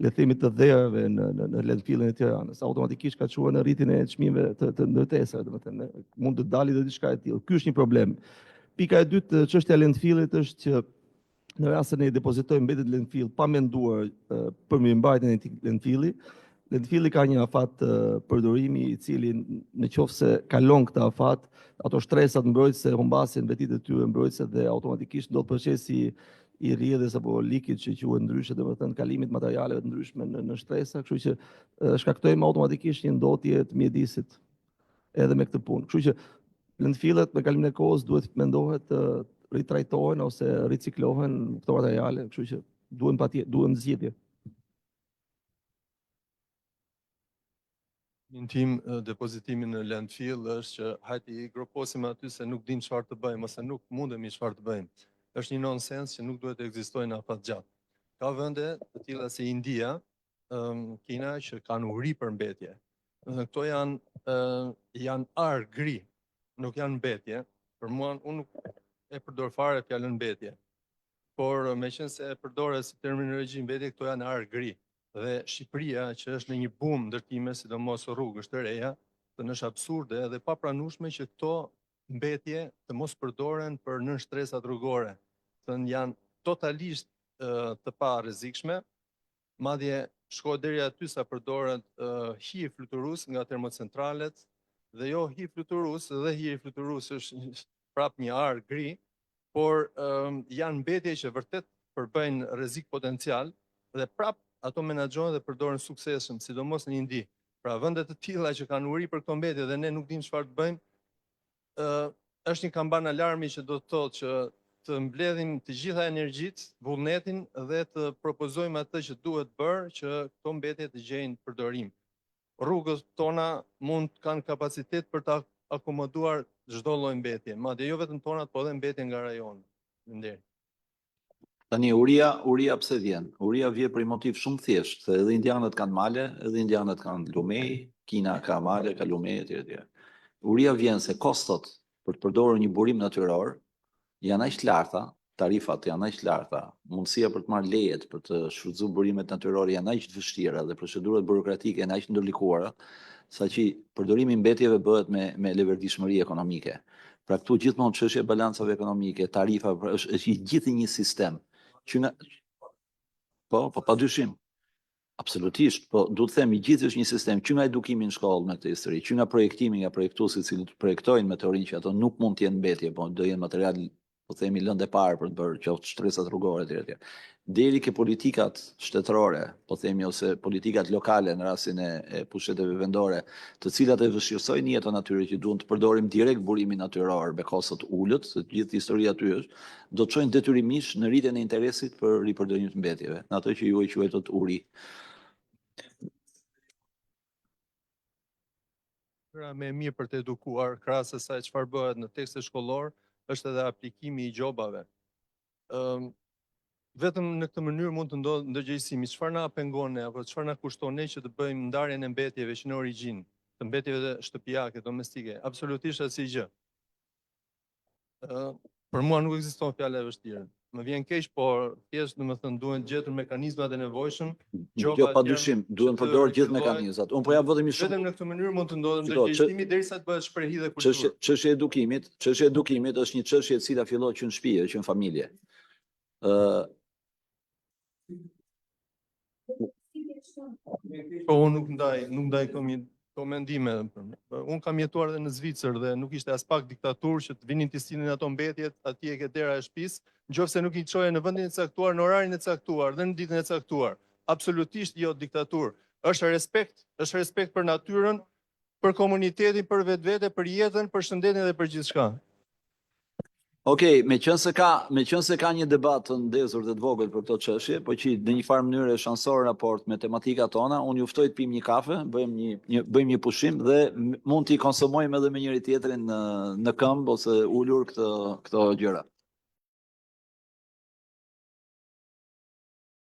lethimit të dherëve në landfillin e Tiranës. Automatikisht ka çuar në rritjen e çmimeve të ndërtesave, domethënë mund të dalë dhe diçka e tillë. Ky është një problem. Pika e dytë, çështja e landfillit është që në rast se ne depozitojmë mbetjet landfill pa menduar për mirëmbajtjen e këtij landfilli, landfilli ka një afat përdorimi i cili në qoftë se kalon këtë afat, ato shtresat mbrojtëse humbasin mbetjet e tyre mbrojtëse dhe automatikisht ndodh procesi i rrjedhjes apo likit që quhet ndryshe, domethënë kalimit materialeve të ndryshme në shtresa, kështu që shkaktojmë automatikisht një ndotje të mjedisit edhe me këtë punë. Kështu që landfillet me kalimin e kohës duhet mendohet të ritrajtohen ose riciklohen këto materiale, kështu që duhen zgjidhje. Në tim depozitimi në landfill është që hajti i groposim aty se nuk dim çfarë të bëjmë ose nuk mundemi çfarë të bëjmë. Është një nonsens që nuk duhet të ekzistojnë afatgjatë. Ka vende të tilla si India, Kina që kanë uri për mbetje. Këto janë ar gri, nuk janë mbetje. Për mua unë nuk e përdor fare fjalën mbetje. Por meqense se e përdoret si terminologji mbetje, këto janë ar gri. Dhe Shqipëria që është në një bum ndërtime, sidomos rrugësh të reja, të është absurde dhe papranueshme që këto mbetje të mos përdoren për nënshtresat rrugore. Janë totalisht të pa rrezikshme, madje shkohet deri aty sa përdoret hi fluturues nga termocentralet dhe jo hi fluturues, dhe hi fluturues është prap një ar gri, por janë mbetje që vërtet përbëjnë rrezik potencial dhe prap ato menaxhohen dhe përdoren suksesshëm, sidomos në Indi. Pra vende të tilla që kanë uri për këto mbetje dhe ne nuk dimë çfarë të bëjmë, është një kamban alarmi që do të thotë që të mbledhim të gjitha energjitë, vullnetin dhe të propozojmë atë që duhet bërë që këto mbetje të gjejnë përdorim. Rrugët tona mund të kanë kapacitet për të akomoduar çdo lloj mbetje, madje jo vetëm tonat, po edhe mbetje nga rajoni. Faleminderit. Tani uria pse vjen? Uria vjen për një motiv shumë thjesht, se edhe indianët kanë male, edhe indianët kanë lumej, Kina ka male, ka lumej etj. Uria vjen se kostot për të përdorur një burim natyror janë aq të larta, tarifat janë aq të larta, mundësia për të marrë lejet për të shfrytzuar burimet natyrore janë aq të vështira dhe procedurat burokratike janë aq të ndërlikuara, saqë përdorimi i mbetjeve bëhet me leverdishmëri ekonomike. Pra këtu gjithmonë çështja e balancave ekonomike, tarifa është gjithë një sistem. Po, padyshim. Absolutisht, po duhet të themi gjithë është një sistem që nga edukimi në shkollë në këtë histori, që nga projektimi nga projektuesit që projektojnë me teorinë që ato nuk mund të jenë mbetje, po do jenë material, po themi lëndë e parë për të bërë qoftë shtresat rrugore etj. Deri ke politikat shtetërore, po themi ose politikat lokale në rastin e pushteteve vendore, të cilat e vështirësojnë jetën atyre që duhen të përdorim direkt burimin natyror me kostot ulët, se gjithë historia aty është, do të çojnë detyrimisht në rritjen e interesit për ripërdorimin e mbetjeve, në ato që ju e quajtot uri. Mënyra më e mirë për të edukuar krahas asaj çfarë bëhet në tekstet shkollor është edhe aplikimi i gjobave. Vetëm në këtë mënyrë mund të ndodhë ndërgjegjësimi. Çfarë na pengon ne apo çfarë na kushton ne që të bëjmë ndarjen e mbetjeve që në origjinë, të mbetjeve shtëpiake, domestike, absolutisht asnjë gjë. Për mua nuk ekziston fjala e vështirë. Më vjen keq, por thjesht domethënë duhen gjetur mekanizmat e nevojshëm. Jo, padyshim, duhen përdorur gjithë mekanizmat. Unë po jap vetëm një Vetëm në këtë mënyrë mund të ndodhë ndërgjegjësimi derisa të bëhet shprehje dhe kulturë. Çështja e edukimit është një çështje e cila fillon që në shtëpi, që në familje. Po unë nuk ndaj komendime. Unë kam jetuar edhe në Zvicër dhe nuk ishte as pak diktaturë që të vinin të sillnin ato mbetjet, atje ke dera e shtëpisë, nëse nuk i çoje në vendin e caktuar, në orarin e caktuar dhe në ditën e caktuar. Absolutisht jo diktaturë. Është respekt për natyrën, për komunitetin, për vetvete, për jetën, për shëndetin dhe për gjithçka. Okej, me qënë se ka një debat të ndezur dhe të vogël për këto çështje, po që në një farë mënyrë e shanson raport me tematikat tona, unë ju ftoj të pim një kafe, bëjmë një pushim dhe mund t'i konsumojmë edhe me njëri tjetrin në këmbë ose ulur këto gjëra.